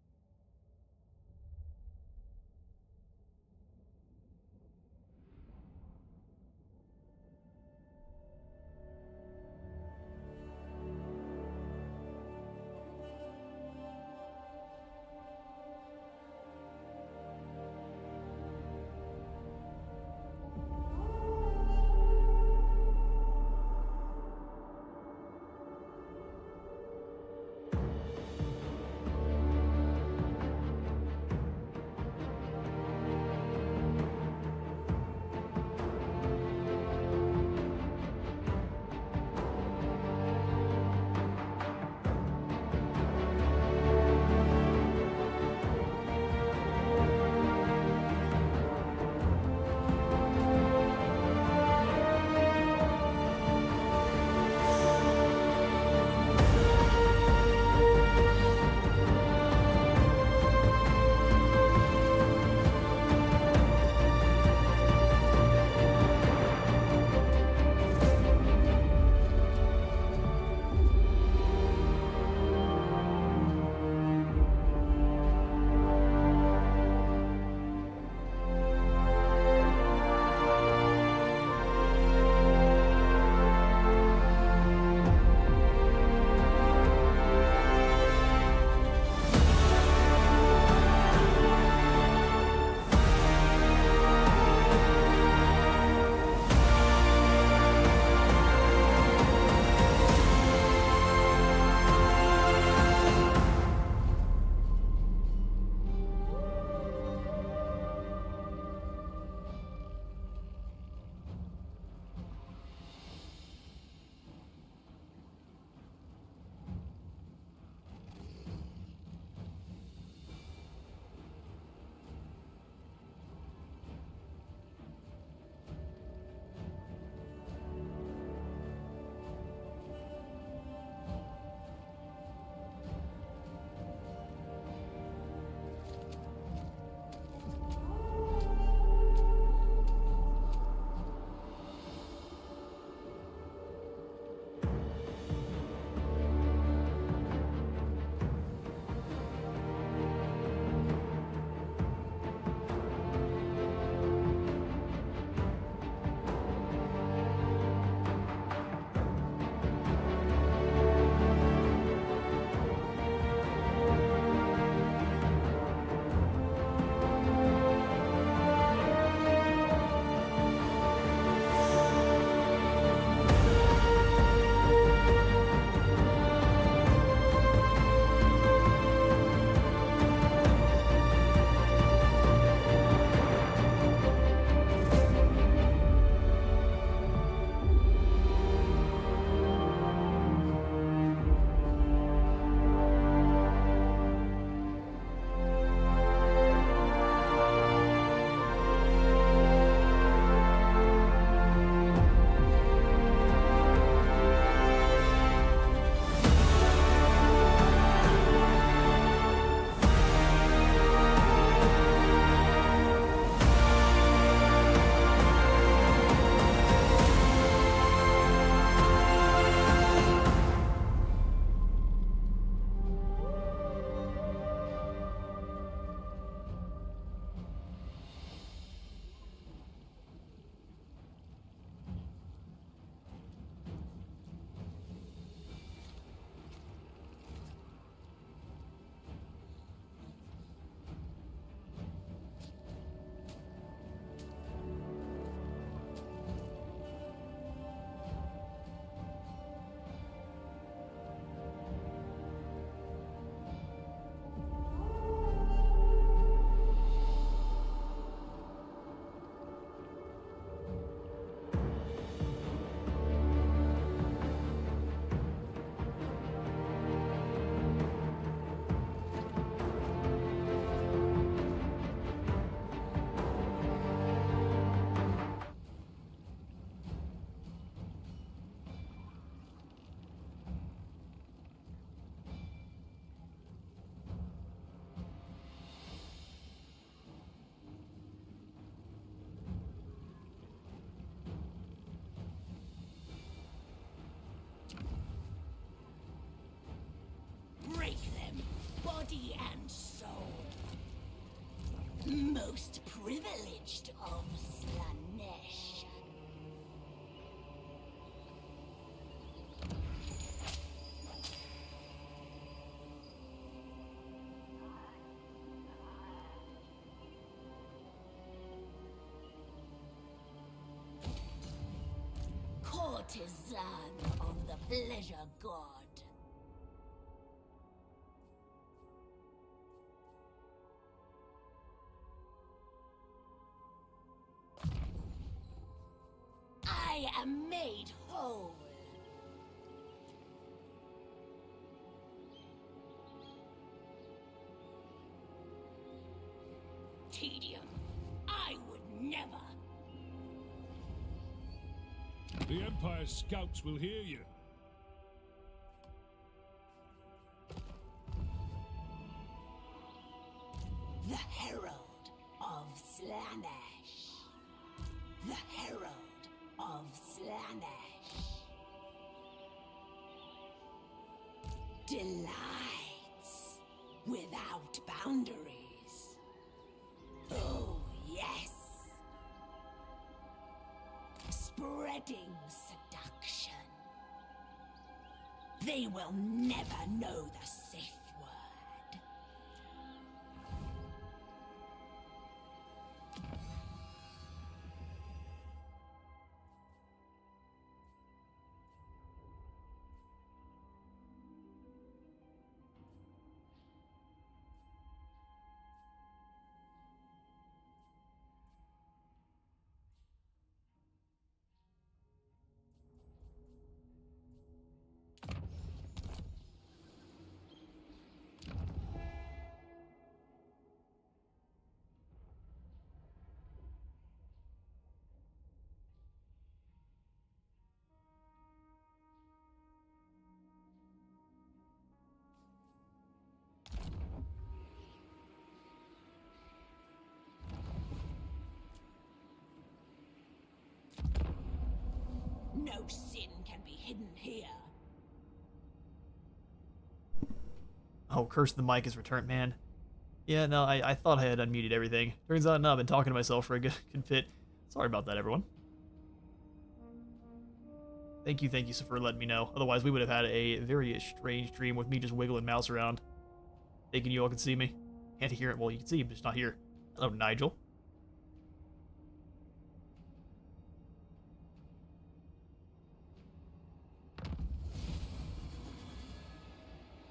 body and soul. Most privileged of Slaanesh. Courtesan of the pleasure god. I am made whole. Tedium. I would never. The Empire's scouts will hear you. The Herald of Slaanesh. The Herald of Slaanesh. Delights without boundaries. Oh, yes. Spreading seduction. They will never know the safe word. No sin can be hidden here. Oh, curse the mic is returned, man. Yeah, no, I thought I had unmuted everything. Turns out, no, I've been talking to myself for a good bit. Sorry about that, everyone. Thank you for letting me know. Otherwise, we would have had a very strange dream with me just wiggling mouse around. Thinking you all can see me. Can't hear it. Well, you can see him, just not here. Hello, Nigel.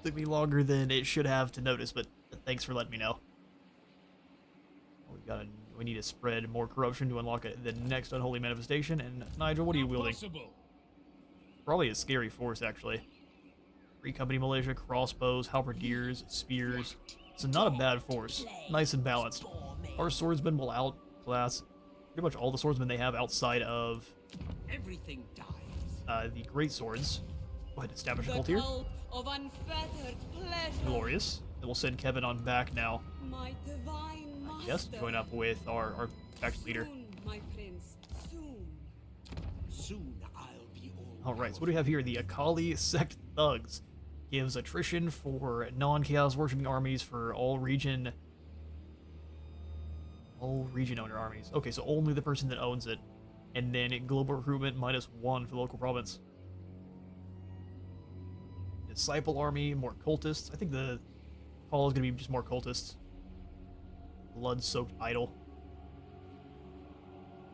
Took me longer than it should have to notice, but thanks for letting me know. We need to spread more corruption to unlock the next unholy manifestation. And Nigel, what are you wielding? Probably a scary force, actually. Free company militia, crossbows, halberdiers, spears. It's not a bad force. Nice and balanced. Our swordsmen will outclass pretty much all the swordsmen they have outside of Everything dies. the great swords. Go ahead, establish a cult here. Of unfettered pleasure. Glorious. And we'll send Kevin on back now. My divine master. Yes, join up with our faction leader. Soon, my prince, soon. Soon I'll be all. Alright, so what do we have here? The Akhalee Sect Thugs. Gives attrition for non-chaos worshipping armies for all region owner armies. Okay, so only the person that owns it. And then global recruitment -1 for the local province. Disciple army, more cultists. I think the call is going to be just more cultists. Blood-soaked idol.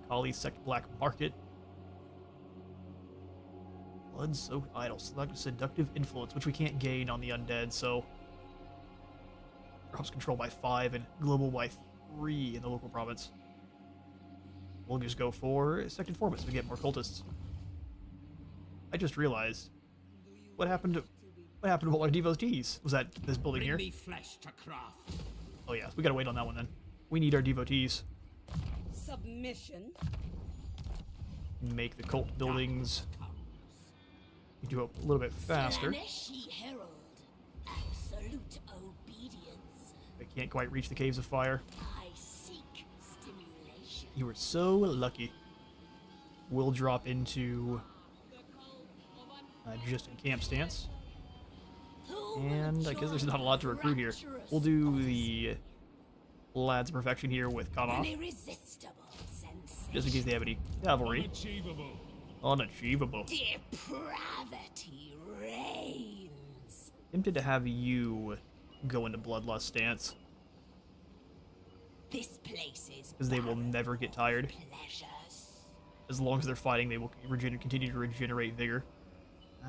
Akhalee Sect Black Market. Blood-soaked idol. Select seductive influence, which we can't gain on the undead, so drops control by 5 and global by 3 in the local province. We'll just go for Sect Informants. We get more cultists. I just realized what happened to all our devotees? Was that this building here? Bring me flesh to craft. Oh yeah, we gotta wait on that one then. We need our devotees. Submission. Make the cult buildings do a little bit faster. Slaaneshi Herald. Absolute obedience. I can't quite reach the caves of fire. I seek stimulation. You were so lucky. We'll drop into just in camp stance. And I guess there's not a lot to recruit here. We'll do the Lad's Perfection here with Kanoff, just in case they have any cavalry. Unachievable. Unachievable. Depravity reigns. Tempted to have you go into Bloodlust stance, This place is because they will never get tired. pleasures. As long as they're fighting, they will continue to regenerate vigor.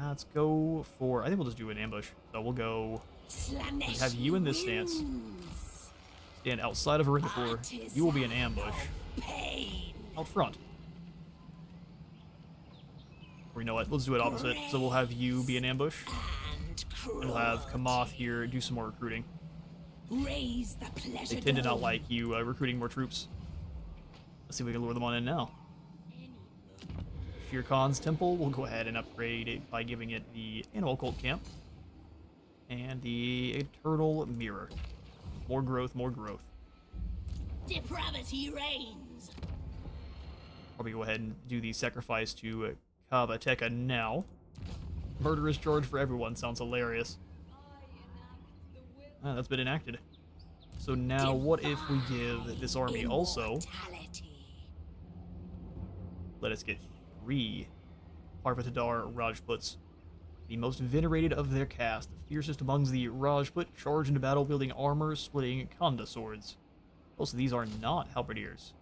Let's go for... I think we'll just do an ambush. So we'll go... Slaaneshi have you in this stance. wins. Stand outside of Arithapur. You will be an ambush. Pain. Out front. Or you know what? Let's do it opposite. So we'll have you be an ambush. And And we'll have Kamath here do some more recruiting. raise the pleasure They tend to not dome. like you recruiting more troops. Let's see if we can lure them on in now. Shere Khan's temple, we'll go ahead and upgrade it by giving it the Animal Cult Camp. And the Eternal Mirror. More growth, more growth. Depravity reigns. Probably go ahead and do the sacrifice to Kavateka now. Murderous charge for everyone sounds hilarious. Ah, that's been enacted. So now what if we give this army also... Immortality. Let us get 3 Parvatadar Rajputs, the most venerated of their caste, the fiercest amongst the Rajput, charge into battle wielding armor-splitting Khanda swords. Also, these are not halberdiers.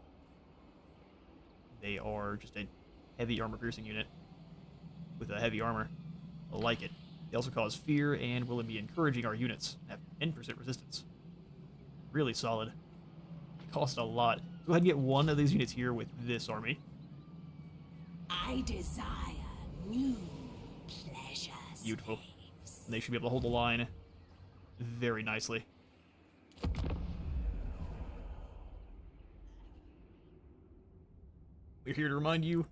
They are just a heavy armor-piercing unit with a heavy armor. I like it. They also cause fear and will be encouraging our units. Have 10% resistance. Really solid. They cost a lot. Go ahead and get one of these units here with this army. I desire new pleasures. Beautiful. And they should be able to hold the line very nicely. We're here to remind you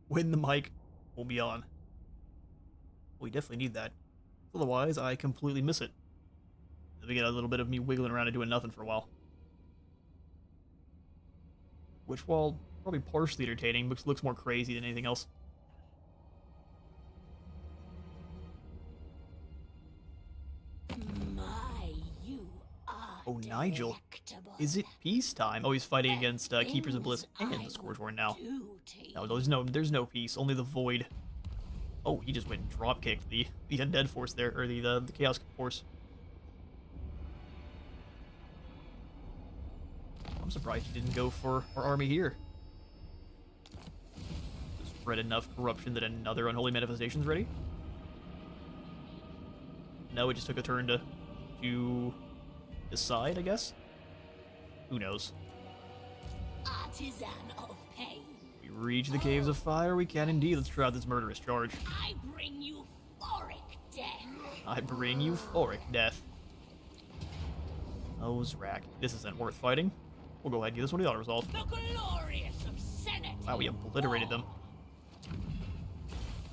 when the mic will be on. We definitely need that. Otherwise, I completely miss it. Then we get a little bit of me wiggling around and doing nothing for a while. Which, while probably partially entertaining, looks more crazy than anything else. You are Oh, Nigel. delectable. Is it peacetime? Oh, he's fighting against Keepers of Bliss and the Scourgeborn now. No, there's no peace. Only the Void. Oh, he just went and drop kicked the Undead force there, or the Chaos force. I'm surprised he didn't go for our army here. Spread enough corruption that another unholy manifestation's ready. No, it just took a turn to decide, I guess. Who knows? Artisan of pain. We reach the Caves of Fire. We can indeed. Let's try out this murderous charge. I bring you Auric death. I bring you Auric death. Oh, Zrak. This isn't worth fighting. We'll go ahead and give this one to auto-resolve. The glorious obscenity. Wow, we obliterated them.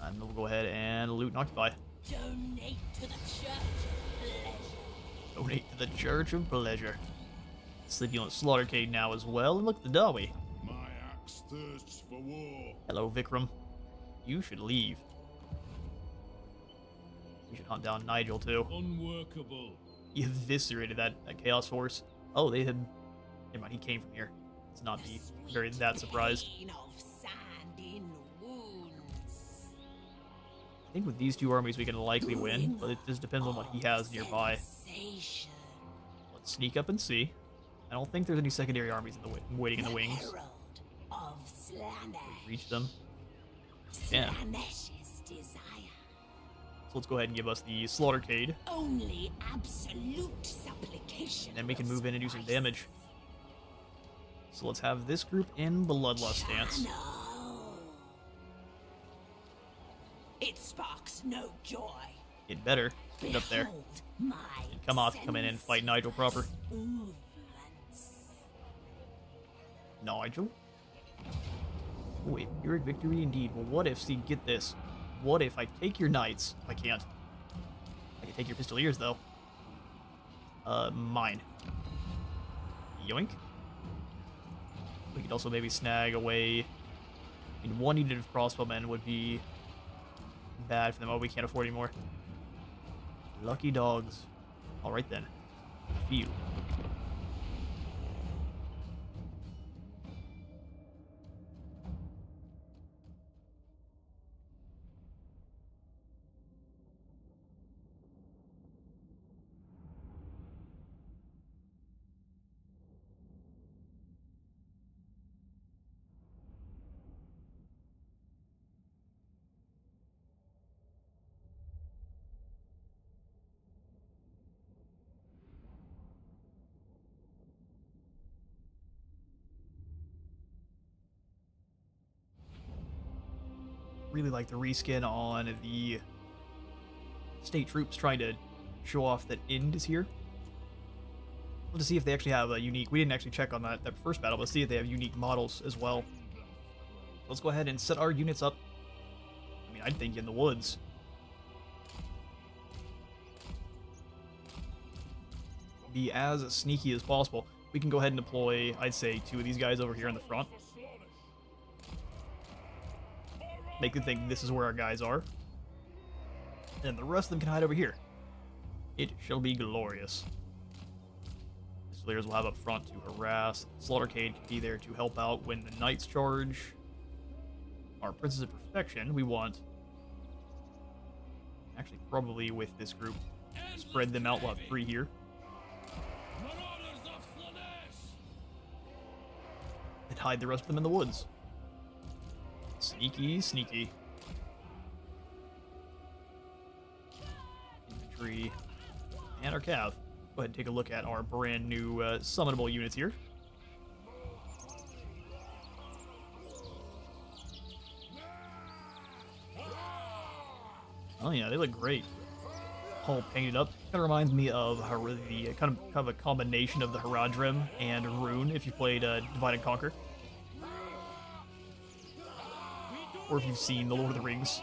And we'll go ahead and loot and occupy. Donate to the Church of Pleasure. Donate to the Church of Pleasure. Sleeping on the Slaughtercade now as well. And look at the Dawi. My axe thirsts for war. Hello, Vikram. You should leave. We should hunt down Nigel, too. Unworkable. He eviscerated that Chaos Force. Oh, they had... Never mind, he came from here. Let's not be very that surprised. Pain of sand in wounds. I think with these two armies we can likely win, but it just depends on what he has nearby. Sensation. Let's sneak up and see. I don't think there's any secondary armies in the waiting in the wings. Herald of Slaanesh. Reach them. Yeah. Slaanesh's desire. So let's go ahead and give us the Slaughtercade, Only absolute supplication. and then we can move in and do some damage. So let's have this group in Bloodlust stance. No. It sparks no joy. It better get up there. Behold my And come off, come in and fight Nigel proper. movements. Nigel? Wait, Pyrrhic victory indeed. Well, what if, see, get this. What if I take your knights? I can't. I can take your pistoliers, though. Mine. Yoink. We could also maybe snag away... I mean, one unit of crossbowmen would be bad for them. Oh, we can't afford any more. Lucky dogs. Alright then. Few. Really like the reskin on the state troops, trying to show off that Ind is here. We'll see if they actually have a unique... We didn't actually check on that first battle, but see if they have unique models as well. Let's go ahead and set our units up. I mean, I'd think in the woods. Be as sneaky as possible. We can go ahead and deploy, I'd say, 2 of these guys over here in the front. Make them think this is where our guys are. And the rest of them can hide over here. It shall be glorious. Slayers will have up front to harass. Slaughtercade can be there to help out when the knights charge. Our Princes of Perfection, we want... Actually, probably with this group. Spread them out, we'll have 3 here. Marauders of Slaanesh! And hide the rest of them in the woods. Sneaky, sneaky. Infantry. And our cav. Go ahead and take a look at our brand new summonable units here. Oh yeah, they look great. All painted up. Kind of reminds me of the kind of a combination of the Haradrim and Rune if you played Divide and Conquer. Or if you've seen The Lord of the Rings.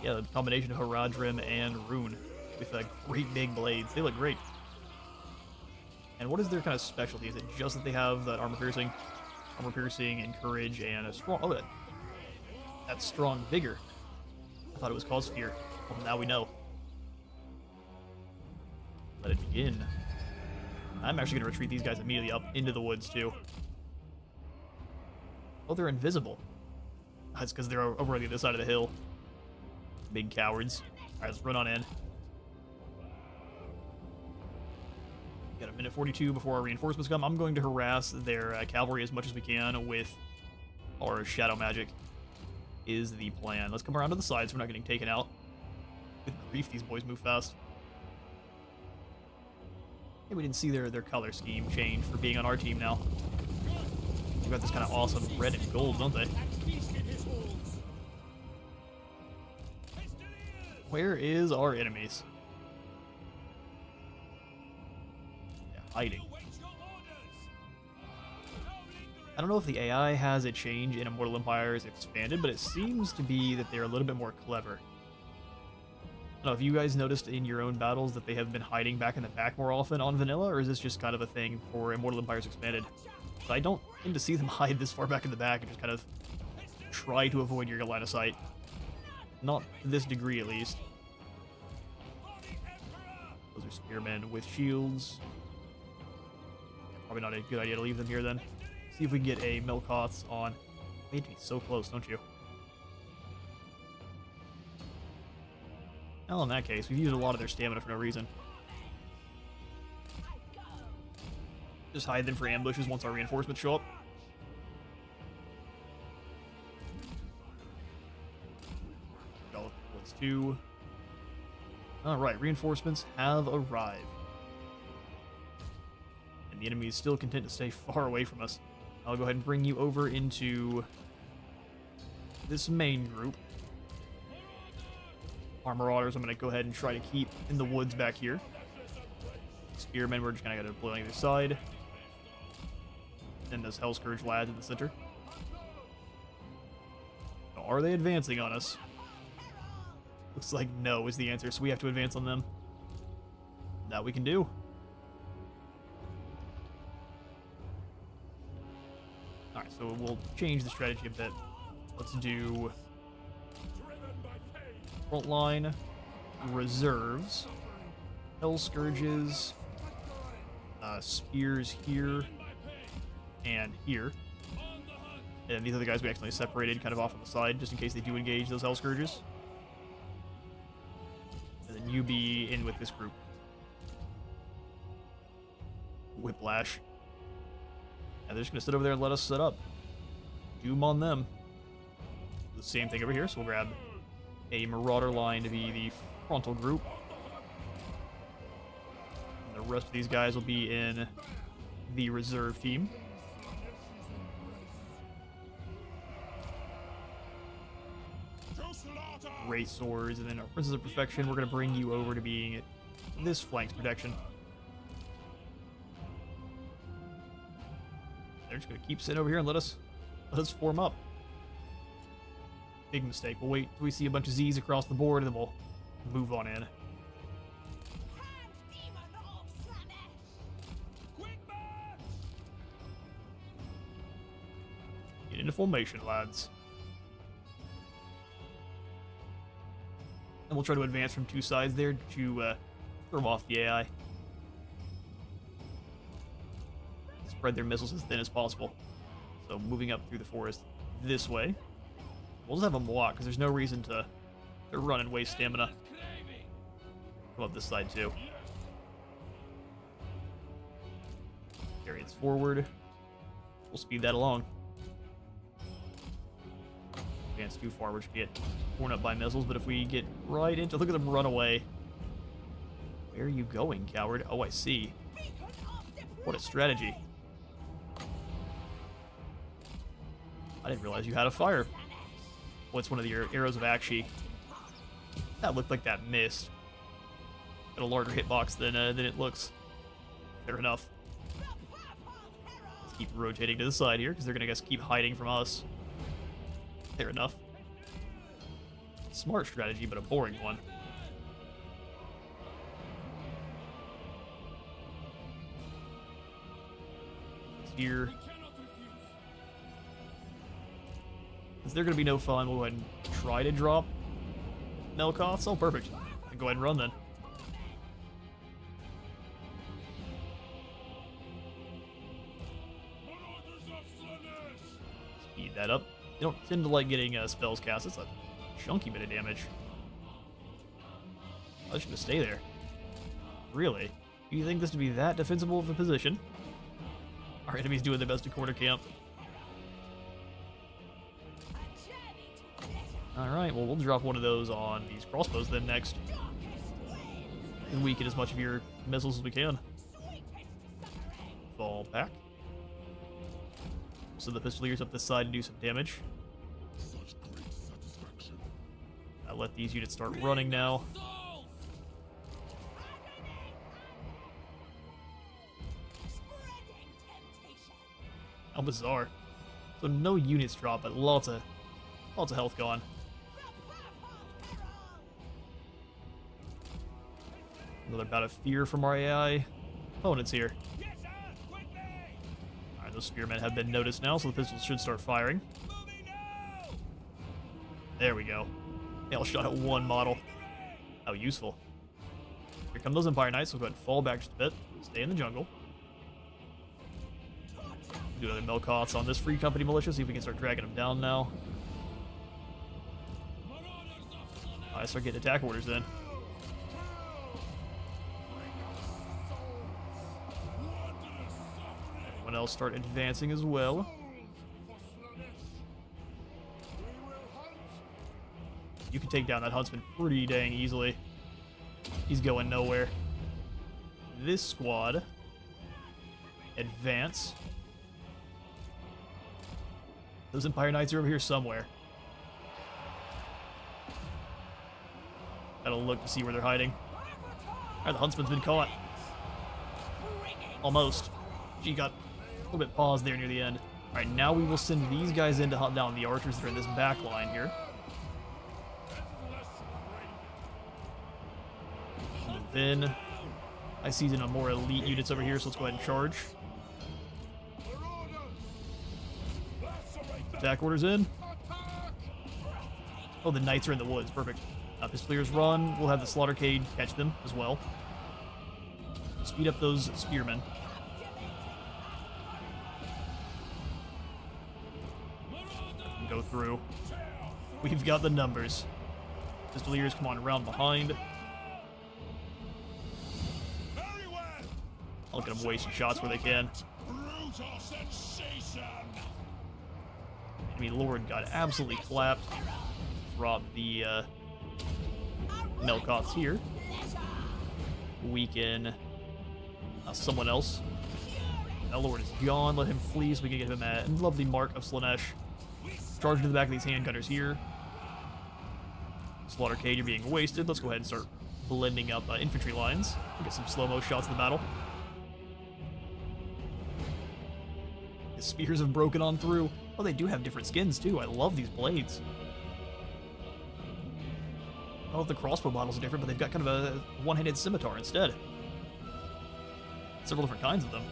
Yeah, the combination of Haradrim and Rune with great big blades. They look great. And what is their kind of specialty? Is it just that they have that armor piercing, and courage, and a strong... Oh, that's strong vigor. I thought it was cause fear. Well, now we know. Let it begin. I'm actually going to retreat these guys immediately up into the woods, too. Oh, they're invisible. That's because they're over on the other side of the hill. Big cowards. Alright, let's run on in. Got a minute 42 before our reinforcements come. I'm going to harass their cavalry as much as we can with our shadow magic is the plan. Let's come around to the sides so we're not getting taken out. Good grief, these boys move fast. Hey, we didn't see their color scheme change for being on our team now. They've got this kind of awesome red and gold, don't they? Where is our enemies? They're hiding. I don't know if the AI has a change in Immortal Empires expanded, but it seems to be that they're a little bit more clever. I don't know if you guys noticed in your own battles that they have been hiding back in the back more often on vanilla, or is this just kind of a thing for Immortal Empires expanded? But I don't seem to see them hide this far back in the back and just kind of try to avoid your line of sight. Not to this degree, at least. Those are spearmen with shields. Probably not a good idea to leave them here, then. See if we can get a Milkoth's on. We need to be so close, don't you? Well, in that case, we've used a lot of their stamina for no reason. Just hide them for ambushes once our reinforcements show up. Go, let's do. Alright, reinforcements have arrived. And the enemy is still content to stay far away from us. I'll go ahead and bring you over into this main group. Our marauders, I'm going to go ahead and try to keep in the woods back here. Spearmen, we're just going to deploy on either side. And those Hellscourge lads in the center. Are they advancing on us? Looks like no is the answer, so we have to advance on them. That we can do. Alright, so we'll change the strategy a bit. Let's do Frontline, reserves, Hell Scourges, spears here and here. And these other guys we accidentally separated kind of off on the side just in case they do engage those Hell Scourges. And then you be in with this group. Whiplash. And they're just going to sit over there and let us set up. Doom on them. The same thing over here, so we'll grab a Marauder line to be the frontal group. And the rest of these guys will be in the reserve team. Great swords, and then our Princess of Perfection, we're going to bring you over to being this flank's protection. They're just going to keep sitting over here and let us form up. Big mistake. We'll wait till we see a bunch of Z's across the board, and then we'll move on in. Hand demon of Slaanesh! Quick march! Get into formation, lads. And we'll try to advance from two sides there to throw off the AI. Spread their missiles as thin as possible. So moving up through the forest this way. We'll just have them walk, because there's no reason to run and waste stamina. Come up this side, too. Chariots forward. We'll speed that along. Advance too far, we're just get torn up by missiles, but if we get right into... Look at them run away. Where are you going, coward? Oh, I see. What a strategy. I didn't realize you had a fire. What's one of your arrows of Akhalee? That looked like that missed. Got a larger hitbox than it looks. Fair enough. Let's keep rotating to the side here, because they're going to keep hiding from us. Fair enough. Smart strategy, but a boring one. Here. Is there going to be no fun? We'll go ahead and try to drop Melkoths. Oh, perfect. Go ahead and run then. Speed that up. They don't tend to like getting spells cast. It's a chunky bit of damage. I was just going to stay there. Really? Do you think this to be that defensible of a position? Our enemy's doing their best to corner camp. Alright, well, we'll drop one of those on these crossbows then next. And weaken as much of your missiles as we can. Fall back. So the pistoliers up this side to do some damage. I'll let these units start running now. How bizarre. So no units drop, but lots of health gone. Another bout of fear from our AI opponents here. Alright, those spearmen have been noticed now, so the pistols should start firing. There we go. They all shot at one model. How useful. Here come those Empire Knights, so we'll go ahead and fall back just a bit. Stay in the jungle. Do another Melkoths on this Free Company militia, see if we can start dragging them down now. Alright, start getting attack orders then. Everyone else start advancing as well. You can take down that huntsman pretty dang easily. He's going nowhere. This squad advance. Those Empire Knights are over here somewhere. Gotta look to see where they're hiding. Alright, the huntsman's been caught. Almost. She got a little bit paused there near the end. Alright, now we will send these guys in to hunt down the archers that are in this back line here. And then I see some more elite units over here, so let's go ahead and charge. Attack orders in. Oh, the knights are in the woods. Perfect. Pistoliers run. We'll have the Slaughtercade catch them as well. Speed up those spearmen. Go through. We've got the numbers. Pistoliers, come on, around behind. I'll get them wasting shots where they can. Enemy Lord got absolutely clapped. Rob the Melkoths here. Weaken someone else. That Lord is gone. Let him flee so we can get him a lovely mark of Slaanesh. Charge into the back of these handgunners here. Slaughtercade, you're being wasted. Let's go ahead and start blending up infantry lines. We'll get some slow-mo shots in the battle. The spears have broken on through. Oh, they do have different skins, too. I love these blades. Oh, the crossbow models are different, but they've got kind of a one-handed scimitar instead. Several different kinds of them.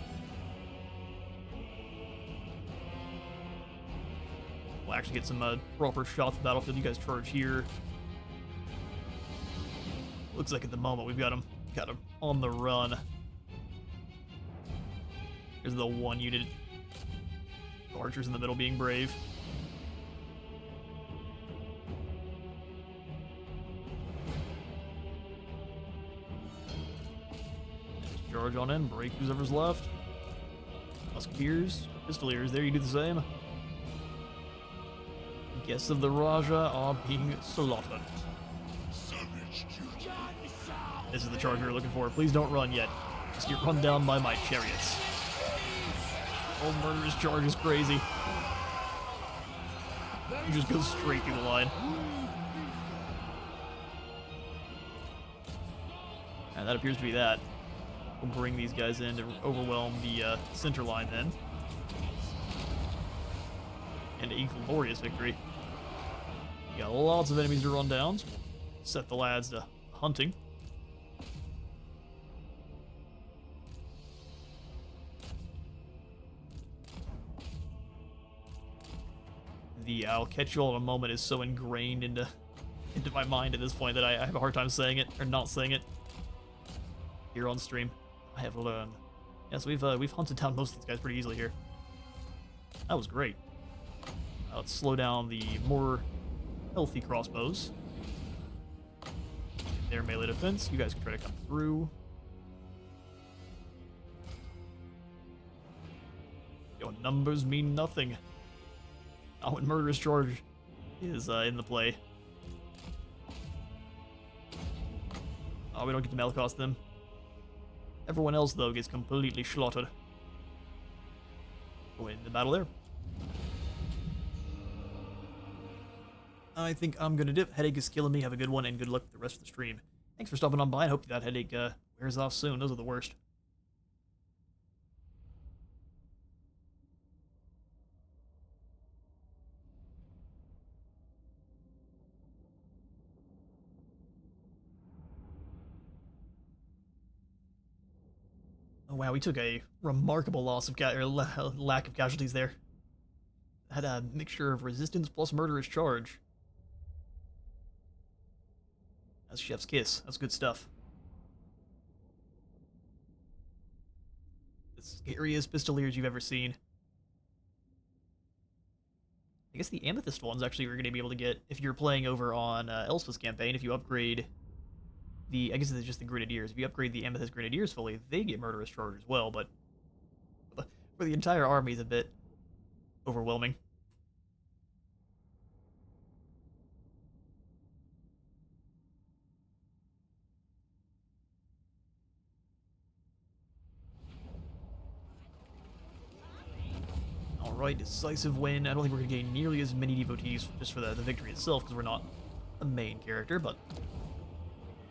We'll actually get some proper shots of the battlefield. You guys charge here. Looks like at the moment we've got them on the run. Here's the one unit. The archers in the middle being brave. Just charge on in, break whoever's left. Musketeers, pistoliers, there you do the same. Guests of the Raja are being slaughtered. This is the charge we were looking for. Please don't run yet. Just get run down by my chariots. Oh, murderous charge is crazy. You just go straight through the line. And that appears to be that. We'll bring these guys in to overwhelm the center line then. And a glorious victory. You got lots of enemies to run down, so we'll set the lads to hunting. The "I'll catch you all in a moment" is so ingrained into my mind at this point that I have a hard time saying it, or not saying it, here on stream. I have learned. Yes, we've hunted down most of these guys pretty easily here. That was great. Let's slow down the more healthy crossbows. Their melee defense. You guys can try to come through. Your numbers mean nothing. Oh, when murderous charge is in the play. Oh, we don't get to Melkoth them. Everyone else, though, gets completely slaughtered. Go in the battle there. I think I'm gonna dip. Headache is killing me. Have a good one, and good luck with the rest of the stream. Thanks for stopping on by. I hope that headache wears off soon. Those are the worst. Oh wow, we took a remarkable loss of lack of casualties there. Had a mixture of resistance plus murderous charge. That's Chef's Kiss. That's good stuff. The scariest pistoliers you've ever seen. I guess the Amethyst ones actually we're going to be able to get if you're playing over on Elspeth's campaign. If you upgrade the, I guess it's just the Grenadiers. If you upgrade the Amethyst Grenadiers fully, they get murderous charge as well, but for the entire army is a bit overwhelming. Alright, decisive win. I don't think we're going to gain nearly as many devotees just for the victory itself, because we're not a main character, but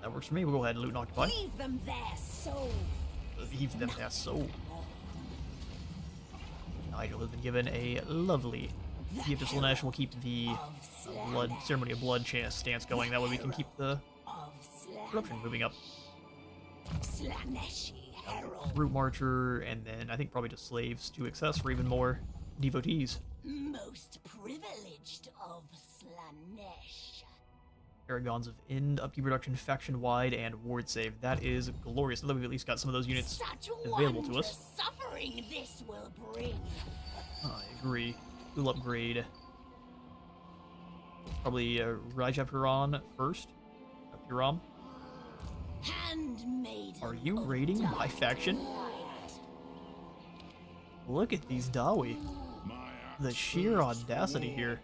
that works for me. We'll go ahead and loot and occupy. Leave them their soul. Leave them their soul. Nigel has been given a lovely gift of Slaanesh. We'll keep the ceremony of blood stance going. That way we can keep the corruption moving up. Slaaneshi herald. Root Marcher, and then I think probably just slaves to excess for even more devotees. Most privileged of Slaanesh. Paragons of Ind, upkeep reduction faction-wide, and ward save. That is glorious. Now that we've at least got some of those units Such available to wondrous us. suffering this will bring. I agree. We'll upgrade. Probably Raja Puran first. Puram. Handmaiden Are you of raiding my dark faction? light. Look at these Dawi. My The axe sheer burns audacity raw. here.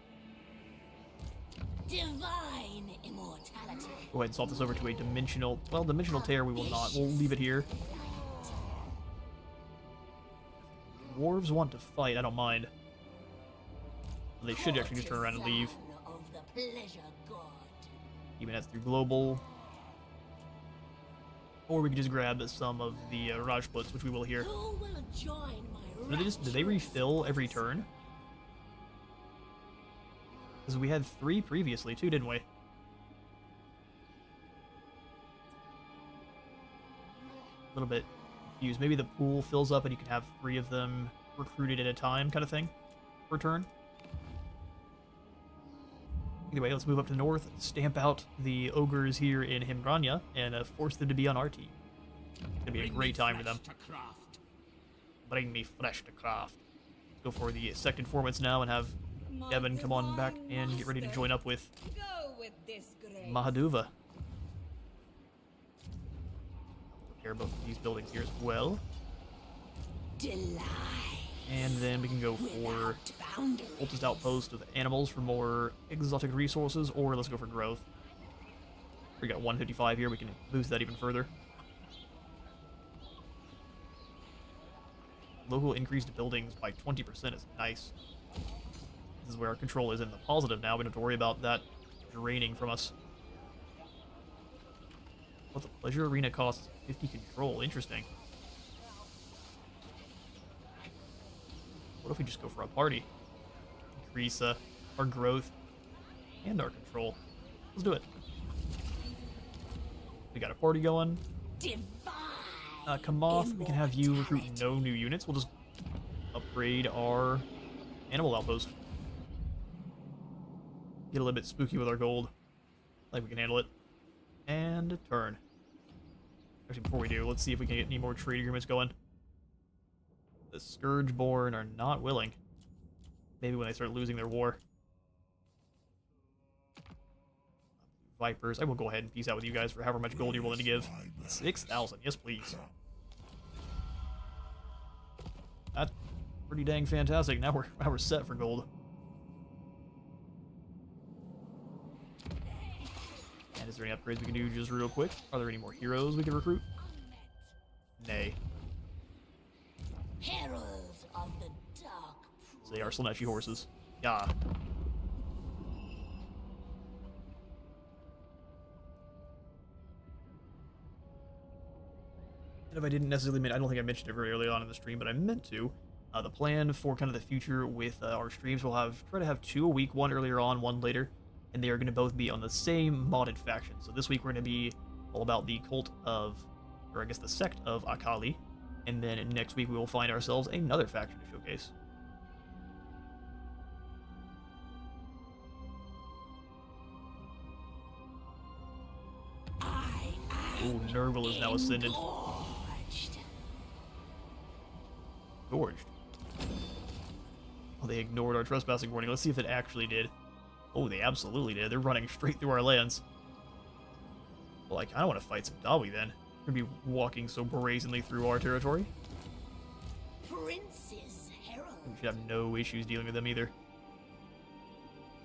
Divine immortality. Go ahead and swap this over to a dimensional. Well, dimensional tear we will not. We'll leave it here. Dwarves want to fight. I don't mind. They should actually just turn around and leave. Courtesan of the pleasure god. Even that's through global. Or we could just grab some of the Rajputs, which we will here. Who will join my Do they refill every turn? Because we had 3 previously too, didn't we? A little bit confused. Maybe the pool fills up and you can have 3 of them recruited at a time, kind of thing, per turn. Either way, let's move up to the north, stamp out the ogres here in Himranya, and force them to be on our team. It's gonna be a great time for them. Bring me flesh to craft. Let's go for the Sect Informants now and have My Devin come on back divine and get ready to master. join up with Go with this grace. Mahaduva. Repair both of these buildings here as well. delight. And then we can go for Without boundaries. Cultist Outpost of Animals for more exotic resources, or let's go for growth. We got 155 here, we can boost that even further. Local increased buildings by 20% is nice. This is where our control is in the positive now. We don't have to worry about that draining from us. What the Pleasure Arena costs 50 control. Interesting. What if we just go for a party? Increase our growth and our control. Let's do it. We got a party going. Divine. Come off. We can have you recruit no new units. We'll just upgrade our animal outpost. Get a little bit spooky with our gold. Like we can handle it. And turn. Actually, before we do, let's see if we can get any more trade agreements going. The Scourgeborn are not willing. Maybe when they start losing their war. Vipers, I will go ahead and peace out with you guys for however much gold you're willing to give. 6,000, yes please. That's pretty dang fantastic. Now we're set for gold. And is there any upgrades we can do just real quick? Are there any more heroes we can recruit? Nay. Heralds of the dark. They are Slaaneshi horses. Yeah. And if I didn't necessarily I don't think I mentioned it very early on in the stream, but I meant to. The plan for kind of the future with our streams, we'll try to have 2 a week, 1 earlier on, 1 later, and they are going to both be on the same modded faction. So this week we're going to be all about the cult of, or I guess the sect of Akhalee, and then next week we will find ourselves another faction to showcase. Ooh, Nurgle is now ascended. Gorged. Oh, they ignored our trespassing warning. Let's see if it actually did. Oh, they absolutely did. They're running straight through our lands. Well, I kind of want to fight some Dawi then. We're going to be walking so brazenly through our territory. Prince's herald. We should have no issues dealing with them either.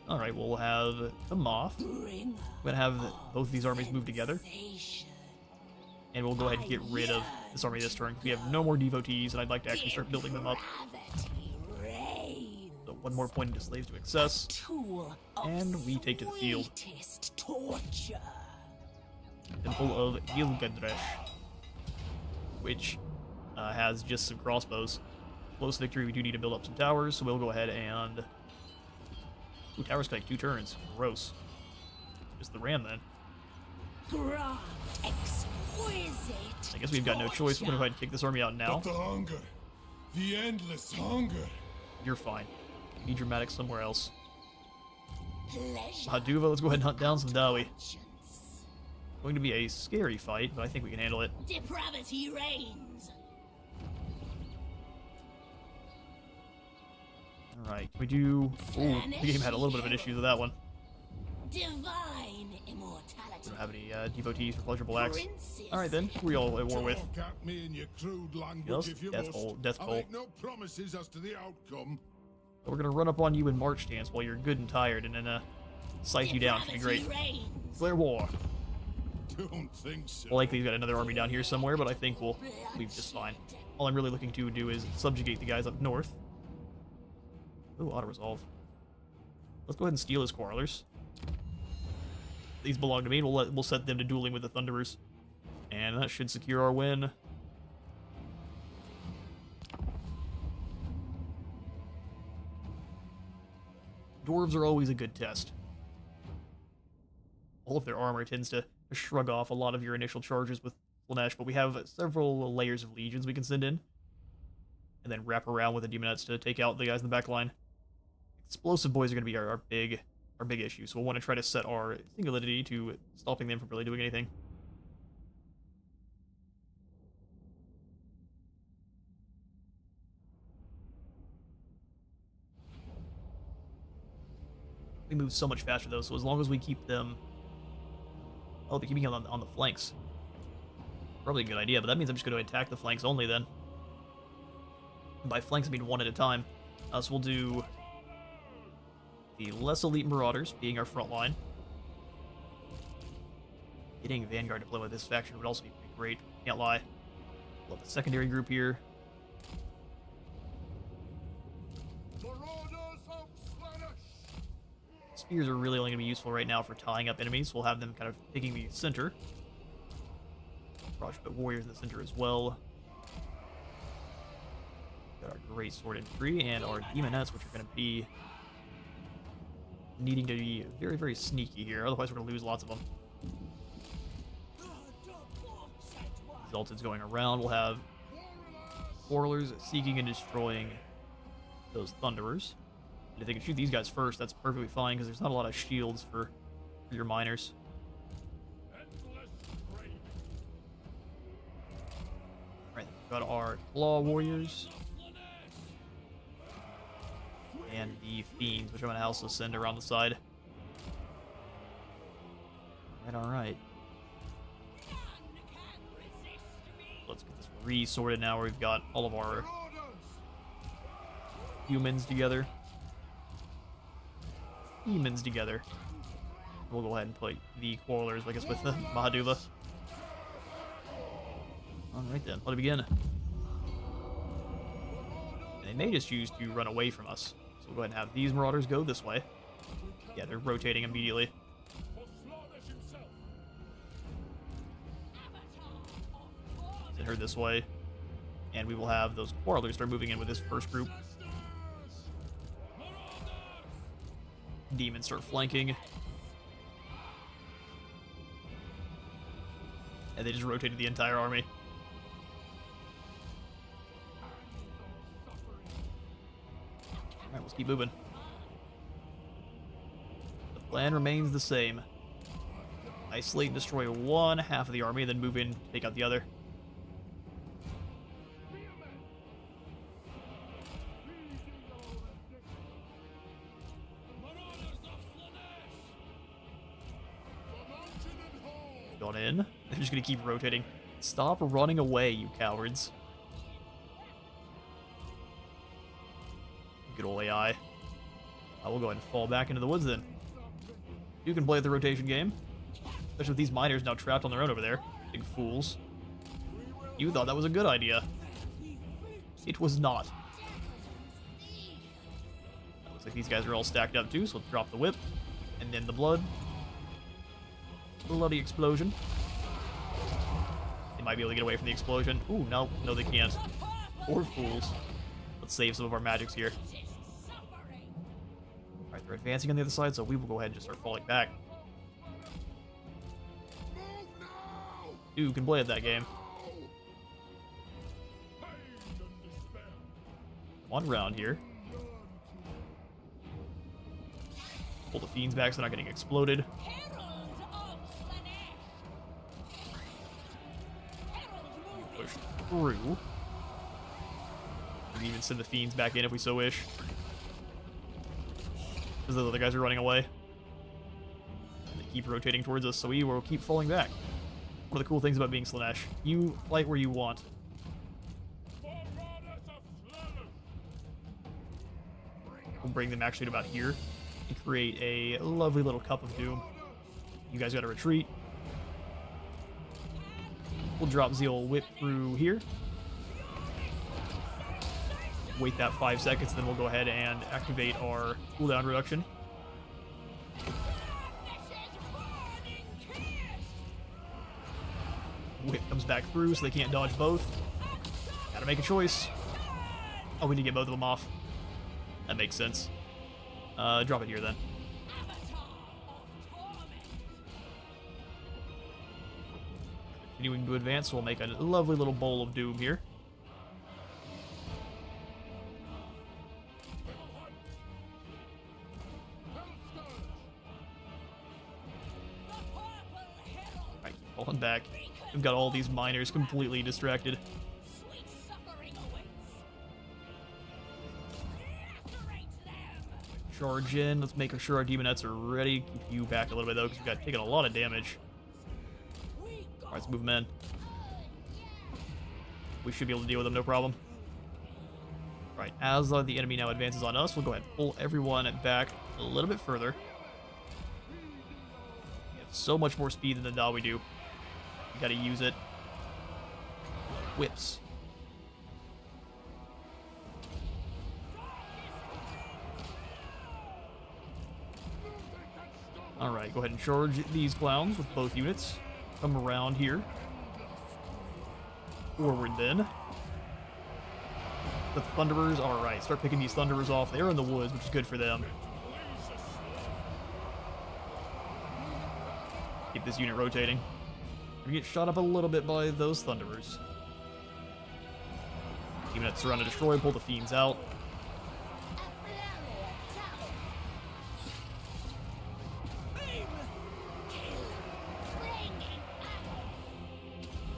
Alright, we'll have come off. We're going to have both these armies move together. And we'll go ahead and get rid of this army this turn. We have no more devotees, and I'd like to actually start building them up. So 1 more point into slaves to excess. And we take to the field. Torture. Temple of Gilgadresh, which has just some crossbows. Close victory, we do need to build up some towers, so we'll go ahead and... Ooh, towers can take 2 turns. Gross. Just the ram, then. I guess we've got no choice. We're going to go ahead and kick this army out now. But the hunger, the endless hunger. You're fine. Be dramatic somewhere else. Pleasure. Haduva, let's go ahead and hunt down some Dawi. Conscience. Going to be a scary fight, but I think we can handle it. Depravity reigns. Alright, can we do... Ooh, the game had a little bit of an issue with that one. Divine immortality. We don't have any devotees for pleasurable acts. Princess. Alright then, who are we all at war with? Talk at me in your crude language Yes, if you Death must. Toll, Death I Toll. make no promises as to the outcome. So we're gonna run up on you in March stance while you're good and tired, and then scythe you down. Should be great. Reigns. Declare war. Don't think so. Well, likely we've got another army down here somewhere, but I think we'll leave just fine. All I'm really looking to do is subjugate the guys up north. Ooh, auto-resolve. Let's go ahead and steal his quarrelers. These belong to me, and we'll set them to dueling with the Thunderers. And that should secure our win. Dwarves are always a good test. All of their armor tends to shrug off a lot of your initial charges with Slaanesh, but we have several layers of legions we can send in. And then wrap around with the demonettes to take out the guys in the back line. Explosive boys are going to be our big issue, so we'll want to try to set our singularity to stopping them from really doing anything. We move so much faster though, so as long as we keep them... Oh, they're keeping them on the flanks. Probably a good idea, but that means I'm just going to attack the flanks only then. And by flanks I mean one at a time. So we'll do the less elite Marauders being our front line. Getting Vanguard to play with this faction would also be pretty great, can't lie. Love the secondary group here. Marauders of Slaanesh! Spears are really only going to be useful right now for tying up enemies. We'll have them kind of taking the center. Probably should put warriors in the center as well. Got our great sword infantry and our demonettes, which are going to be needing to be very, very sneaky here. Otherwise, we're going to lose lots of them. Exalted's going around. We'll have Quarrelers seeking and destroying those Thunderers. And if they can shoot these guys first, that's perfectly fine, because there's not a lot of shields for your miners. Alright, we've got our Claw Warriors. And the Fiends, which I'm going to also send around the side. Alright. Let's get this re-sorted now, where we've got all of our humans together. Humans together. We'll go ahead and put the Quarrelers, I guess, with the Mahaduva. Alright then, let it begin. And they may just choose to run away from us. So we'll go ahead and have these Marauders go this way. Yeah, they're rotating immediately. Send her this way. And we will have those Quarrelers start moving in with this first group. Demons start flanking. And they just rotated the entire army. Alright, let's keep moving. The plan remains the same. Isolate and destroy one half of the army, then move in to take out the other. Gone in. They're just gonna keep rotating. Stop running away, you cowards. Good old AI. I will go ahead and fall back into the woods then. You can play the rotation game. Especially with these miners now trapped on their own over there. Big fools. You thought that was a good idea. It was not. Looks like these guys are all stacked up too, so let's drop the whip. And then the blood. Bloody explosion. They might be able to get away from the explosion. Ooh, no. No, they can't. Poor fools. Let's save some of our magics here. Alright, they're advancing on the other side, so we will go ahead and just start falling back. Dude can play at that game. One round here. Pull the fiends back so they're not getting exploded. Herald of Slaanesh. Herald moving. Push through. We can even send the fiends back in if we so wish. Because the other guys are running away. And they keep rotating towards us, so we will keep falling back. One of the cool things about being Slaanesh, you fight where you want. We'll bring them actually to about here and create a lovely little cup of doom. You guys gotta retreat. We'll drop Zeal Whip through here. Wait that 5 seconds, then we'll go ahead and activate our cooldown reduction. Whip comes back through, so they can't dodge both. Gotta make a choice. Oh, we need to get both of them off. That makes sense. Drop it here then. Continuing to advance, we'll make a lovely little bowl of doom here. Right, falling back. We've got all these miners completely distracted. Sweet suffering awaits. Lacerate them. Charge in. Let's make sure our demonettes are ready. Keep you back a little bit though, because we've got taken a lot of damage. Alright, let's move them in. We should be able to deal with them, no problem. Right, as the enemy now advances on us, we'll go ahead and pull everyone back a little bit further. We have so much more speed than the Dawi do. You gotta use it. Whips. Alright, go ahead and charge these clowns with both units. Come around here. Forward then. The Thunderers, alright, start picking these Thunderers off. They're in the woods, which is good for them. Keep this unit rotating. We get shot up a little bit by those Thunderers. Units surround and destroy, pull the fiends out.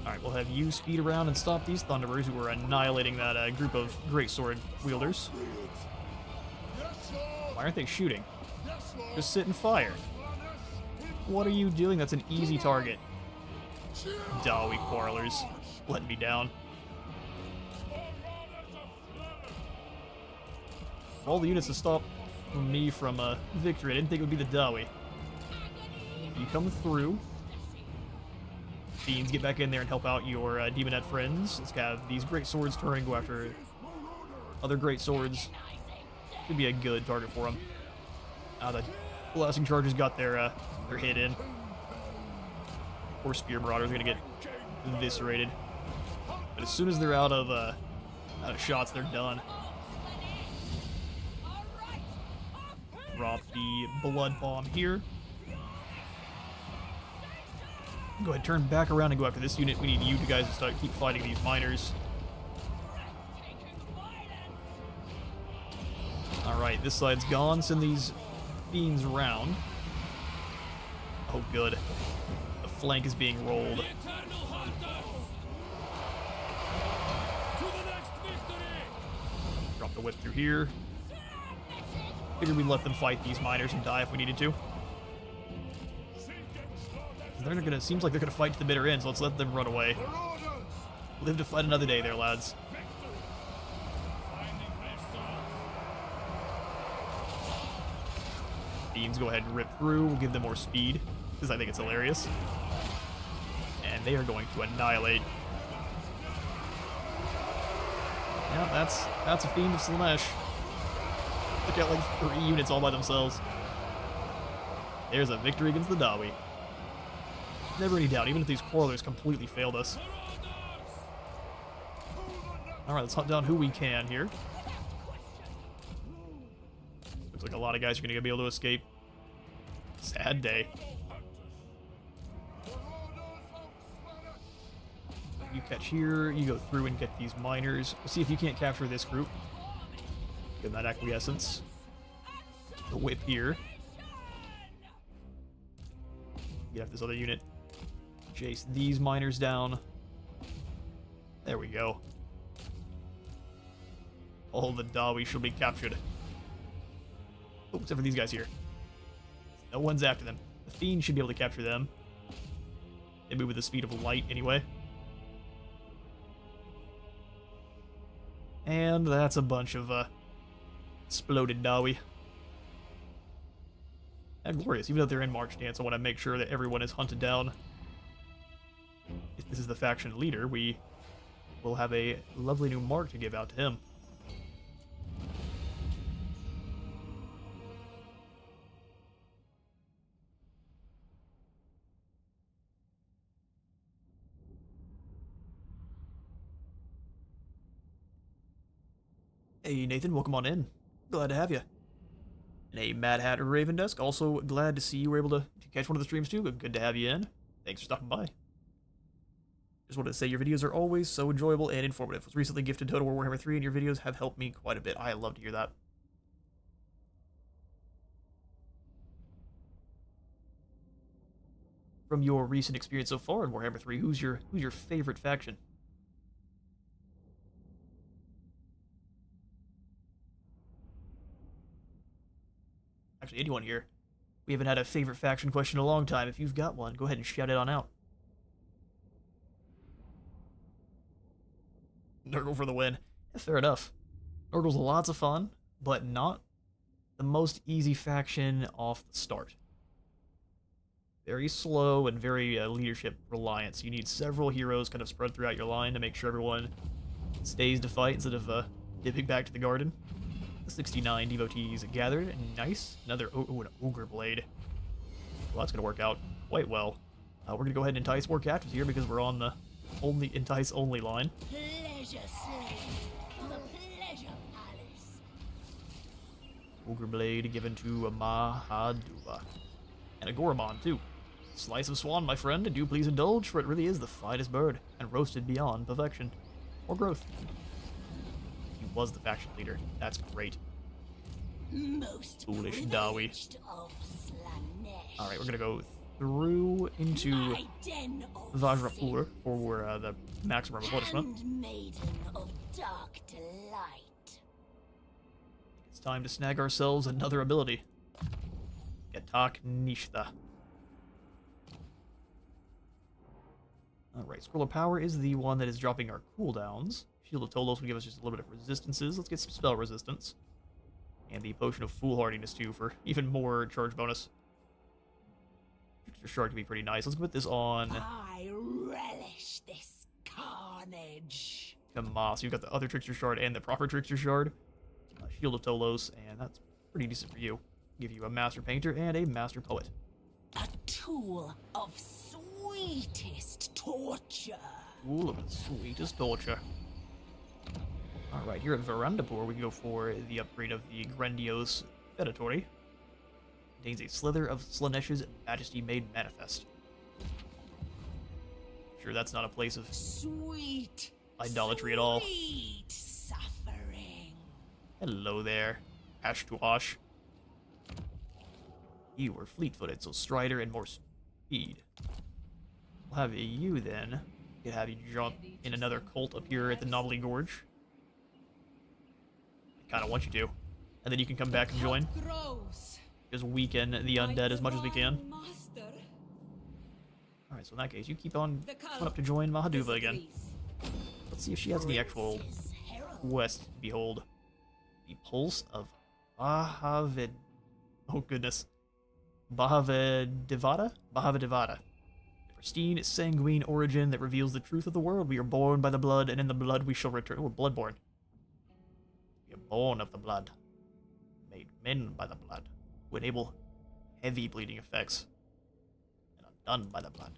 Alright, we'll have you speed around and stop these Thunderers who are annihilating that group of greatsword wielders. Why aren't they shooting? Just sit and fire. What are you doing? That's an easy target. Dawi quarrelers. Let me down. All the units to stop me from victory. I didn't think it would be the Dawi. You come through. Fiends, get back in there and help out your demonette friends. Let's have these great swords turn and go after other great swords. Could be a good target for them. The blasting chargers got their hit in. Poor spear marauders are gonna get eviscerated. But as soon as they're out of shots, they're done. Drop the blood bomb here. Go ahead, turn back around and go after this unit. We need you guys to keep fighting these miners. Alright, this side's gone. Send these fiends around. Oh, good. The flank is being rolled. Drop the whip through here. Figured we'd let them fight these miners and die if we needed to. They're gonna. Seems like they're gonna fight to the bitter end, so let's let them run away. Live to fight another day, there, lads. Fiends, go ahead and rip through. We'll give them more speed because I think it's hilarious. And they are going to annihilate. Yeah, that's a fiend of Slaanesh. Look at like 3 units all by themselves. There's a victory against the Dawi. Never any doubt, even if these quarrelers completely failed us. Alright, let's hunt down who we can here. Looks like a lot of guys are going to be able to escape. Sad day. You catch here, you go through and get these miners. We'll see if you can't capture this group. Give that acquiescence. The whip here. You have this other unit chase these miners down. There we go. All the Dawi shall be captured. Oh, except for these guys here. No one's after them. The Fiend should be able to capture them. They move with the speed of light anyway. And that's a bunch of exploded Dawi. And glorious. Even though they're in March Dance, I want to make sure that everyone is hunted down. If this is the faction leader, we will have a lovely new mark to give out to him. Hey Nathan, welcome on in. Glad to have you. And a Mad Hat Raven Desk, also glad to see you were able to catch one of the streams too. Good to have you in. Thanks for stopping by. Just wanted to say your videos are always so enjoyable and informative. Was recently gifted Total War Warhammer 3 and your videos have helped me quite a bit. I love to hear that. From your recent experience so far in Warhammer 3, who's your favorite faction? Actually, anyone here. We haven't had a favorite faction question in a long time. If you've got one, go ahead and shout it on out. Nurgle for the win. Yeah, fair enough. Nurgle's lots of fun, but not the most easy faction off the start. Very slow and very leadership reliant. So you need several heroes kind of spread throughout your line to make sure everyone stays to fight instead of dipping back to the garden. 69 devotees gathered. Nice. Another an ogre blade. Well, that's going to work out quite well. We're going to go ahead and entice more captives here because we're on the only entice only line. Pleasure slave. The pleasure palace. Ogre blade given to Mahaduva. And a Goromon, too. Slice of swan, my friend. Do please indulge, for it really is the finest bird, and roasted beyond perfection. Or growth. He was the faction leader. That's great. Most Foolish Dawi. of Slaanesh. Alright, we're gonna go through into My den of Vajrapur sin. for the maximum punishment. Handmaiden of dark delight. It's time to snag ourselves another ability. Gatak Nishta. Alright, Scroll of Power is the one that is dropping our cooldowns. Shield of Tolos will give us just a little bit of resistances. Let's get some spell resistance. And the Potion of Foolhardiness too for even more charge bonus. Trickster Shard can be pretty nice. Let's put this on. I relish this carnage. Come on, so you've got the other Trickster Shard and the proper Trickster Shard. Shield of Tolos, and that's pretty decent for you. Give you a Master Painter and a Master Poet. A tool of sweetest torture. Tool of the sweetest torture. Alright, here at Verandapur, we can go for the upgrade of the Grandiose Fedatory. Contains a slither of Slaanesh's Majesty made manifest. Sure, that's not a place of Sweet idolatry at all. Sweet suffering. Hello there, Ash to Osh. You were fleet-footed, so Strider and more speed. We'll have you then. Could have you jump in another cult up here at the Knobbly Gorge. I kind of want you to. And then you can come back and join. Just weaken the undead as much as we can. Alright, so in that case, you keep on coming up to join Mahaduva again. Let's see if she has any actual quest to behold. The Pulse of Bahavid. Oh goodness. Bahavidivada? Bahavidivada. The pristine, sanguine origin that reveals the truth of the world. We are born by the blood, and in the blood we shall return. Oh, bloodborne. We are born of the blood. Made men by the blood. Who enable heavy bleeding effects. And undone by the blood.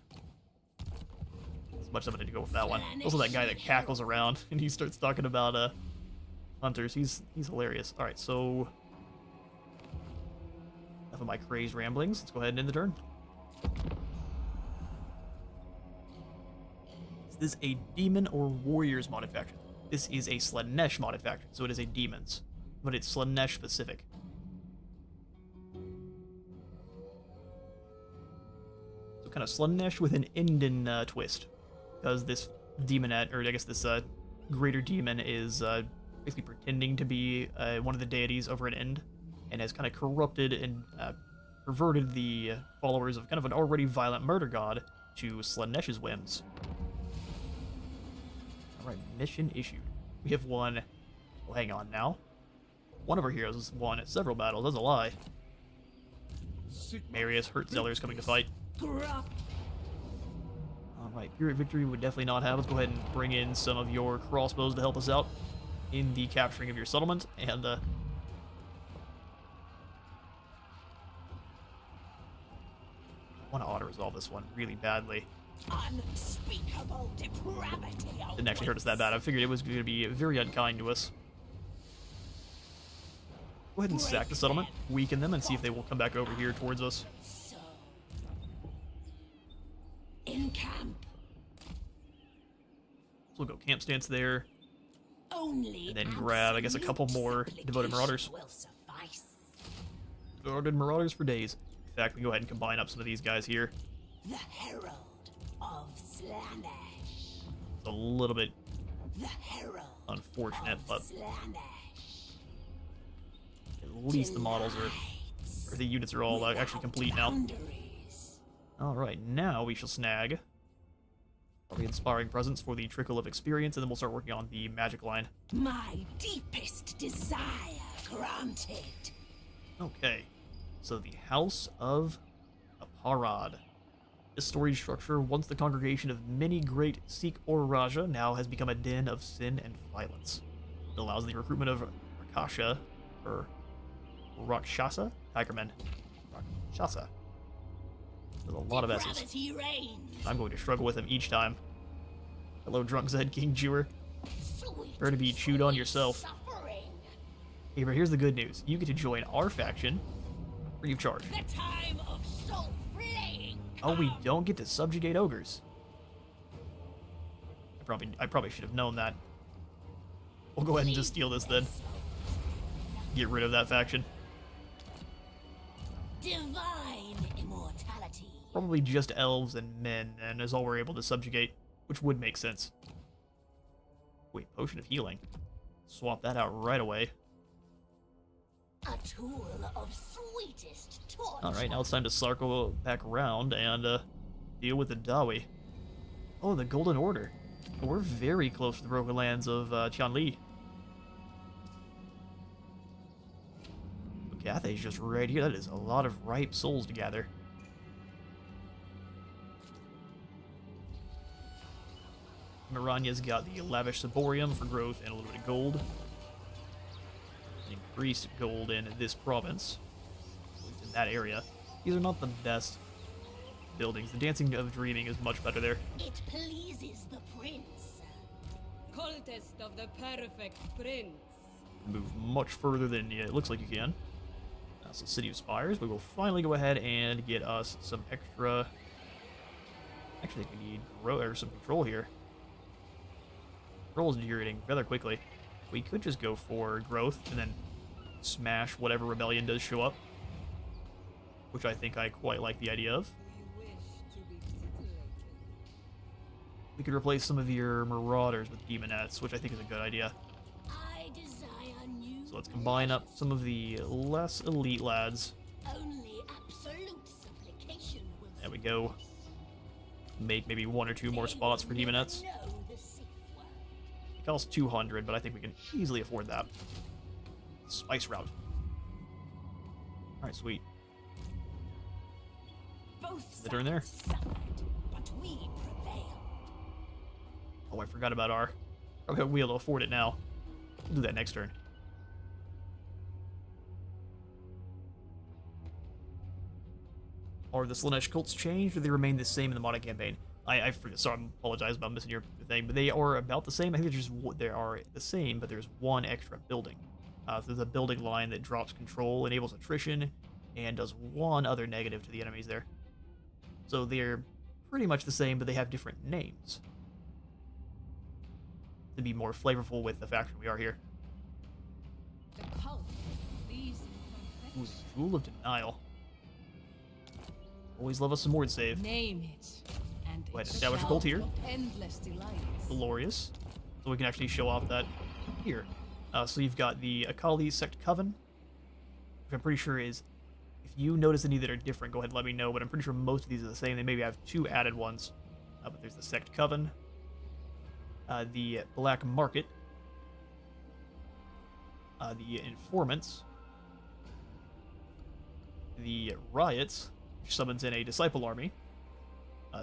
As much as I'm gonna go with that one. Also that guy that cackles around and he starts talking about hunters. He's hilarious. Alright, so enough of my crazed ramblings. Let's go ahead and end the turn. Is this a demon or warriors modded faction? This is a Slaanesh modded faction, so it is a demons. But it's Slaanesh specific. So kind of Slaanesh with an Indan twist, because this demonette, or I guess this greater demon, is basically pretending to be one of the deities over at End, and has kind of corrupted and perverted the followers of kind of an already violent murder god to Slaanesh's whims. Alright, mission issued. We have won. Well, hang on now. One of our heroes has won several battles, that's a lie. Marius Hertzeller is coming to fight. Alright, Pyrrhic victory would definitely not have. Let's go ahead and bring in some of your crossbows to help us out in the capturing of your settlement, and I want to auto-resolve this one really badly. Unspeakable depravity. Didn't actually hurt us that bad. I figured it was going to be very unkind to us. Go ahead and sack the settlement, weaken them, and see if they will come back over here towards us. So, in camp. So we'll go camp stance there, Only and then grab, I guess, a couple more devoted marauders. will suffice. Devoted marauders for days. In fact, we can go ahead and combine up some of these guys here. The Herald of Slaanesh. It's a little bit The Herald unfortunate, of but Slaanesh. at least the models are, or the units are all actually complete now. Boundaries. Alright, now we shall snag probably inspiring presence for the trickle of experience, and then we'll start working on the magic line. My deepest desire granted. Okay, so the House of Aparad. This storage structure, once the congregation of many great Sikh or Raja, now has become a den of sin and violence. It allows the recruitment of Rakasha, or Rakshasa? Tigermen. Rakshasa. There's a lot of S's. Depravity reigns. I'm going to struggle with them each time. Hello, drunk Zed King Jewer. Sweet, Better to be chewed on yourself. suffering. Hey, but here's the good news. You get to join our faction free of charge. The time of soul flaying. Oh, we don't get to subjugate ogres. I probably should have known that. We'll go ahead and just steal this then. Get rid of that faction. Divine immortality. Probably just elves and men, and is all we're able to subjugate, which would make sense. Wait, potion of healing. Swap that out right away. A tool of sweetest torture. Alright, now it's time to circle back around and deal with the Dawi. Oh, the Golden Order. We're very close to the Broken Lands of Tianli. Cathay's just right here. That is a lot of ripe souls to gather. Miranya's got the lavish Ciborium for growth and a little bit of gold. Increased gold in this province, at least in that area. These are not the best buildings. The Dancing of Dreaming is much better there. It pleases the prince. Cultist of the perfect prince. Move much further than it looks like you can. So City of Spires, we will finally go ahead and get us some extra... Actually, we need some control here. Control is deteriorating rather quickly. We could just go for growth and then smash whatever rebellion does show up, which I think I quite like the idea of. You wish to be titillated. We could replace some of your marauders with demonettes, which I think is a good idea. I desire new. So let's combine up some of the less elite lads. Only absolute supplication will. There we go. Make maybe one or two more spots for demonettes. Know the safe word. It costs 200, but I think we can easily afford that. Spice route. Alright, sweet. Both The turn there. sides suffered, but we prevailed. Oh, I forgot about our... Okay, we'll be able to afford it now. We'll do that next turn. Are the Slaanesh cults changed, or they remain the same in the modded campaign? I forget, sorry, I apologize about missing your thing, but they are about the same. I think they are the same, but there's one extra building. So there's a building line that drops control, enables attrition, and does one other negative to the enemies there. So they're pretty much the same, but they have different names to be more flavorful with the faction we are here. The cult please Ooh, the Jewel of Denial. Always love us some ward save. Name it, and Go ahead, it establish a shall cult here. drop endless delights. Glorious. So we can actually show off that here. So you've got the Akhalee Sect Coven, which I'm pretty sure is, if you notice any that are different, go ahead and let me know, but I'm pretty sure most of these are the same. They maybe have 2 added ones. But there's the Sect Coven, the Black Market, the Informants, the Riots, which summons in a Disciple Army,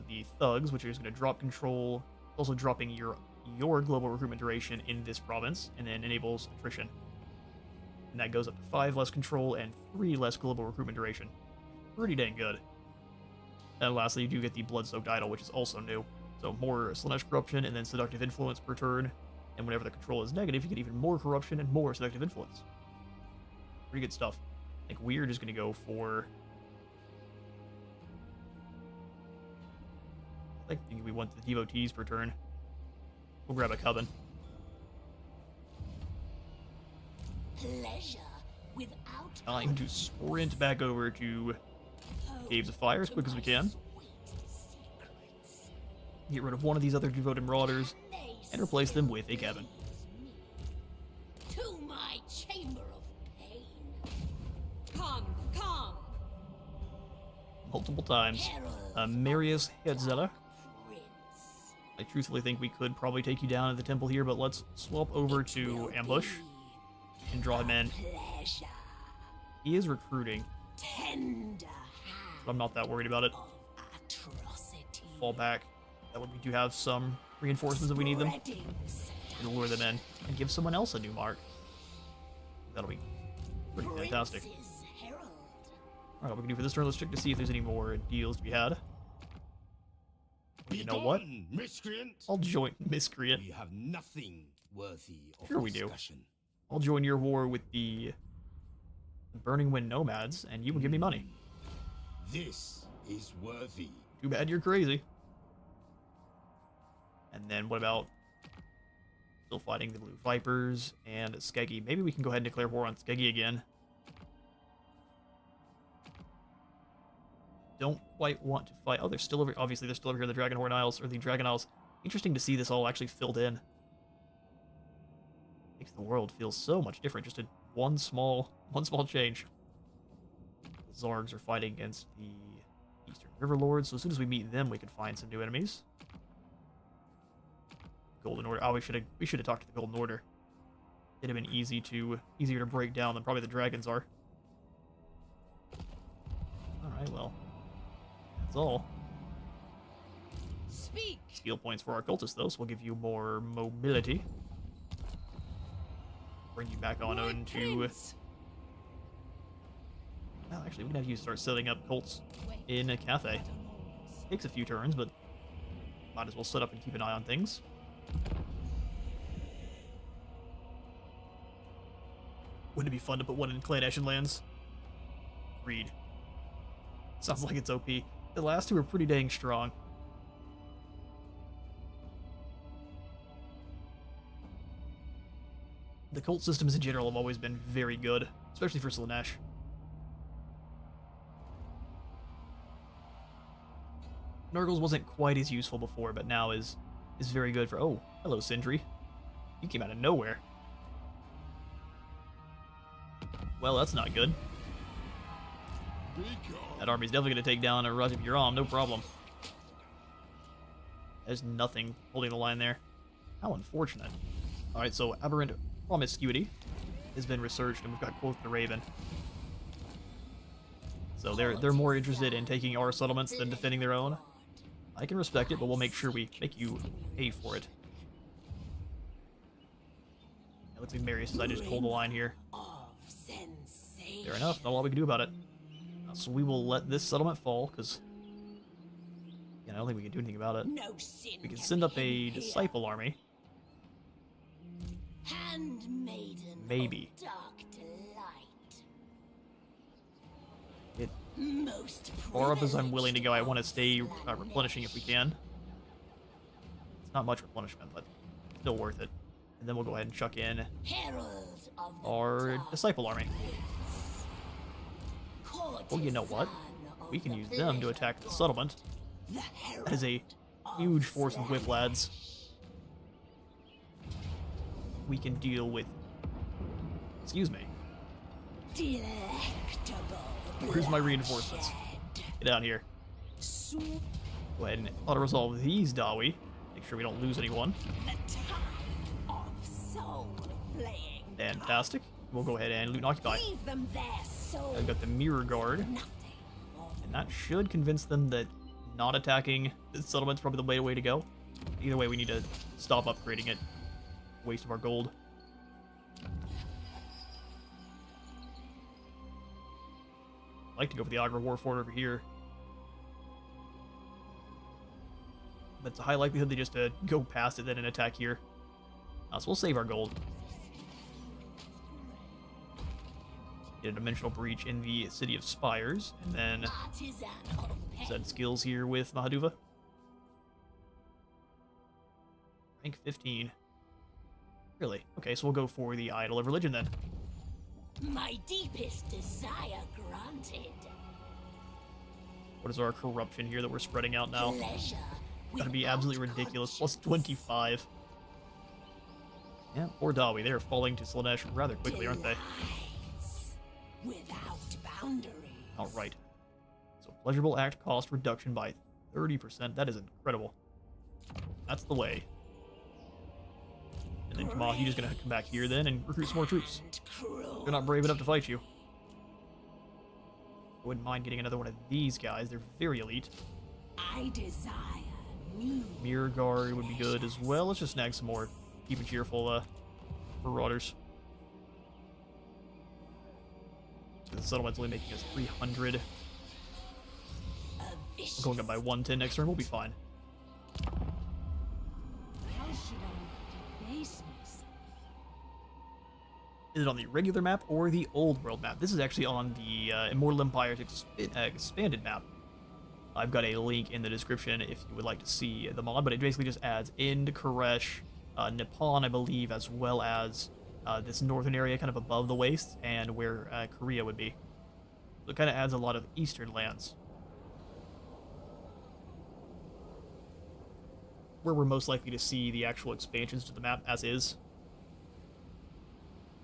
the Thugs, which is going to drop control, also dropping your global recruitment duration in this province, and then enables attrition. And that goes up to 5 less control and 3 less global recruitment duration. Pretty dang good. And lastly, you do get the Blood-Soaked Idol, which is also new. So more Slaanesh corruption and then seductive influence per turn. And whenever the control is negative, you get even more corruption and more seductive influence. Pretty good stuff. I think Weird is going to go for... I think we want the devotees per turn. We'll grab a Coven. Pleasure without Time to sprint back over to Caves of Fire as quick as we can. Get rid of one of these other devoted marauders and replace them with a Coven. to my chamber of pain. Come, come. Multiple times. Marius Headzella. I truthfully think we could probably take you down at the temple here, but let's swap over to Ambush and draw him in. Pleasure. He is recruiting, Tender but I'm not that worried about it. atrocity. Fall back. That way we do have some reinforcements if we need them. And lure them in and give someone else a new mark. That'll be pretty fantastic. Prince's herald. Alright, what we can do for this turn, let's check to see if there's any more deals to be had. You know what? Begone, miscreant! I'll join Miscreant. We have nothing worthy of Sure we do. discussion. I'll join your war with the Burning Wind Nomads, and you will give me money. This is worthy. Too bad you're crazy. And then what about still fighting the Blue Vipers and Skeggy? Maybe we can go ahead and declare war on Skeggy again. Don't quite want to fight. Oh, they're still over. Obviously, they're still over here in the Dragonhorn Isles, or the Dragon Isles. Interesting to see this all actually filled in. Makes the world feel so much different. Just one small change. The Zargs are fighting against the Eastern River Lords, so as soon as we meet them, we can find some new enemies. Golden Order. Oh, we should have talked to the Golden Order. It'd have been easier to break down than probably the dragons are. All right, well. That's all. Speak. Skill points for our cultists, though, so we'll give you more mobility. Bring you back on into... Well, actually, we can have you start setting up cults in a cafe. Takes a few turns, but might as well set up and keep an eye on things. Wouldn't it be fun to put one in Clan Ashenlands? Agreed. Sounds like it's OP. The last two are pretty dang strong. The cult systems in general have always been very good, especially for Slaanesh. Nurgles wasn't quite as useful before, but now is very good for... Oh, hello, Sindri. You came out of nowhere. Well, that's not good. That army's definitely going to take down a Rajab Yaram, no problem. There's nothing holding the line there. How unfortunate. Alright, so Aberrant Promiscuity has been researched, and we've got Quoth the Raven. So they're more interested in taking our settlements than defending their own. I can respect it, but we'll make sure we make you pay for it. It looks like Marius decided to hold the line here. Fair enough, not a lot we can do about it. So we will let this settlement fall, because I don't think we can do anything about it. We can send up a Disciple Army. Handmaiden Maybe. of dark delight. It, Most far up as I'm willing to go, I want to stay replenishing if we can. It's not much replenishment, but still worth it. And then we'll go ahead and chuck in herald of the our dark Disciple Army. prince. Well, you know what? Courtesan We can use them to attack the settlement. That is a huge force of whip, lads. We can deal with... Excuse me. Where's my reinforcements? Get out here. Go ahead and auto-resolve these Dawi. Make sure we don't lose anyone. Fantastic. We'll go ahead and loot and occupy. I've got the mirror guard. And that should convince them that not attacking the settlement's probably the way to go. Either way, we need to stop upgrading it. Waste of our gold. I'd like to go for the Agra War Fort over here. But it's a high likelihood they just go past it then and attack here. So we'll save our gold. Get a dimensional breach in the City of Spires, and then set skills here with Mahaduva. Rank 15. Really? Okay, so we'll go for the Idol of Religion then. My deepest desire granted. What is our corruption here that we're spreading out now? Pleasure Gotta be absolutely ridiculous. Plus 25. Yeah, poor Dawi. They are falling to Slaanesh rather quickly, aren't they? Without boundary. Alright. So, pleasurable act cost reduction by 30%. That is incredible. That's the way. And then Kamal, you're just gonna come back here then and recruit some more troops. They're not brave enough to fight you. I wouldn't mind getting another one of these guys. They're very elite. I desire new. Mirror guard would be good as well. Let's just snag some more. Keep it cheerful, marauders. The settlement's only making us 300. We're going up by 110 next turn. We'll be fine. How should I debase myself? Is it on the regular map or the old world map? This is actually on the Immortal Empire's expanded map. I've got a link in the description if you would like to see the mod, but it basically just adds Ind, Koresh, Nippon, I believe, as well as this northern area kind of above the waste and where Korea would be. So it kind of adds a lot of eastern lands. Where we're most likely to see the actual expansions to the map as is.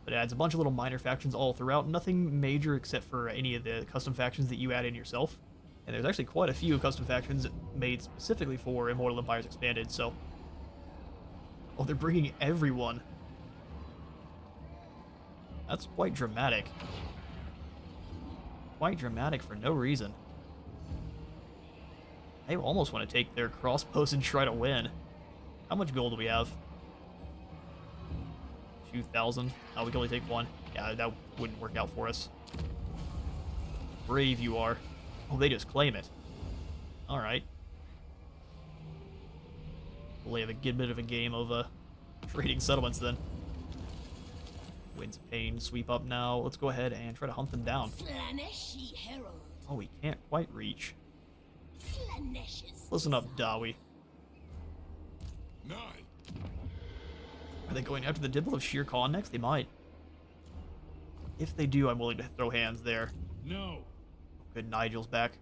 But it adds a bunch of little minor factions all throughout. Nothing major except for any of the custom factions that you add in yourself. And there's actually quite a few custom factions made specifically for Immortal Empires Expanded, so... Oh, they're bringing everyone. That's quite dramatic. Quite dramatic for no reason. I almost want to take their crossbows and try to win. How much gold do we have? 2,000. Oh, we can only take one. Yeah, that wouldn't work out for us. Brave you are. Oh, they just claim it. Alright. We'll have a good bit of a game of trading settlements then. Winds of Pain sweep up now. Let's go ahead and try to hunt them down. Slaaneshi herald. Oh, we can't quite reach. Slaanesh's Listen up, Dawi. No. Are they going after the Dibble of Shere Khan next? They might. If they do, I'm willing to throw hands there. No. Good, Nigel's back.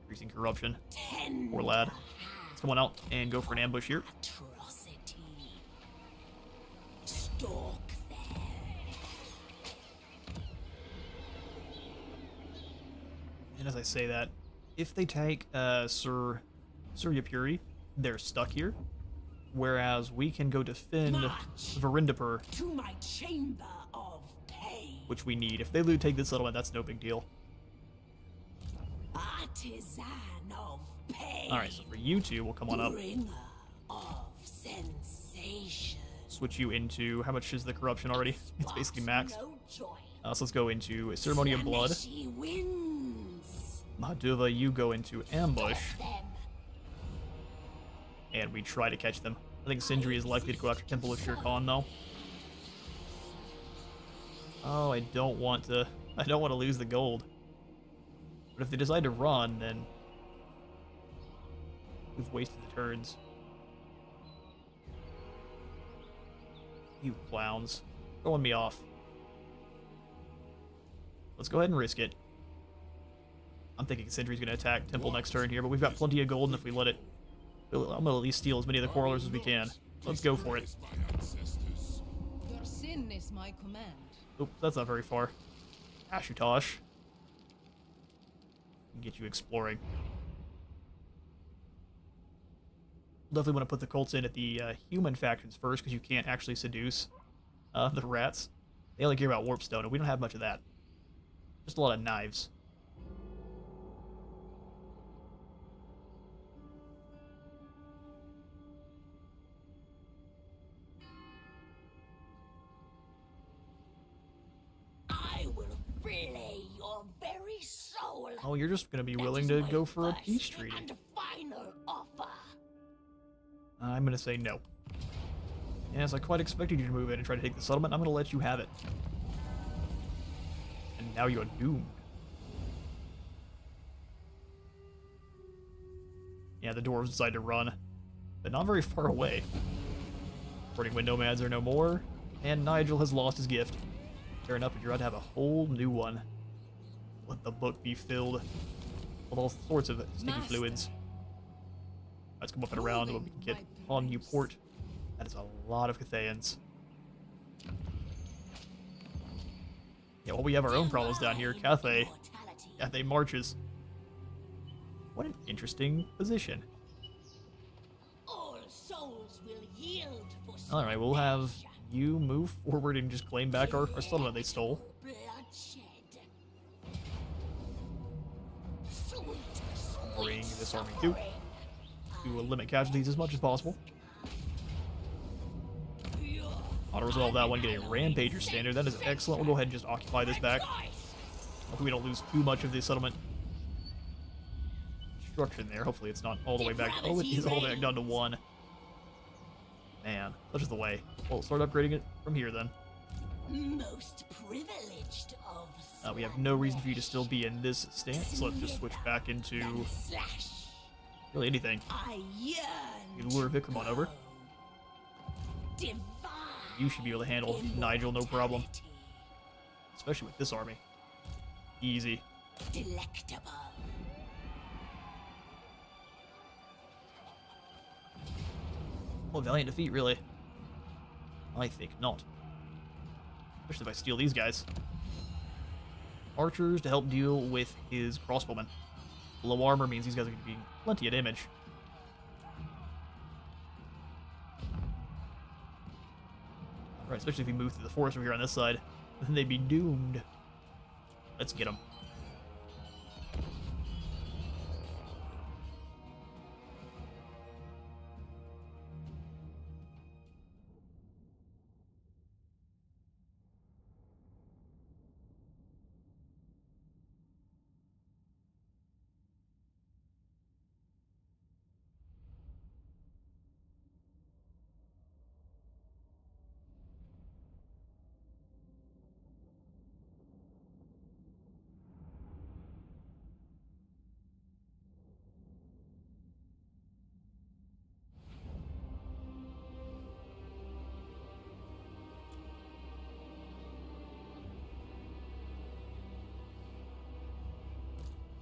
Increasing corruption. tender Poor lad. Let's come on out and go for an ambush here. atrocity. Stalk them. And as I say that, if they take Surya Puri, they're stuck here. Whereas we can go defend Varindapur, To my chamber of pain. which we need. If they take this settlement, that's no big deal. Artisan of pain. Alright, so for you two, we'll come on up. Bringer of sensation. Switch you into... How much is the corruption already? It's basically max. No joy. So let's go into Ceremony of Blood. Slaaneshi wins. Mahaduva, you go into Ambush. Them. And we try to catch them. I think Sindri is likely to go after Temple of Shere Khan, though. Oh, I don't want to lose the gold. But if they decide to run, then we've wasted the turns. You clowns. Throwing me off. Let's go ahead and risk it. thinking Sentry's going to attack Temple next turn here, but we've got plenty of gold, and if we let it... I'm going to at least steal as many of the Quarrelers as we can. Let's go for it. Your sin is my command. Oop, that's not very far. Ashutosh. Get you exploring. Definitely want to put the cults in at the human factions first, because you can't actually seduce the rats. They only care about warpstone, and we don't have much of that. Just a lot of knives. I will fillet your very soul. Oh, you're just going to be That willing is to my go for a first peace treaty. And final offer. I'm going to say no. Yes, I quite expected you to move in and try to take the settlement. I'm going to let you have it. And now you're doomed. Yeah, the dwarves decide to run, but not very far away. Porting when nomads are no more, and Nigel has lost his gift. Fair enough, but you're about to have a whole new one. Let the book be filled with all sorts of sticky fluids. Let's come up and around so we can get on Newport. That is a lot of Cathayans. Yeah, well, we have our own problems down here. Cathay marches. What an interesting position. All souls will yield for Alright, we'll have you move forward and just claim back our settlement they stole. bloodshed. Bring this army too. To limit casualties as much as possible. Auto-resolve that one, get a Rampager standard. That is excellent. We'll go ahead and just occupy this back. Hopefully we don't lose too much of the settlement construction there. Hopefully it's not all the way back. Oh, it is all the way back down to 1. Man, such is the way. We'll start upgrading it from here then. Most privileged of We have no reason for you to still be in this stance, so let's just switch back into Slash. really anything. I yearn. You lure Vikram on over. Divine. You should be able to handle Nigel, no problem. immortality. Especially with this army. Easy. Delectable. Well, valiant defeat, really. I think not. Especially if I steal these guys. Archers to help deal with his crossbowmen. Low armor means these guys are going to be plenty of damage. Right, especially if we move through the forest over here on this side. Then they'd be doomed. Let's get them.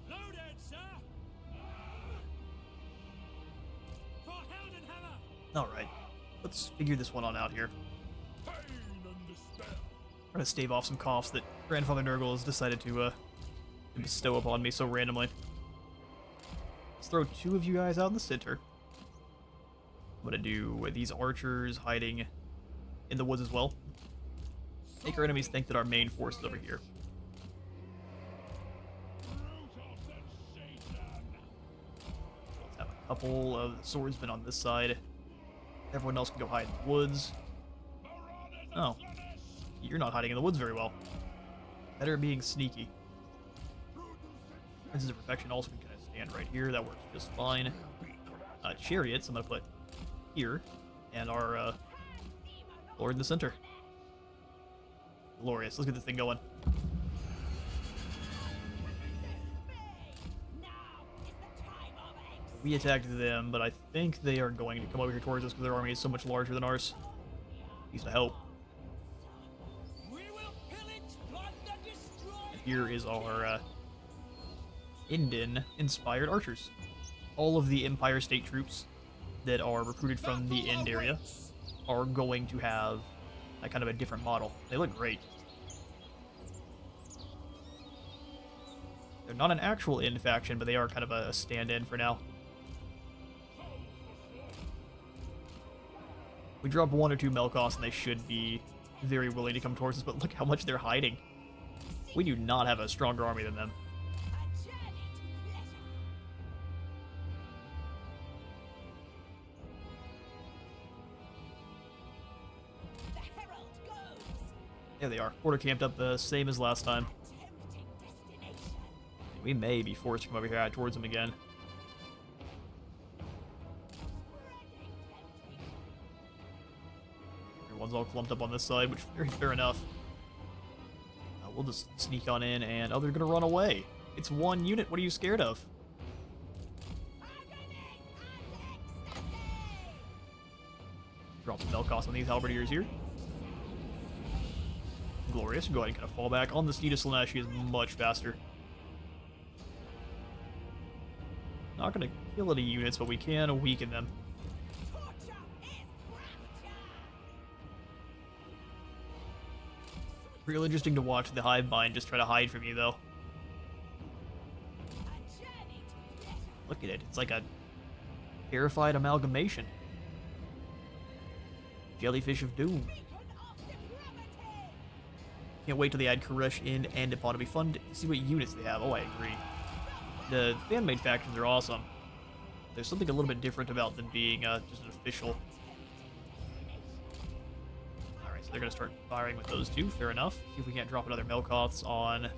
Loaded, sir! For Heldenhammer! Alright, let's figure this one on out here. Pain and despair. Trying to stave off some coughs that Grandfather Nurgle has decided to bestow upon me so randomly. Let's throw 2 of you guys out in the center. I'm gonna do these archers hiding in the woods as well. Make our enemies think that our main force is over here. Let's have a couple of swordsmen on this side. Everyone else can go hide in the woods. Oh. You're not hiding in the woods very well. Better being sneaky. Princes of Perfection also can kind of stand right here. That works just fine. Chariots, I'm going to put here. And our Lord in the center. Glorious. Let's get this thing going. We attacked them, but I think they are going to come over here towards us because their army is so much larger than ours. Needs to help. We will pillage, plunder, destroy! And here is our Indan inspired archers. All of the Empire State troops that are recruited from the Ind area are going to have a kind of a different model. They look great. They're not an actual Ind faction, but they are kind of a stand-in for now. We drop 1 or 2 Melkoths and they should be very willing to come towards us, but look how much they're hiding. We do not have a stronger army than them. There they are. Quarter camped up the same as last time. We may be forced to come over here towards them again. Everyone's all clumped up on this side, which is very fair enough. We'll just sneak on in, and oh, they're gonna run away. It's 1 unit. What are you scared of? Drop the Melkoths on these halberdiers here. Glorious. Go ahead and kind of fall back. On the Sect of Slaaneshi is much faster. Not going to kill any units, but we can weaken them. Real interesting to watch the Hivebind just try to hide from you, though. Look at it. It's like a terrified amalgamation. Jellyfish of Doom. Can't wait till they add Koresh in and Upon. It'll be fun to see what units they have. Oh, I agree. The fan-made factions are awesome. There's something a little bit different about them being just an official. Alright, so they're going to start firing with those 2. Fair enough. See if we can't drop another Melkoths on...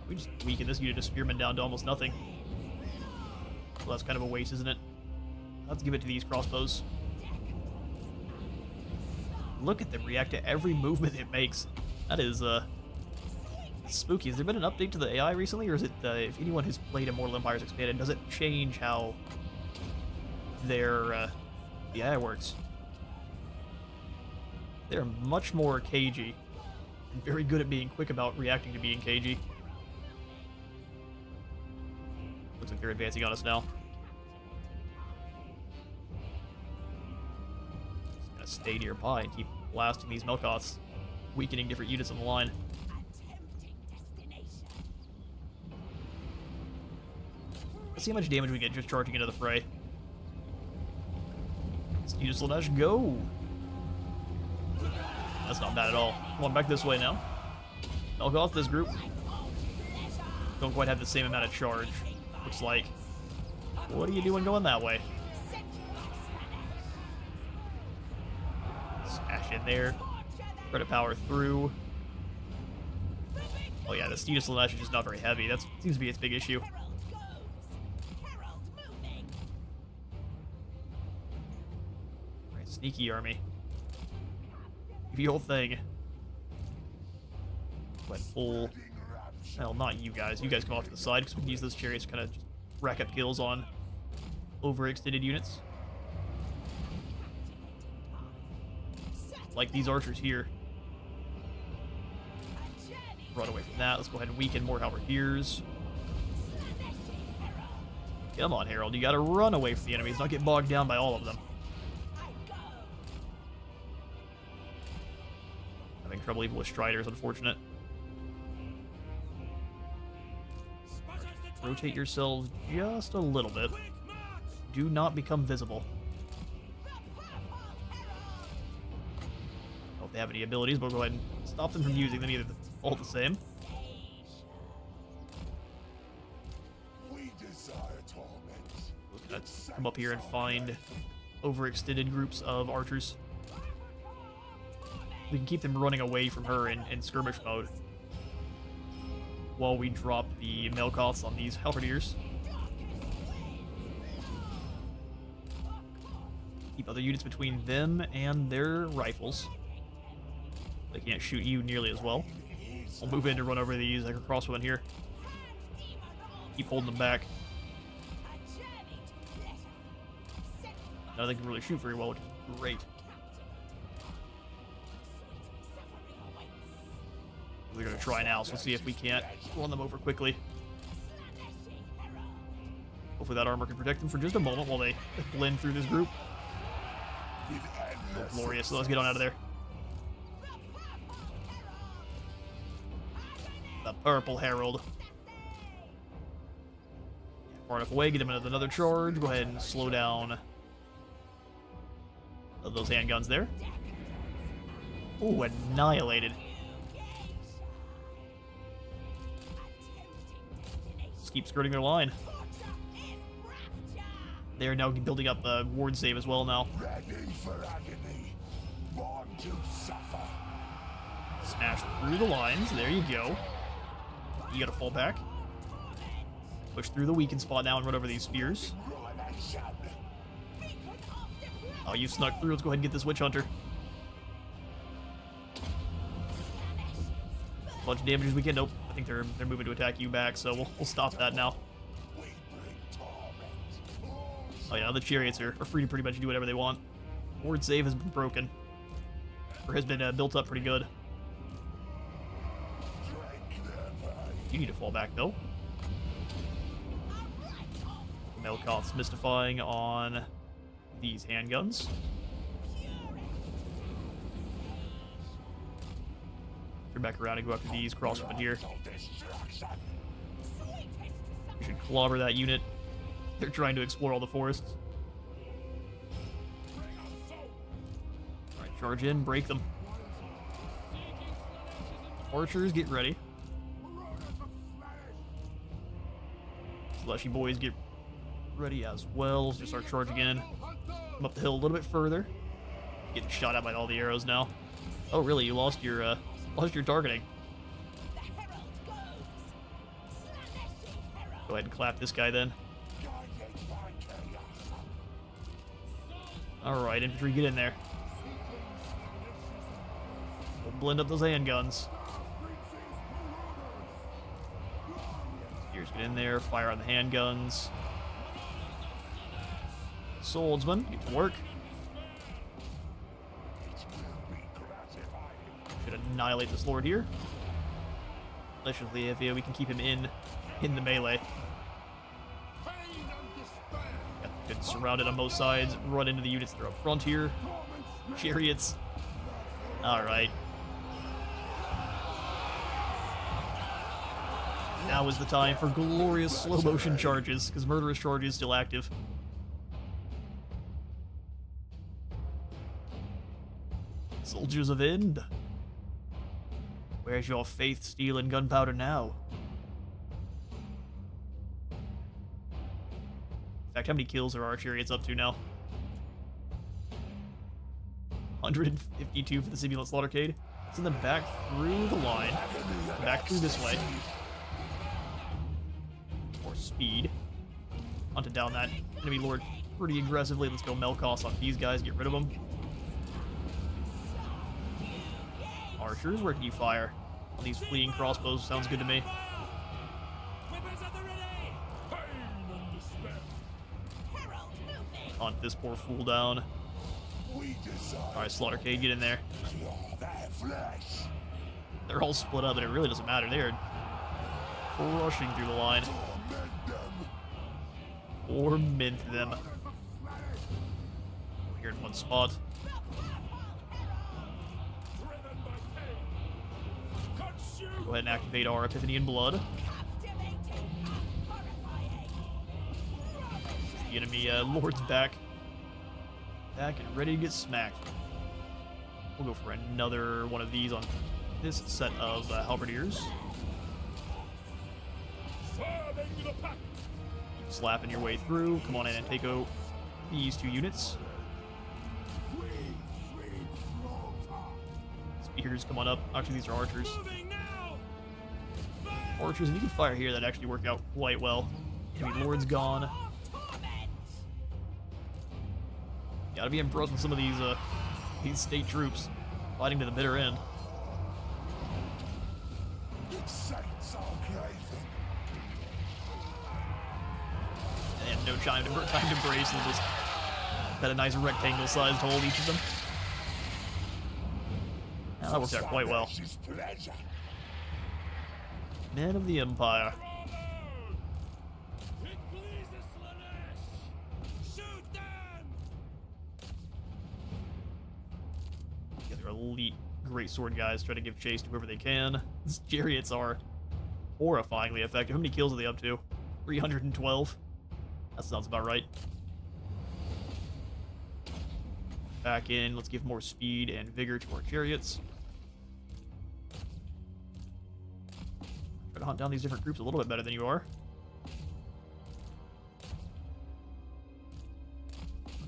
We just weaken this unit of Spearmen down to almost nothing. Well, that's kind of a waste, isn't it? Let's give it to these crossbows. Look at them react to every movement it makes. That is, spooky. Has there been an update to the AI recently, or is it, if anyone has played Immortal Empires Expanded, does it change how their, the AI works? They're much more cagey, and very good at being quick about reacting to being cagey. Looks like they're advancing on us now. Stay nearby and keep blasting these Melkoths, weakening different units on the line. Let's see how much damage we get just charging into the fray. Sect of Slaanesh, go! That's not bad at all. Come on, back this way now. Melkoth, this group don't quite have the same amount of charge. Looks like. What are you doing going that way? Smash in there. Try to power through. Oh yeah, the Sect of Slaanesh is just not very heavy. That seems to be its big issue. Right, sneaky army. The whole thing. Went full. Well, not you guys. You guys come off to the side because we can use those chariots to kind of rack up kills on overextended units. Like these archers here. Run away from that. Let's go ahead and weaken more halberdiers. Come on, Harold. You gotta run away from the enemies, not get bogged down by all of them. Having trouble even with Striders, unfortunate. Rotate yourselves just a little bit. Do not become visible. I don't know if they have any abilities, but we'll go ahead and stop them from using them either. All the same. Let's come up here and find overextended groups of archers. We can keep them running away from her in skirmish mode while we drop the Melkoths on these halberdiers. Keep other units between them and their rifles. They can't shoot you nearly as well. I'll move in to run over these like a crossbowmen here. Keep holding them back. Now they can really shoot very well, which is great. They're gonna gonna try now, so let's see if we can't run them over quickly. Hopefully that armor can protect them for just a moment while they blend through this group. Oh, glorious. So let's get on out of there. The Purple Herald. Far enough away, get him another charge. Go ahead and slow down those handguns there. Ooh, annihilated. Just keep skirting their line. They are now building up a ward save as well now. Ready for agony. Born to suffer. Smash through the lines. There you go. You gotta fall back. Push through the weakened spot now and run over these spears. Oh, you snuck through. Let's go ahead and get this Witch Hunter. Bunch of damage as we can. Nope. I think they're moving to attack you back, so we'll stop that now. Oh yeah, the chariots are free to pretty much do whatever they want. Ward save has been broken. Or has been built up pretty good. You need to fall back though. Melkoth's mystifying on these handguns. Turn back around and go after these crossbow here. We should clobber that unit. They're trying to explore all the forests. Alright, charge in, break them. Archers, get ready. Slaaneshi boys, get ready as well. Just start charging in. Come up the hill a little bit further. Getting shot at by all the arrows now. Oh, really? You lost your targeting. Go ahead and clap this guy then. Alright, infantry, get in there. We'll blend up those handguns. Spears, get in there, fire on the handguns. Swordsman, get to work. Should annihilate this lord here. Deliciously, if we can keep him in the melee. Get surrounded on both sides. Run into the units that are up front here. Chariots. Alright. Now is the time for glorious slow motion charges, because murderous charge is still active. Soldiers of Ind. Where's your faith, steel, and gunpowder now? In fact, how many kills are our chariots up to now? 152 for the simulant slaughtercade. Send them back through the line. Back through this way. More speed. Hunted down that enemy lord pretty aggressively. Let's go Melkoth on these guys. Get rid of them. Archers, where can you fire? On these fleeing crossbows, sounds good to me. Hunt this poor fool down. Alright, Slaughtercade, get in there. They're all split up, but it really doesn't matter. They're rushing through the line. Torment them. Here in one spot. Go ahead and activate our Epiphany in Blood. The enemy lord's back. Back and ready to get smacked. We'll go for another one of these on this set of halberdiers. Keep slapping your way through. Come on in and take out these two units. Spears, come on up. Actually, these are archers. Archers, if you can fire here, that'd actually work out quite well. Enemy lord's gone. Gotta be impressed with some of these state troops fighting to the bitter end. And no time to brace, and just got a nice rectangle sized hold each of them. Yeah, that worked out quite well. Men of the Empire. It pleases Slaanesh! Shoot them! Yeah, they're elite great sword guys try to give chase to whoever they can. These chariots are horrifyingly effective. How many kills are they up to? 312? That sounds about right. Back in, let's give more speed and vigor to our chariots. Try to hunt down these different groups a little bit better than you are.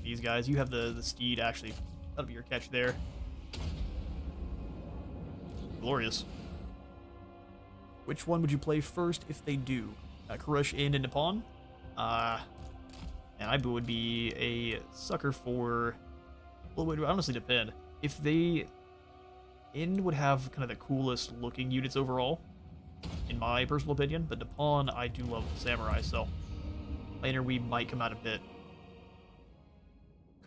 These guys, you have the steed actually. That'll be your catch there. Glorious. Which one would you play first if they do? Kurush, Ind, and Nippon? And I would be a sucker for... Well, it would honestly depend. If they... Ind would have kind of the coolest looking units overall, in my personal opinion, but Nippon, I do love the samurai, so later we might come out a bit.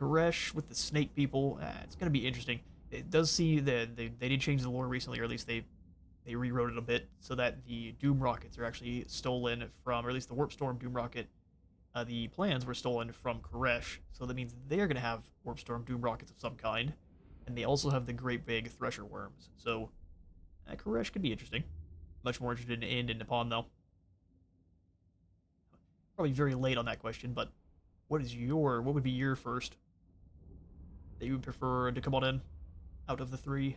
Koresh with the snake people, it's going to be interesting. It does see that they did change the lore recently, or at least they rewrote it a bit, so that the Doom rockets are actually stolen from, or at least the Warp Storm Doom rocket, the plans were stolen from Koresh, so that means they're going to have Warp Storm Doom rockets of some kind, and they also have the great big Thresher worms, so Koresh could be interesting. Much more interested in Ind and Nippon, though. Probably very late on that question, but what would be your first that you would prefer to come on in out of the three?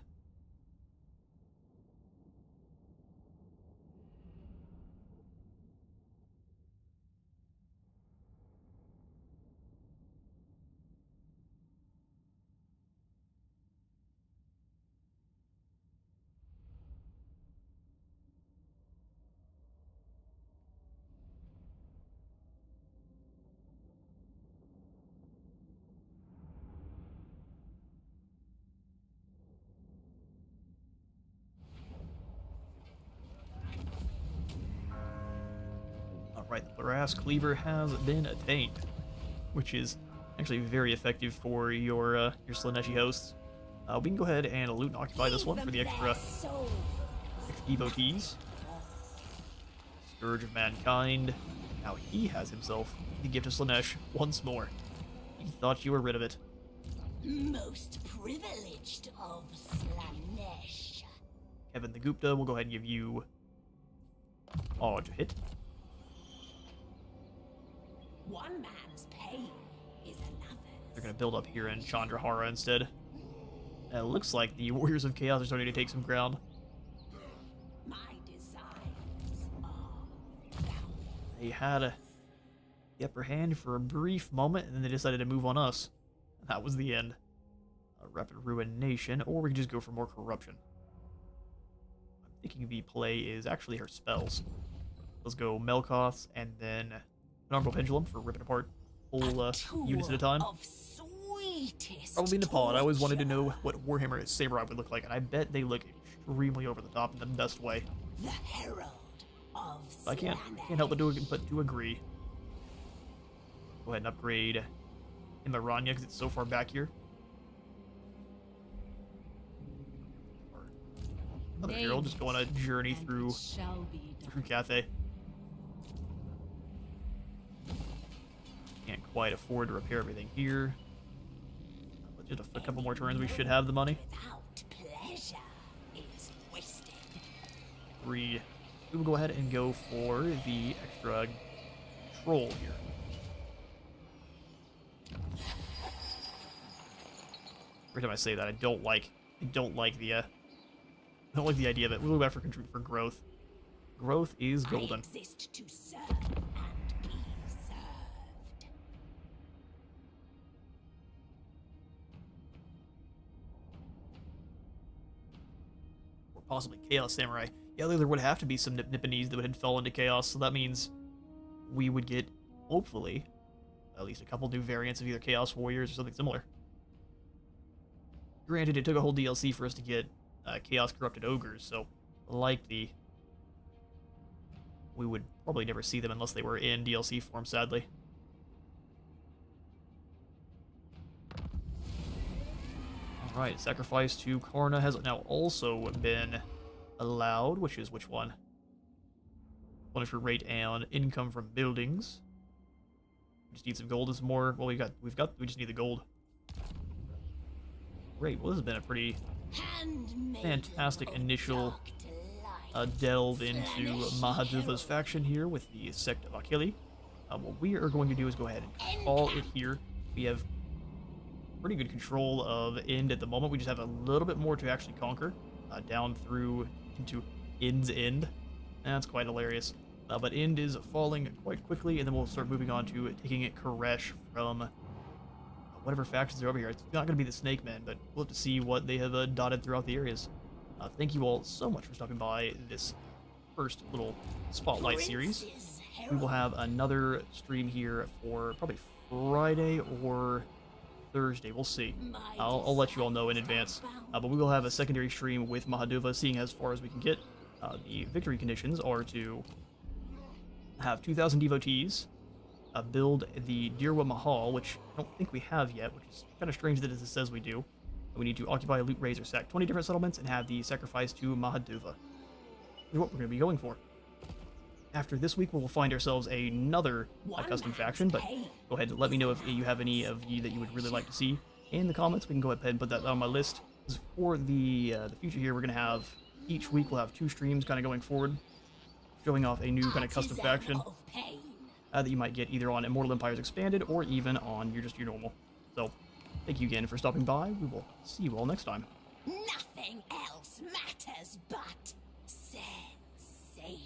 Alright, the Brass Cleaver has been attained, which is actually very effective for your Slaaneshi hosts. We can go ahead and loot and occupy this one for the extra devotees. Scourge of Mankind. Now he has himself the gift of Slaanesh once more. He thought you were rid of it. Most privileged of Slaanesh. Kevin the Gupta will go ahead and give you to hit. One man's pain is another's. They're going to build up here in Chandrahara instead. And it looks like the Warriors of Chaos are starting to take some ground. My desires are boundless. They had the upper hand for a brief moment, and then they decided to move on us. And that was the end. A Rapid Ruination, or we can just go for more corruption. I'm thinking the play is actually her spells. Let's go Melkoth's, and then Honorable Pendulum for ripping apart whole units at a time. Probably Nepal. I always wanted to know what Warhammer Samurai would look like, and I bet they look extremely over the top in the best way. The herald of I can't help but to agree. Go ahead and upgrade Imaranya because it's so far back here. Another hero just go on a journey through Cathay. Can't quite afford to repair everything here. But just a couple more turns, we should have the money. Without pleasure is wasted. We will go ahead and go for the extra troll here. Every time I say that, I don't like the idea of it. We'll go back for growth. Growth is golden. I exist to serve and be served. Or possibly Chaos Samurai. Yeah, there would have to be some Nipponese that would fall into Chaos, so that means we would get, hopefully, at least a couple new variants of either Chaos Warriors or something similar. Granted, it took a whole DLC for us to get Chaos Corrupted Ogres, so likely we would probably never see them unless they were in DLC form, sadly. Alright, Sacrifice to Karna has now also been allowed, which is which one? Punishment rate and income from buildings. We just need some gold. Is more. Well, we just need the gold. Great. Well, this has been a pretty fantastic initial delve into Mahaduva's faction here with the Sect of Akhalee. What we are going to do is go ahead and call it here. We have pretty good control of Ind at the moment. We just have a little bit more to actually conquer down through into Ind's End. That's quite hilarious. But Ind is falling quite quickly, and then we'll start moving on to taking it Koresh from whatever factions are over here. It's not going to be the Snake Men, but we'll have to see what they have dotted throughout the areas. Thank you all so much for stopping by this first little spotlight series. We will have another stream here for probably Friday or Thursday. We'll see. I'll let you all know in advance. But we will have a secondary stream with Mahaduva, seeing as far as we can get. The victory conditions are to have 2,000 devotees, build the Dirwa Mahal, which I don't think we have yet, which is kind of strange that it says we do. We need to occupy, loot, raise, or sack 20 different settlements and have the sacrifice to Mahaduva. Is what we're going to be going for. After this week, we will find ourselves another custom faction, but go ahead and let me know if you have any of you that you would really like to see in the comments. We can go ahead and put that on my list. For the future here, we're going to have, each week we'll have 2 streams kind of going forward, showing off a new kind of custom faction that you might get either on Immortal Empires Expanded or even on your normal. So, thank you again for stopping by. We will see you all next time. Nothing else matters but sex.